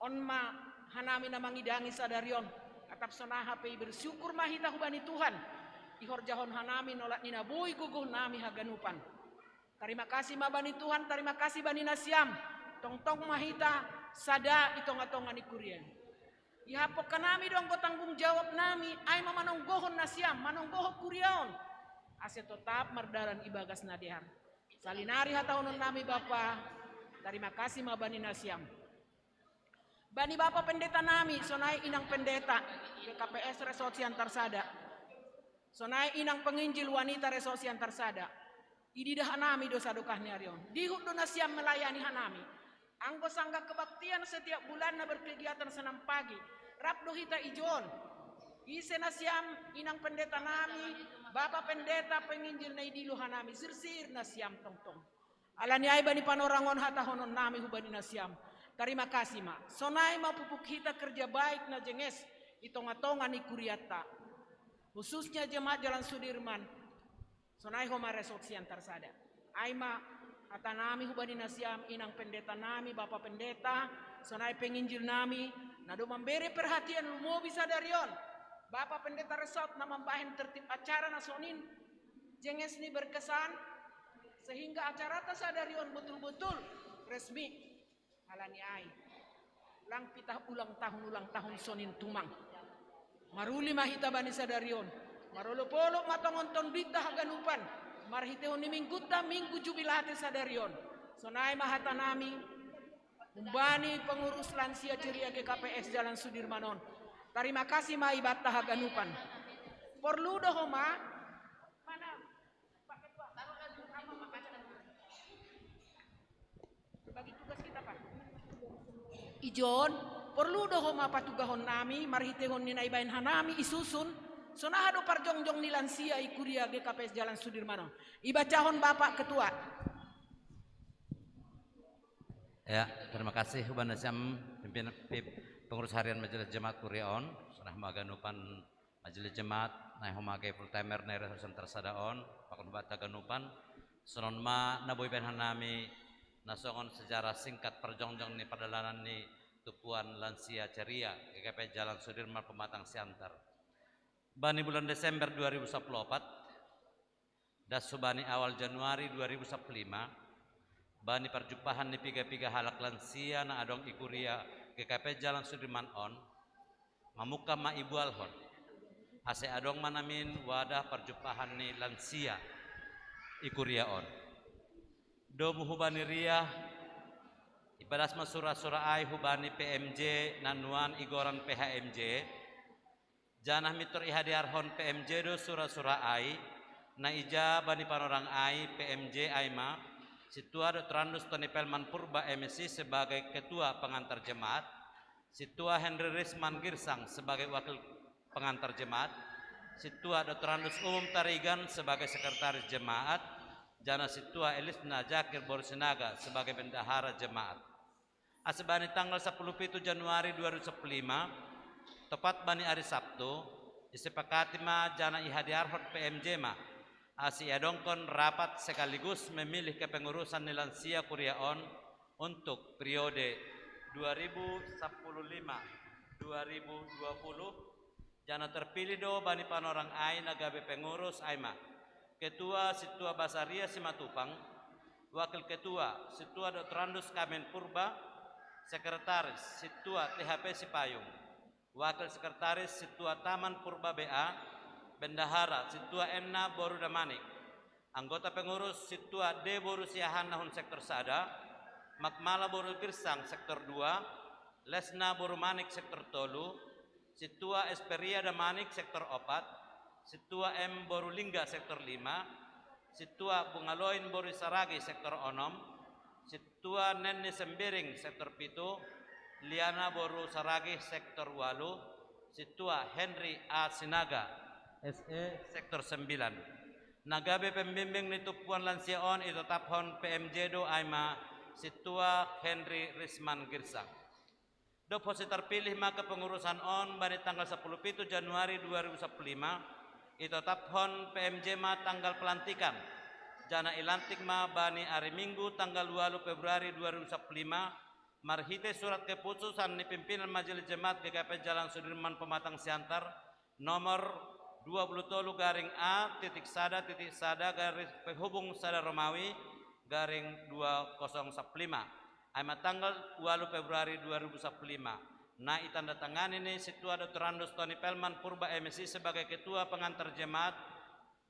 On ma hanami na mangidangi sadarion. Atap sonaha pe bersyukur mahita hubani Tuhan. Ihorjahon hanami nolak nina boy guguh nami haganupan. Terima kasih ma bani Tuhan, terima kasih bani nasiam. Tong-tong mahita sada itong-atongan ikurian. Ihapok kanami dong ko tanggung jawab nami ay mamanonggohon nasiam, manonggohon kuriaon. Ase tetap mardaran ibagas nadihan. Salinari hataunon nami Bapa. Terima kasih ma bani nasiam. Bani Bapak pendeta nami, sonai inang pendeta GKPS Resort Siantar Sada. Sonai inang penginjil wanita Resort Siantar Sada. Ididah nami dosa dokah niarion. Dihut do nasiam melayani hanami. Anggo sangga kebaktian setiap bulan na berkegiatan senam pagi. Rap do hita ijon. Ise nasiam inang pendeta nami, Bapak pendeta penginjil na idilu hanami. Sirsir nasiam tong-tong. Alani ay bani panorangon hatahonon nami hubani nasiam. Terima kasih ma. Sonai ma pupuk kita kerja baik na jenges itong-atongan ikuriata. Khususnya jemaat Jalan Sudirman. Sonai homa Resort Siantar Sada. Aima kata nami hubani nasiam inang pendeta nami, Bapak pendeta, sonai penginjil nami, nado memberi perhatian lumo bisa darion. Bapak pendeta Resort na membahen tertib acara nasonin jenges ni berkesan sehingga acara tasadarion betul-betul resmi. Halani ai lang pitah ulang tahun sonin tumang maruli mahita bani sadarion Marolo-polo matongonton bita haganupan. Marhitehon ni mingguta minggu jubilate sadarion. Sonai mahatanami umbani pengurus lansia ceria GKPS Jalan Sudirmanon. Terima kasih ma ibata haganupan. Perlu dohoma mana Pak Ketua taruhkan sama Pak Kaca. Bagi tugas kita Pak. Ijon perlu dohoma patugahon nami marhitehon ni naibain hanami isusun. Sonahado parjongjong ni lansia ikuria GKPS Jalan Sudirmanon. Ibacahon Bapak Ketua. Ya, terima kasih Huban Nasyam pimpinan pengurus harian Majelis Jemaat Kuriaon, sunah maganupan Majelis Jemaat naik homagai full timer naik resolusi tersadaon, pakon bata ganupan, sonon ma naboy benhanami nasongon sejarah singkat perjongjong ni perdalanan ni tupuan lansia ceria GKPS Jalan Sudirman Pematang Siantar. Bani bulan Desember 2014 dan subani awal Januari 2015 bani perjumpahan ni piga-piga halak lansia na adong ikuria GKP Jalan Sudirman on mamuka ma ibu alhon ase adong manamin wadah perjumpahan ni lansia ikuria on do muhubani ria ibadas masura-sura ai hubani PMJ nanuan igoran PHMJ janah mitur ihadiarhon PMJ do sura-sura ai na ija bani panorang ai PMJ aima situa Dr. Andus Tony Pelman Purba MSc sebagai ketua pengantar jemaat, situa Henry Risman Girsang sebagai wakil pengantar jemaat, situa Dr. Andus Umum Tarigan sebagai sekretaris jemaat, jana situa Elisna Jakir Borsinaga sebagai bendahara jemaat. Asbani tanggal 10 Januari 2015 tepat bani hari Sabtu disepakati ma jana ihadiarhot PMJ ma asi adongkon rapat sekaligus memilih kepengurusan lansia Kuriaon untuk periode 2015-2020 jana terpilih do bani panorang ai nagabe pengurus aima ketua situa Basaria Simatupang, wakil ketua situa Dr. Andus Kamen Purba, sekretaris situa THP Sipayung, wakil sekretaris situa Taman Purba BA, bendahara situa Emna Boruda Manik, anggota pengurus situa D Boru Siahan Nahun sektor Sada, Makmala Boru Girsang sektor 2, Lesna Boru Manik sektor Tolu, situa Esperia Damanik sektor 4, situa M Boru Lingga sektor 5, situa Bungaloin Boru Saragi sektor 6, situa Nenni Sembiring sektor 7, Liana Boru Saragi sektor 8, situa Henry A Sinaga SE sektor 9. Nagabe pembimbing ni tupuan lansia on itu taphon PMJ do aima situa Henry Risman Girsang. Do posi terpilih maka pengurusan on bani tanggal 10 Januari 2015 itu taphon PMJ ma tanggal pelantikan. Jana ilantik ma bani hari Minggu tanggal 2 Februari 2015 marhite surat keputusan ni pimpinan Majelis Jemaat GKP Jalan Sudirman Pematang Siantar nomor 23 titik sada garis penghubung sada Romawi garing 2015 aima tanggal 2 Februari 2015 na itanda tangan ini situa Dr. Andus Tony Pelman Purba MSc sebagai ketua pengantar jemaat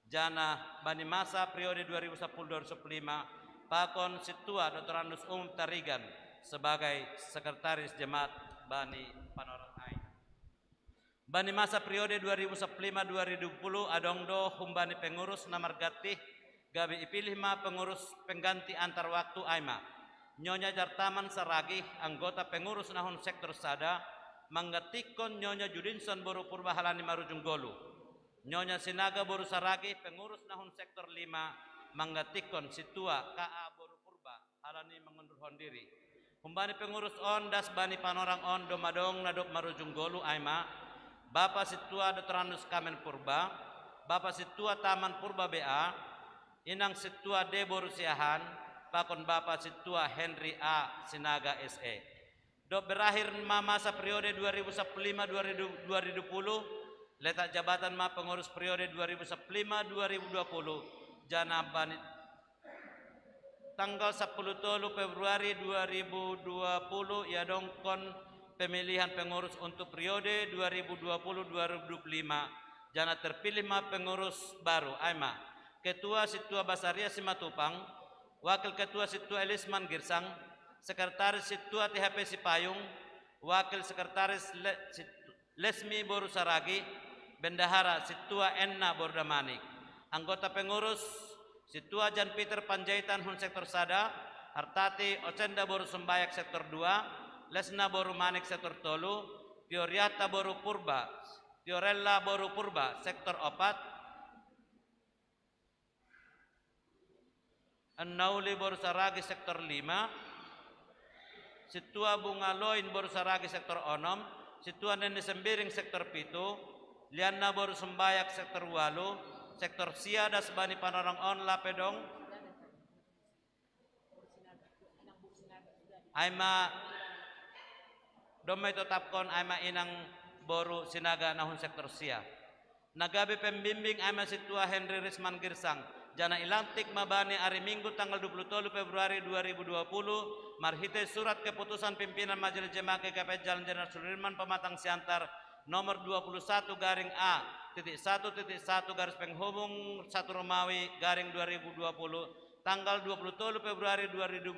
jana bani masa periode 2010-2015 pakon situa Dr. Andus Umum Tarigan sebagai sekretaris jemaat bani panorang ai. Bani masa periode 2015-2020 adongdo humbani pengurus namar gatih gabi ipilih ma pengurus pengganti antar waktu aima. Nyonya Jartaman Saragih anggota pengurus nahun sektor Sada manggatikon Nyonya Judinson Boru Purba Halani Marujung Golu. Nyonya Sinaga Boru Saragih pengurus nahun sektor 5 manggatikon situa KA Boru Purba Halani mengundurkan diri. Humbani pengurus on das bani panorang on domadong nadop Marujung Golu aima. Bapak Situa Dr. Andus Kamen Purba, Bapak Situa Taman Purba BA, Inang Situa D Boru Siahan, pakon Bapak Situa Henry A Sinaga SE. Do berakhir masa periode 2015-2020, letak jabatan ma pengurus periode 2015-2020, jana bani tanggal 10 Februari 2020 ya dongkon pemilihan pengurus untuk periode 2020-2025 jana terpilih ma pengurus baru Aima. Ketua Situa Basaria Simatupang, Wakil Ketua Situa Elisman Girsang, Sekretaris Situa THP Sipayung, Wakil Sekretaris Lesmi Boru Saragi, Bendahara Situa Enna Bordamanik. Anggota pengurus Situa Jan Peter Panjaitan Hun Sektor Sada, Hartati Ocenda Boru Sembayak Sektor 2, Lesna Boru Manik Sektor Tolu, Tioriata Boru Purba, Tiorella Boru Purba Sektor 4, Annauli Boru Saragi Sektor 5, Situa Bungaloin Boru Saragi Sektor 6, Situa Nene Sembiring Sektor 7, Liana Boru Sembayak Sektor 8, Sektor Siada Sebani Panorang On Lapedong, Aima Domai tetapkon Aima Inang Boru Sinaga Nahun Sektor Sia. Nagabe pembimbing Aima Situa Henry Risman Girsang, jana ilantik mabani hari Minggu tanggal 27 Februari 2020 marhite surat keputusan pimpinan Majelis Jemaah GKP Jalan Jenderal Sudirman Pematang Siantar nomor 21 garing A titik 1 garis penghubung 1 Romawi garing 2020 tanggal 27 Februari 2020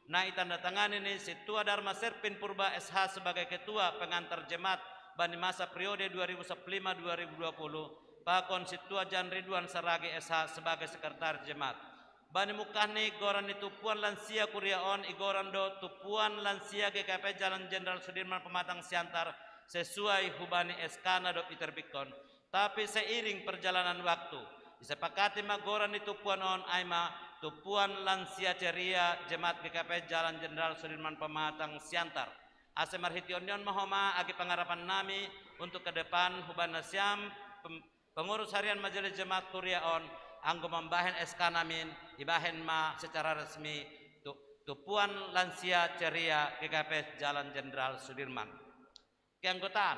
naik tanda tangan ini Situa Dharma Serpin Purba SH sebagai ketua pengantar jemaat bani masa periode 2015-2020 Pakon Situa Jan Ridwan Saragi SH sebagai sekretaris jemaat. Bani mukani goran itu puan lansia Kuriaon igoran do tupuan lansia GKP Jalan Jenderal Sudirman Pematang Siantar sesuai hubani SK do iterbikon. Tapi seiring perjalanan waktu disepakati magoran itu puan on Aima tupuan lansia ceria jemaat GKP Jalan Jenderal Sudirman Pematang Siantar. Ase marhition mahoma agi pengarapan nami untuk ke depan hubana siam pengurus harian Majelis Jemaat Kuriaon anggo membahen SK namin ibahen ma secara resmi tupuan lansia ceria GKP Jalan Jenderal Sudirman. Keanggotaan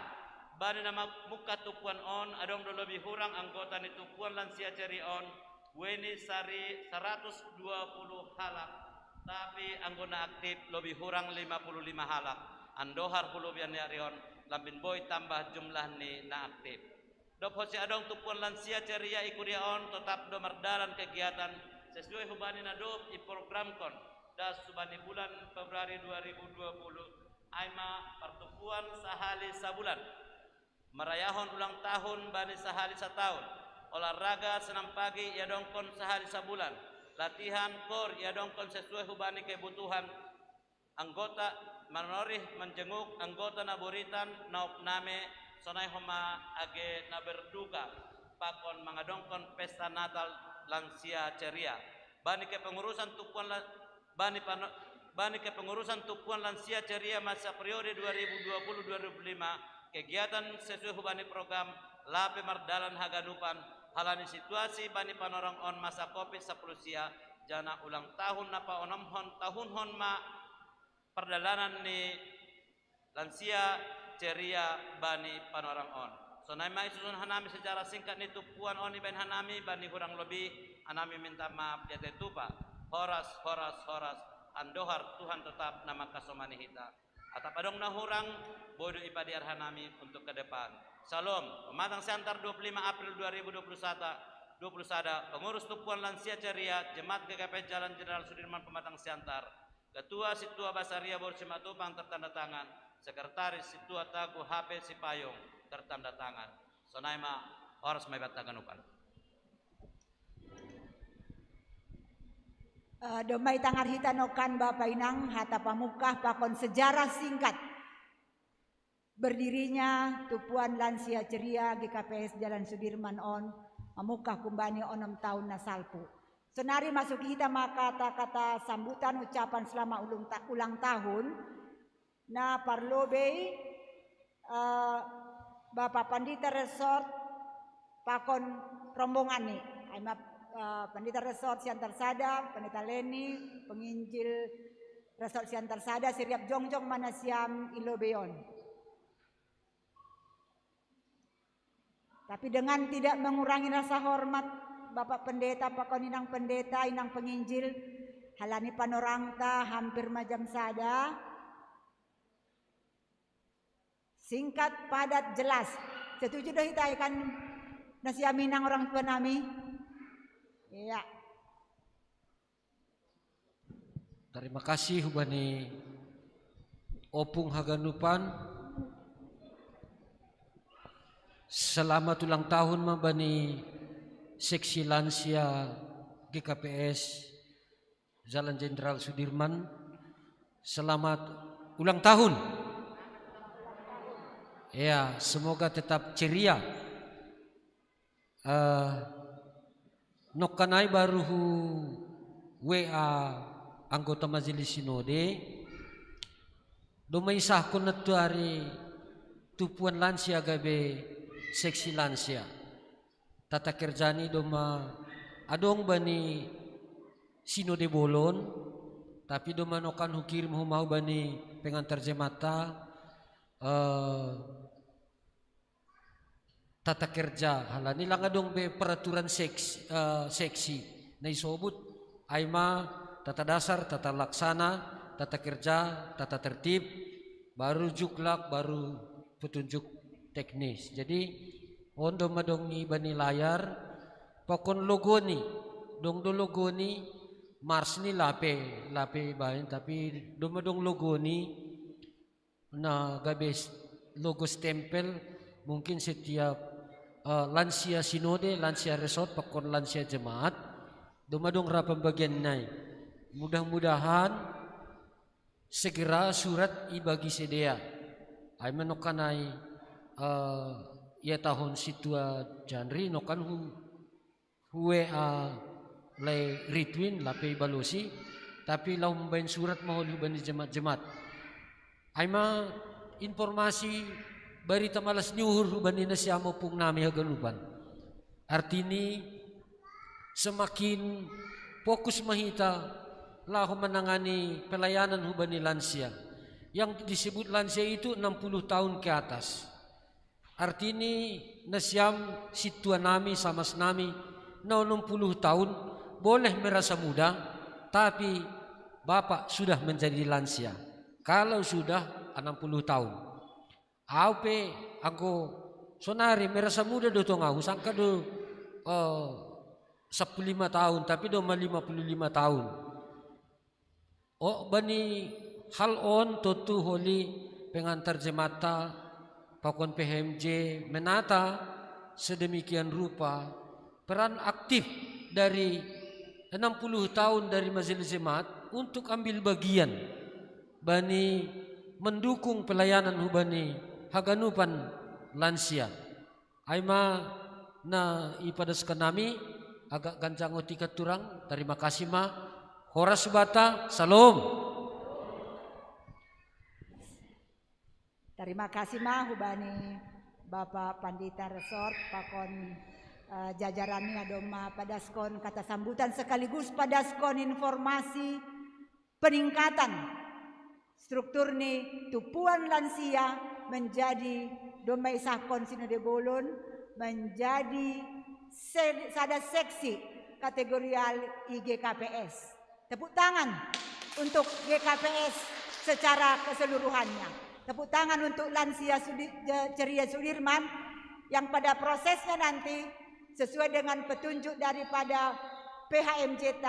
bani nama muka tupuan on adong do lebih hurang anggota ni tupuan lansia ceria on weni sari 120 halak tapi anggota aktif lebih hurang 55 halak andohar hulubian yarion lambin boy tambah jumlah ni na aktif. Dop hosi adong tupuan lansia ceria ikuriaon tetap do merdalan kegiatan sesuai hubani nadop iprogramkon das subani bulan Februari 2020 Aima pertupuan sahali sabulan merayahon ulang tahun bani sahali setahun olahraga senam pagi ya dongkon sehari sebulan latihan kor ya dongkon sesuai hubani kebutuhan anggota manorih menjenguk anggota naburitan naop name sonai homa age naberduka pakon mangadongkon pesta Natal lansia ceria bani kepengurusan tupuan bani kepengurusan tupuan lansia ceria masa periode 2020-2025 kegiatan sesuai hubani program lape mardalan haganupan halani situasi bani panorang on masa covid 10 sia jana ulang tahun napa onom hon tahun hon ma perdalanan ni lansia ceria bani panorang on. So naimai susun hanami secara singkat ni tupuan on iben hanami bani kurang lebih hanami minta maaf ya tetupa horas andohar Tuhan tetap nama kasomani hita atap adong nahurang bodoh ipadiar hanami untuk ke depan. Salam Pematang Siantar 25 April 2021 pengurus tupuan lansia ceria jemaat GKP Jalan Jenderal Sudirman Pematang Siantar Ketua Situa Basaria Boru Simatupang tertanda tangan Sekretaris Situa Tagu HP Sipayung tertanda tangan Sonaima horas mebat taganupan Domai tangar hitanokan Bapak Inang hata pamukah pakon sejarah singkat berdirinya tupuan lansia ceria GKPS Jalan Sudirman on mamukah kumbani onom tahun nasalpu. Senari masuk kita maka kata-kata sambutan ucapan selama ulang tahun na parlobe Bapak Pandita Resort pakon rombongan nih Pandita Resort Siantar Sada, Pendeta Leni, penginjil Resort Siantar Sada, Siriap Jongjong Manasiam Ilobeon. Tapi dengan tidak mengurangi rasa hormat Bapak Pendeta, Pakon Inang Pendeta, Inang Penginjil, halani panorangta hampir majam sada. Singkat, padat, jelas. Setuju dah kita akan nasiaminang orang tua nami. Iya. Terima kasih hubani Opung Haganupan. Selamat ulang tahun mabani Seksi Lansia GKPS Jalan Jenderal Sudirman. Selamat ulang tahun. Ya, semoga tetap ceria. Nokkanai baru WA anggota majelis sinode domaisah ko na tuari tupuan lansia gabe seksi lansia tata kerjani doma adong bani sinode bolon tapi doma nokan hukirim humau bani pengantar jemata tata kerja halani lang adong be peraturan seksi na isobut aima tata dasar, tata laksana, tata kerja, tata tertib, baru juklak, baru petunjuk teknis. Jadi ondo madongi bani layar, pokon logo ni, dong do logo ni, mars ni lape bahin, tapi domadong logo ni na gabes logo stempel, mungkin setiap lansia sinode, lansia resort, pokon lansia jemaat, domadong rapang bagian nai. Mudah-mudahan segera surat ibagi sedia. Ay manokanay ya tahun situa Janri nokan huwe lay ritwin lapay balosi tapi lau membain surat mahal hubani jemaat-jemaat. Ay ma informasi barita malas nyuhur hubani na siya mo pung nami haganupan. Artini semakin fokus mahita lahu menangani pelayanan hubani lansia. Yang disebut lansia itu 60 tahun ke atas. Artinya nasyam situa nami sama senami 60 tahun boleh merasa muda, tapi bapak sudah menjadi lansia. Kalau sudah 60 tahun. Aupe aku sonari merasa muda do tongau sangka do 15 tahun tapi do 55 tahun. Oh bani hal on totu holi pengantar jemata pakon PHMJ menata sedemikian rupa peran aktif dari 60 tahun dari majelis jemaat untuk ambil bagian bani mendukung pelayanan hubani haganupan lansia. Aima na ipadas kanami agak gancang otika turang. Terima kasih ma. Horas bata, salam. Terima kasih mah hubani Bapak Pandita Resort pakon jajarannya doma padaskon kata sambutan sekaligus padaskon informasi peningkatan struktur nih tupuan lansia menjadi doma isahkon sinode bolon menjadi sada seksi kategorial IGKPS. Tepuk tangan untuk GKPS secara keseluruhannya. Tepuk tangan untuk lansia ceria Sudirman yang pada prosesnya nanti sesuai dengan petunjuk daripada PHMJ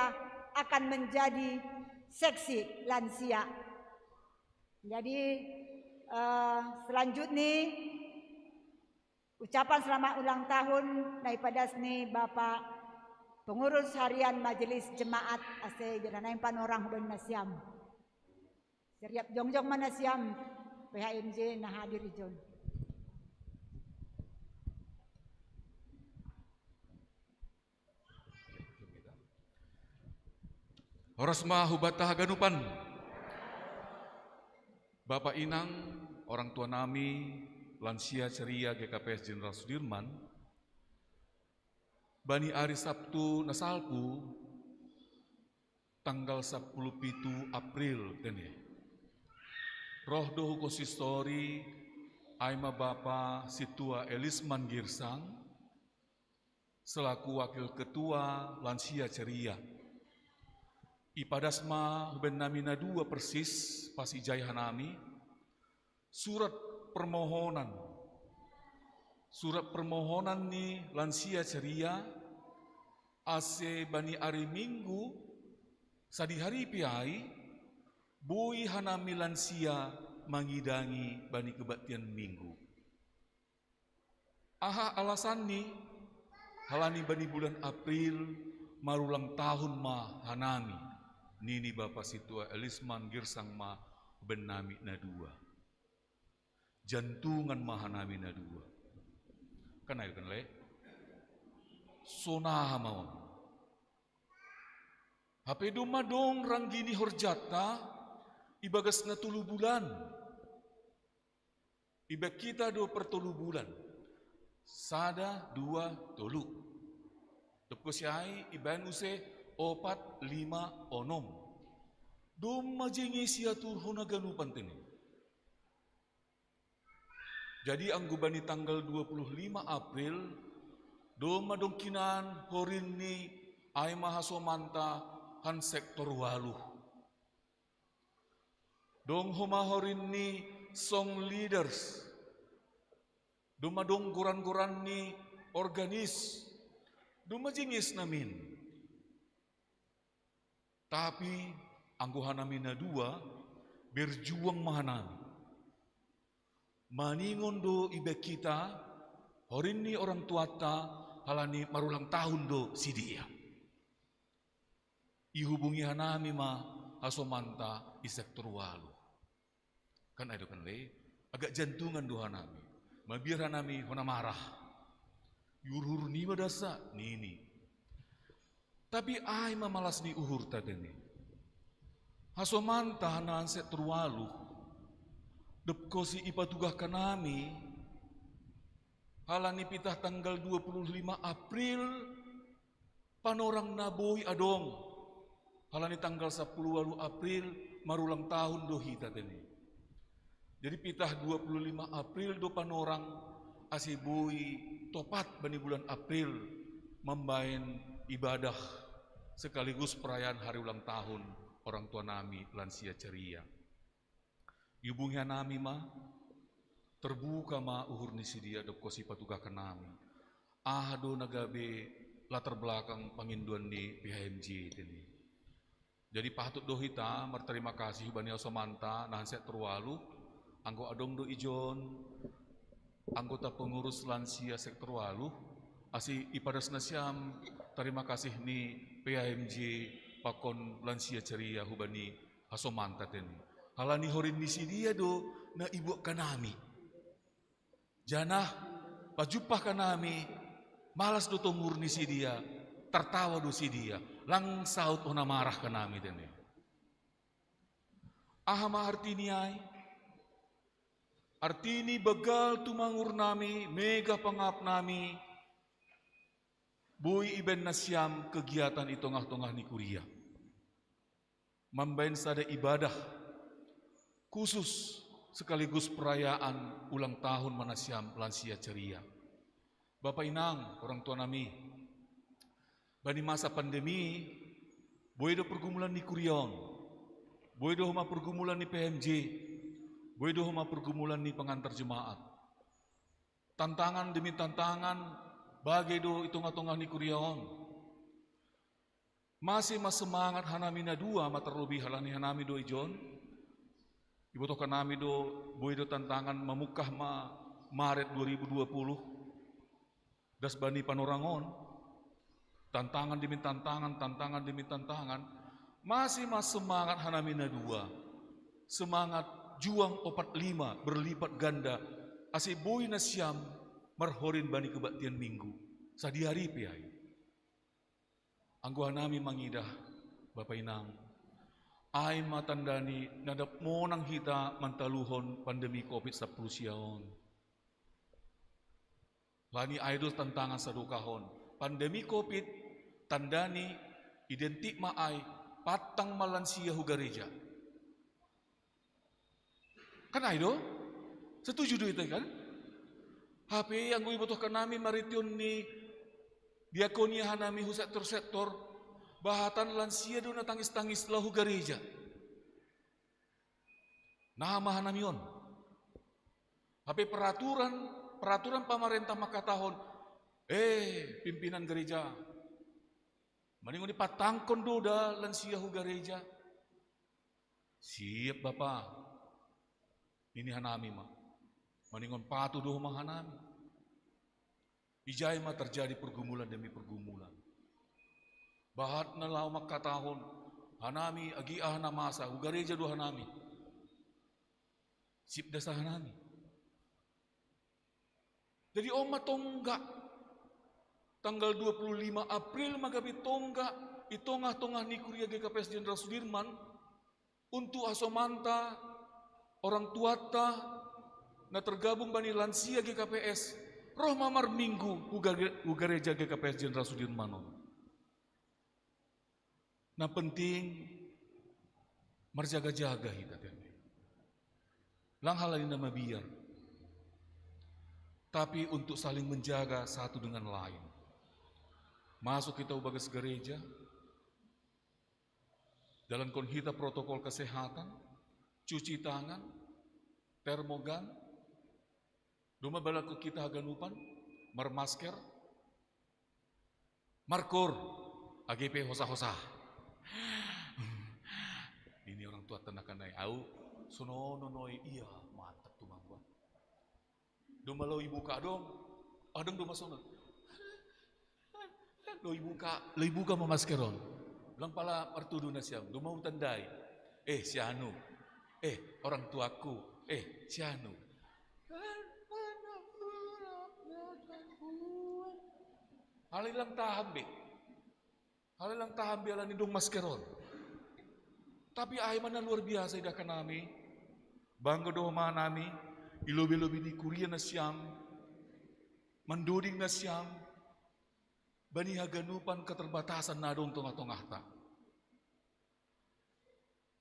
akan menjadi seksi lansia. Jadi selanjutnya ucapan selamat ulang tahun daripada sini Bapak Pengurus Harian Majelis Jemaat Ase Jananaim Panorang Hubani Nasiam. Seriap jongjong mana siam PHMJ nah hadir ijon. Horasma hubata haganupan. Bapak Inang, orang tua nami, lansia ceria GKPS Jenderal Sudirman, Bani Ari Sabtu Nasalpu tanggal 10 April ini. Roh dohu konsistori Aima Bapa Situa Elisman Girsang selaku Wakil Ketua Lansia Ceria. Ipadasma ben namina 2 persis pasijai hanami surat permohonan surat permohonan ni lansia ceria ase bani hari Minggu sadi hari piai bui hanami lansia mangidangi bani kebaktian Minggu. Aha alasan ni halani bani bulan April marulang tahun ma hanami nini bapa situa Elisman girsang ma benami na dua. Jantungan ma hanami na dua. Kan ayo kan le? Sonaha mawang. Hape doma dong ranggini horjata ibagas na 3 bulan. Iba kita do per 3 bulan. Sada 2 3. Dopko siai iban use 4 5 onom. Dom majengi sia turhona ganupan tini. Jadi anggubani tanggal 25 April doma dongkinan horin ni ay mahasomanta han sektor 8. Dong homa horin ni song leaders. Doma dong goran-goran ni organis. Doma jingis namin. Tapi angguhan namin na 2 berjuang mahanami. Maningon do ibe kita, horin ni orang tuata halani marulang tahun do si dia. Ihubungi hanami ma hasomanta i sektor 8. Kan ada kan le, agak jantungan do hanami. Mabir hanami hona marah. Yurhur ni madasa nini. Tapi ay mamalas ni uhur tadeni. Hasomanta hanan sektor 8. Depko si ipatugah kanami halani pitah tanggal 25 April panorang naboy adong halani tanggal 10 April marulang tahun do hita teni. Jadi pitah 25 April do panorang asiboy topat bani bulan April membain ibadah sekaligus perayaan hari ulang tahun orang tua nami lansia ceria. Yubungnya nami ma terbuka ma uhur ni si dia dok kosi patuga kanami. Ahdo nagabe latar belakang panginduan di PHMJ ini. Jadi patut do hita berterima kasih bani Osomanta nahan set terwalu anggo adong do ijon anggota pengurus lansia sektor 8 asi ipadas nasyam terima kasih ni PHMJ pakon lansia ceria hubani Osomanta ini. Halani horin misi dia do na ibu kanami. Janah pajupah kanami malas do tongur ni si dia tertawa do si dia lang saut ona marah kanami dene. Ahama artini ay artini begal tumangur nami mega pangap nami boy iben nasyam kegiatan itongah-tongah ni kuria. Mambain sada ibadah khusus sekaligus perayaan ulang tahun Manasyam lansia ceria. Bapak Inang, orang tua nami, bani masa pandemi, boy do pergumulan ni Kurion, boy do homa pergumulan ni PMJ, boy do homa pergumulan ni pengantar jemaat. Tantangan demi tantangan, bagai do itung-atungah ni Kurion. Masih mas semangat hanami na 2 terlebih halani hanami do ijon. Ibu toh kanami do boy do tantangan memukah ma Maret 2020 das bani panorangon tantangan demi tantangan masih mas semangat hanamina 2 semangat juang 45 berlipat ganda asi boy nasyam marhorin bani kebaktian Minggu sadi hari piai anggo hanami mangidah Bapak Inang ay matandani nadap monang hita mantaluhon pandemi COVID-19 siyaon. Lani idol tantangan sadukahon. Pandemi COVID tandani identik maay patang malansia hu gereja. Kan idol? Setuju do itu kan? HP yang gue butuhkan nami marition ni diakonia hanami hu sektor-sektor bahatan lansia do na tangis-tangis lahu gereja. Nama hanamion. HP peraturan peraturan pemerintah maka tahun, pimpinan gereja, mendingan dipatangkon doda lansia hu gereja. Siap Bapak, ini hanami mah, mendingan patuh doh mah hanami. Ijai mah terjadi pergumulan demi pergumulan. Bahat na lau maka tahun, hanami agi ahna masa, hu gereja doh hanami. Sip dasa hanami. Jadi oma tonggak tanggal 25 April magabi tonggak di tengah-tengah ni Kuria GKPS Jenderal Sudirman untuk asomanta orang tuata na tergabung bani lansia GKPS roh mamar minggu u gereja GKPS Jenderal Sudirman. Nah penting marjaga-jaga kita teme. Lang hal ini nama biar. Tapi untuk saling menjaga satu dengan lain. Masuk kita ubagas gereja, dalam konhita protokol kesehatan, cuci tangan, termogan, duma balaku kita haganupan, marmasker, markur, AGP hosa-hosa. Ini orang tua tenakan naik, au, sono noi iya, mantap tuh mangga. Duma lo ibu ka dong, adong duma sono. Lo ibu ka memaskeron. Lang pala artudo na siya, duma utandai. Si anu. Orang tuaku. Si anu. Halilang tahan be alan idong maskeron. Tapi ay man na luar biasa idakan nami. Bangga doh nami. Ilobi-lobi ni Kuria na siyam, manduding na siyam, bani haganupan keterbatasan na dong tongah-tongah ta.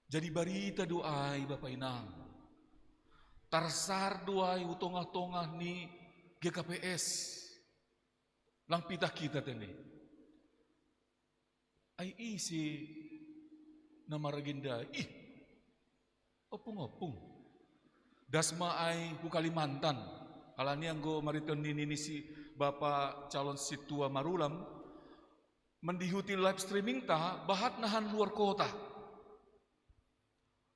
Jadi barita doay Bapak Inang, tarsar doay utongah-tongah ni GKPS, lang pitah kita tene. Ay isi na maraginda, opung-opung. Dasma ay ku Kalimantan. Kalani ang go mariton nini si Bapak calon situa Marulam mendihuti live streaming ta bahat nahan luar kota.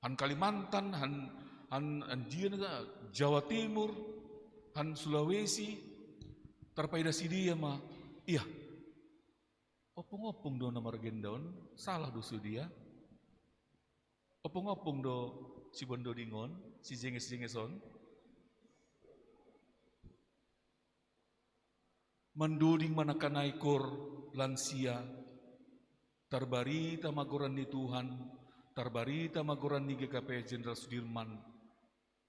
Han Kalimantan, han Jawa Timur, han Sulawesi, terpaida si dia mah. Iya. Opong-opong do na margendon, salah do dia. Opong-opong do si Bondo Dingon, si jenges-jengeson, menduding manakanai kor lansia, terbarita magoran ni Tuhan, terbarita magoran ni GKP Jenderal Sudirman,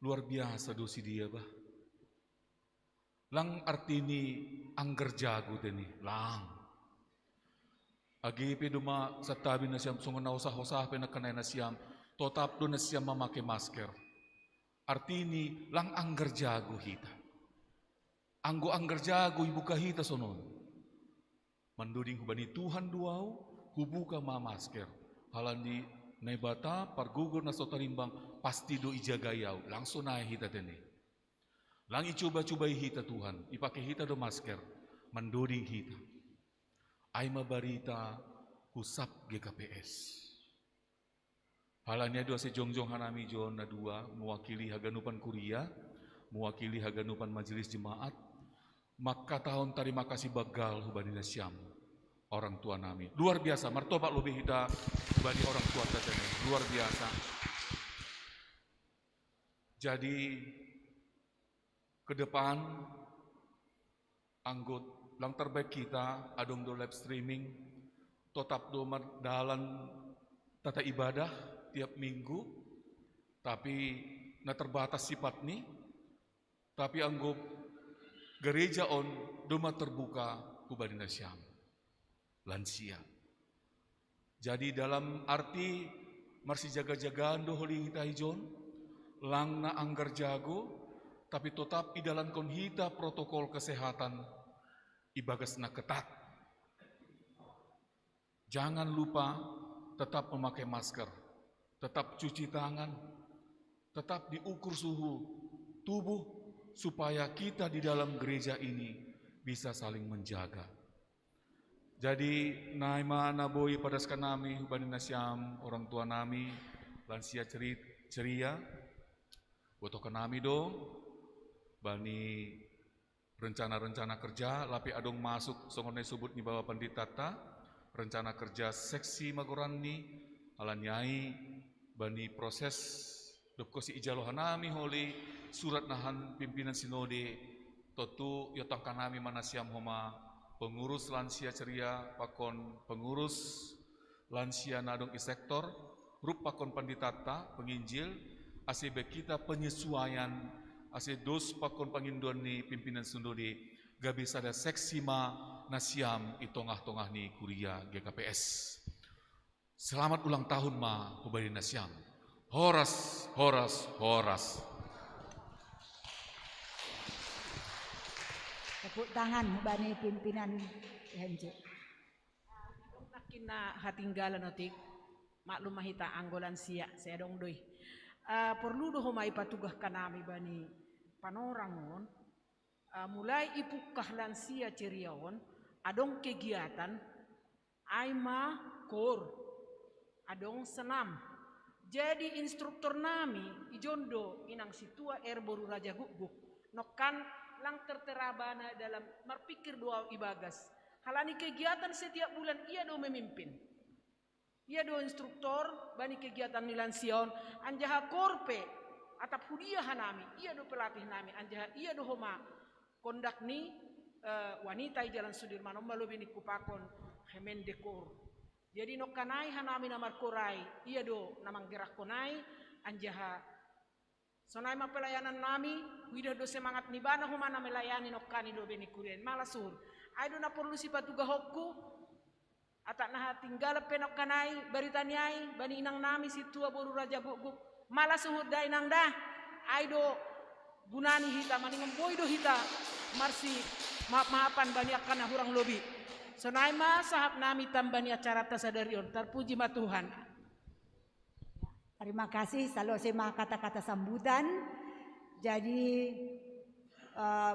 luar biasa dosi dia bah. Lang artini angger jago teni, lang. AGP duma satabi na siyam, sungan na usah-usah penakanay na siyam, totap doon na siya memakai masker. Artini lang anggar jago hita. Anggo anggar jago ibuka hita sonon. Manduding hubani Tuhan duaw, hubuka ma masker. Halandi naibata pargugur na sotarimbang pasti do ijagayaw. Langsung na hita tene. Lang icoba-cobai hita Tuhan. Ipakai hita do masker. Manduding hita. Ay mabarita husap GKPS. Halanya dua sejongjong hanami jon na dua mewakili haganupan Kuria, mewakili haganupan majelis jemaat. Maka tahun terima kasih bagal hubani nasyam orang tua nami. Luar biasa, martobat lebih hita hubani orang tua tadane. Luar biasa. Jadi ke depan anggot lang terbaik kita adong do live streaming tetap do dalan tata ibadah tiap minggu, tapi na terbatas sifat ni, tapi anggap gereja on doma terbuka kubadi nasyam lansia. Jadi dalam arti masih jaga-jagaan doholi hita hijon, lang na anggar jago, tapi tetap idalan kon hita protokol kesehatan ibagas na ketat. Jangan lupa tetap memakai masker, tetap cuci tangan, tetap diukur suhu tubuh supaya kita di dalam gereja ini bisa saling menjaga. Jadi naima naboi pada nami bani nasiam orang tua nami lansia ceria botokan nami do bani rencana-rencana kerja lapi adong masuk songone subut ni bawa panditata rencana kerja seksi magorani alanyai bani proses dokosi ijalohanami holi surat nahan pimpinan sinode totu yotangkan nami manasiam homa pengurus lansia ceria pakon pengurus lansia nadong i sektor rup pakon panditata penginjil ACB kita penyesuaian ase dos pakon panginduan ni pimpinan sinode gabi sada seksima nasiam i tongah-tongah ni kuria GKPS. Selamat ulang tahun ma hubari nasiam. Horas, horas, horas. Tepuk tangan bani pimpinan HMJ. Nakina hatinggalan otik maklum mahita anggolan sia saya dong doi. Perlu doh mai patugah kanami bani panorangon mulai ipukah lansia ceriawan adong kegiatan aima kor adong senam. Jadi instruktur nami ijondo inang situa erboru raja guguk nokan lang terterabana dalam berpikir doa ibagas. Halani kegiatan setiap bulan ia do memimpin. Ia do instruktor bani kegiatan nilansion anjaha korpe atap hudia hanami ia do pelatih nami anjaha ia do homa kondak ni wanita i Jalan Sudirman lobi ni kupakon hemen dekor. Jadi nokanai hanami namar korai ia do namang gerak konai anjaha sonai ma pelayanan nami wida do semangat ni bana humana melayani nokkani do beni kurien malasur ai do na perlu sipatuga hokku atak nah tinggal penok kanai baritaniai bani inang nami situa boru raja guguk malasuhud da inang dah ai do gunani hita maningom boy do hita marsi maaf-maafan bani akana hurang lobi sonai ma sahab nami tambani acara tasadarion terpuji ma Tuhan. Terima kasih selalu saya kata-kata sambutan. Jadi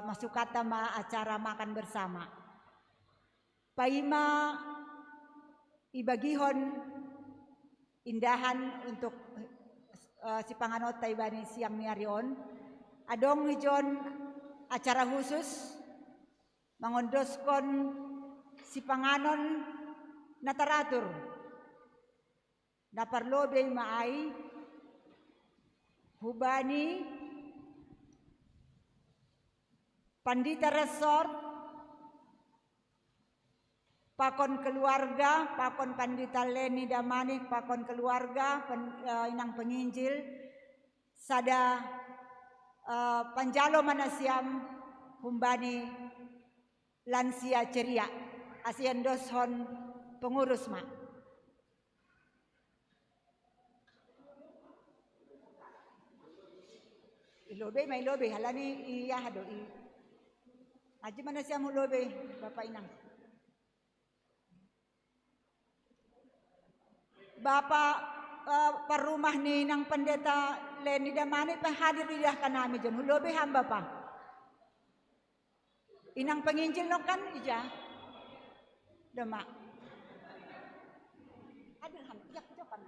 masuk kata acara makan bersama. Paima ibagihon indahan untuk si panganot taibani siang niarion. Adong ijon acara khusus mengondoskon si panganon nataratur. Naparlobe maay hubani Pandita Resort pakon keluarga pakon Pandita Leni Damanik pakon keluarga inang penginjil sada panjalo manasiam humbani lansia ceria asian doshon pengurus ma. Ilobe may lobe halani iya hado i aji mana siya mo lobe bapak inang bapak parumah ni nang pendeta Leni Damani hadir idah kanami jan lobe hamba pa inang penginjil no kan ija dema hadir ham yak jokan.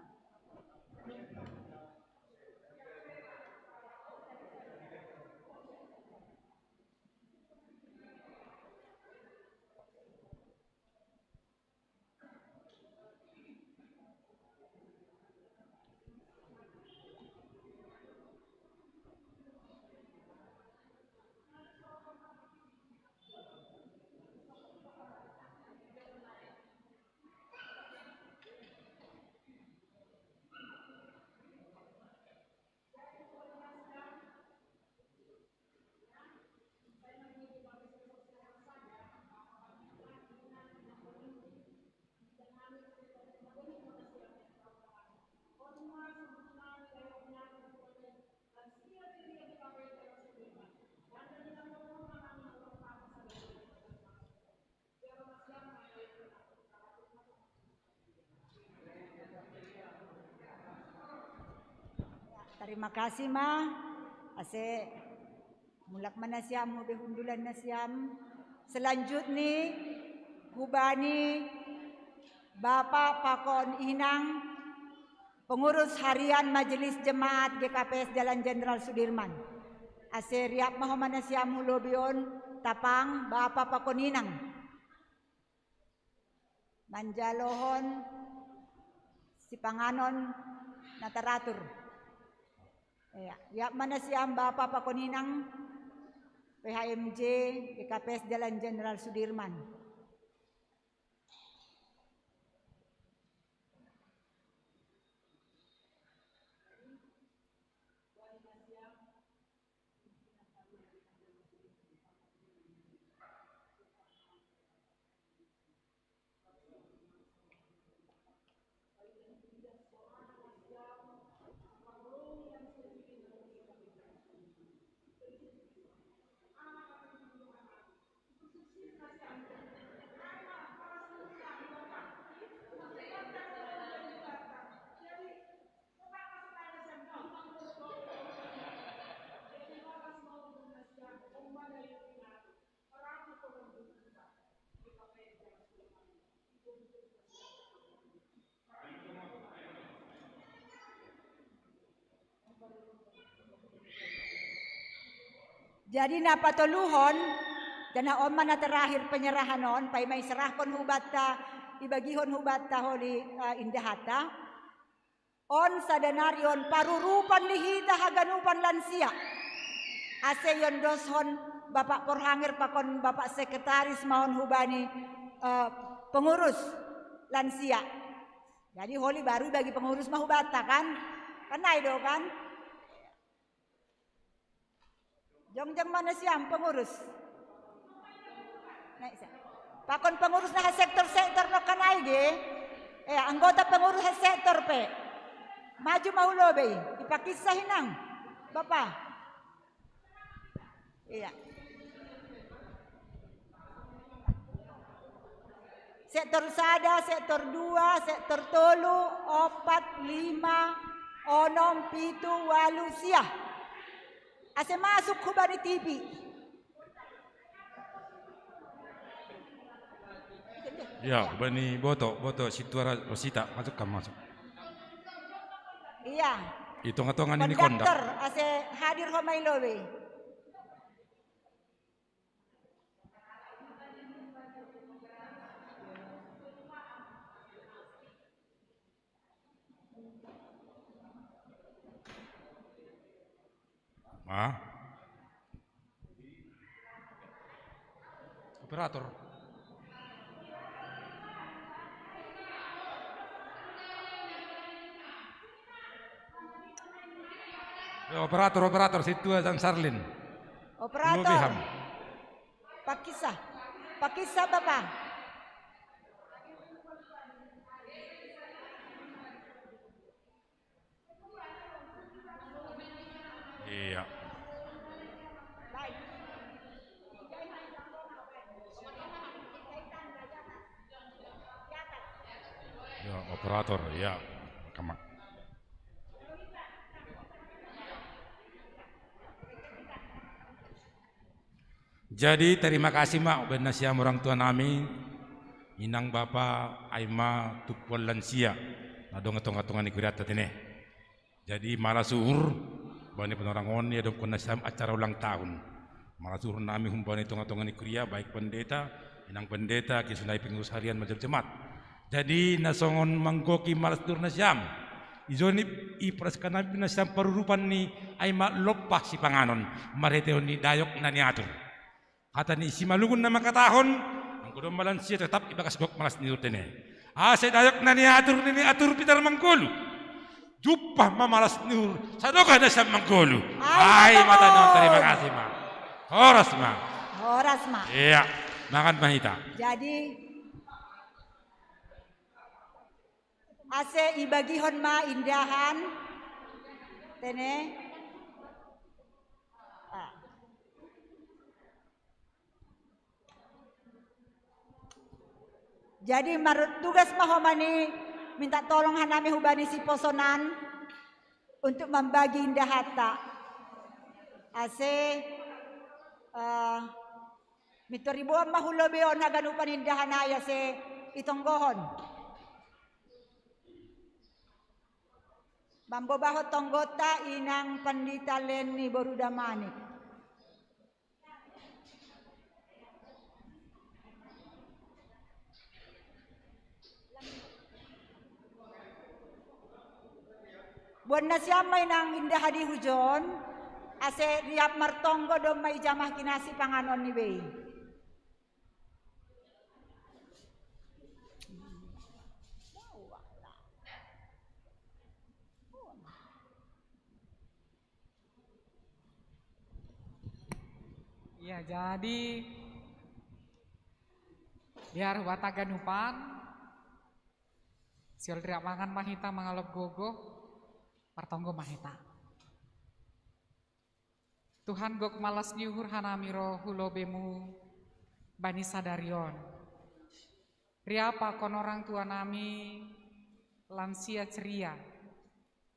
Terima kasih ma. Ase Mulak manasiam hube hundulan nasiam. Selanjutnya hubani Bapak Pakon Inang, pengurus harian Majelis Jemaat GKPS Jalan Jenderal Sudirman. Aseriap mahomanasiam hulobion tapang Bapak Pakon Inang. Manjalohon si panganon nataratur. Ya manasiam Bapak Pakon Inang PHMJ GKPS Jalan Jenderal Sudirman. Jadi napatuluhon dana oman na terakhir penyerahan on pay may serahkon hubatta ibagihon hubatta holi indahata on sadanarion parurupan lihita haganupan lansia aseyon doshon Bapak Porhangir pakon Bapak Sekretaris mahon hubani pengurus lansia. Jadi holi baru bagi pengurus mah hubatta kan do kan. Jongjang mana siam pengurus? Pakon pengurus nah sektor-sektor no kanai ge. Anggota pengurus sektor pe. Maju mahulo be. Ipakisah hinang. Bapak. Iya. Sektor sada, sektor 2, sektor 3, 4, 5, 6, 7, 8 siah. Ase masuk hubani TV. Ya, hubani boto situara Rosita masuk. Iya. Hitung-hitungan ini kondak. Konduktor ase hadir homailowe. Operator. Operator situ dan Sarlin. Operator. Pakisah Bapak. Iya. Ya, operator, ya. Kamak. Jadi terima kasih mak benasiam orang tua nami inang bapa aima tukuan lansia nadong atong-atongan ni kuriat tatine. Jadi malah suhur bani penorangon ya dong kunasiam acara ulang tahun. Malah suhur nami humbani tong-atongan ni kuria baik pendeta inang pendeta kisunai pengurus harian majelis jemaat. Jadi nasongon manggoki malas tur nasiam. Izoni ipras kana nasiam parurupan ni aima lopah si panganon mareteo ni dayok na niatur. Kata ni si malugun na makatahon, ang kudong malansiya tetap ibakas gok malas niur tene. Ase dayok na niatur ni atur pitar mangkolu. Jupah mamalas niur, sadoka na sa mangkolu. Ay matanong, terima kasih ma. Horas ma. Iya, makan mahita. Jadi ase ibagihon ma indahan tene. Jadi marut tugas mahomani minta tolong hanami hubani si posonan untuk membagi indah hatta. Ase mitoribuan mahulobeon haganu panindahanaya se itonggohon. Mambobaho tonggota inang Pandita Leni Borudamanik. Buwan na siya may nang indah hadi hujon, ase riap martonggo do may jamah kinasi panganon ni Wei. Ya, jadi biar wataganupan siol riak mangan mahita mangalop gogo partonggo mahita. Tuhan gok malas nyuhur hanamiro hulobemu bani sadarion. Riapa kon orang tua nami lansia ceria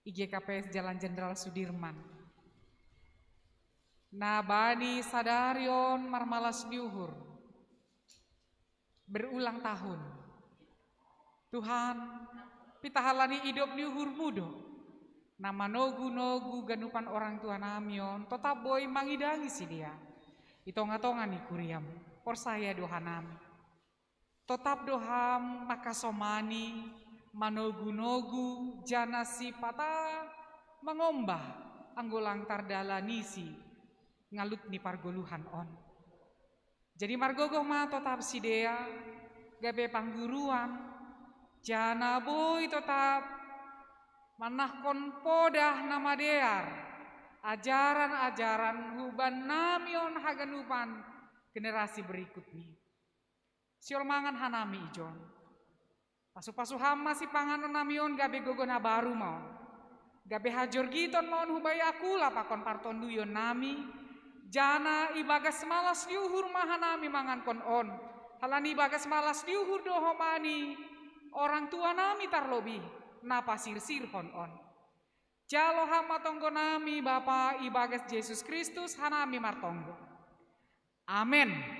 IGKPS Jalan Jenderal Sudirman. Nah bani sadarion marmalas nyuhur berulang tahun. Tuhan pitahalani hidup nyuhur mudo. Nama nogu ganupan orang tua namion tetap boy mangidangi si dia. Itonga-tonga nih kuriam por saya doha nami. Tetap doham makasomani manogu janasi patah mengombah anggolang tardala nisi ngalut ni pargoluhan on. Jadi margogoh ma tetap si dia gabe pangguruan jana boy tetap manah kon podah nama dear ajaran-ajaran huban namion haganupan generasi berikutnya. Siol mangan hanami ijon. Pasu-pasu hama si panganon namion gabe gogona baru mau. Gabe hajor giton maun hubay akula pakon parton duyon nami. Jana ibagas malas liuhur mahanami mangan kon on. Halani ibagas malas liuhur dohomani orang tua nami tarlobi napa sir hon on. Jalo hama tonggo nami Bapa ibagas Yesus Kristus hanami martonggo. Amin.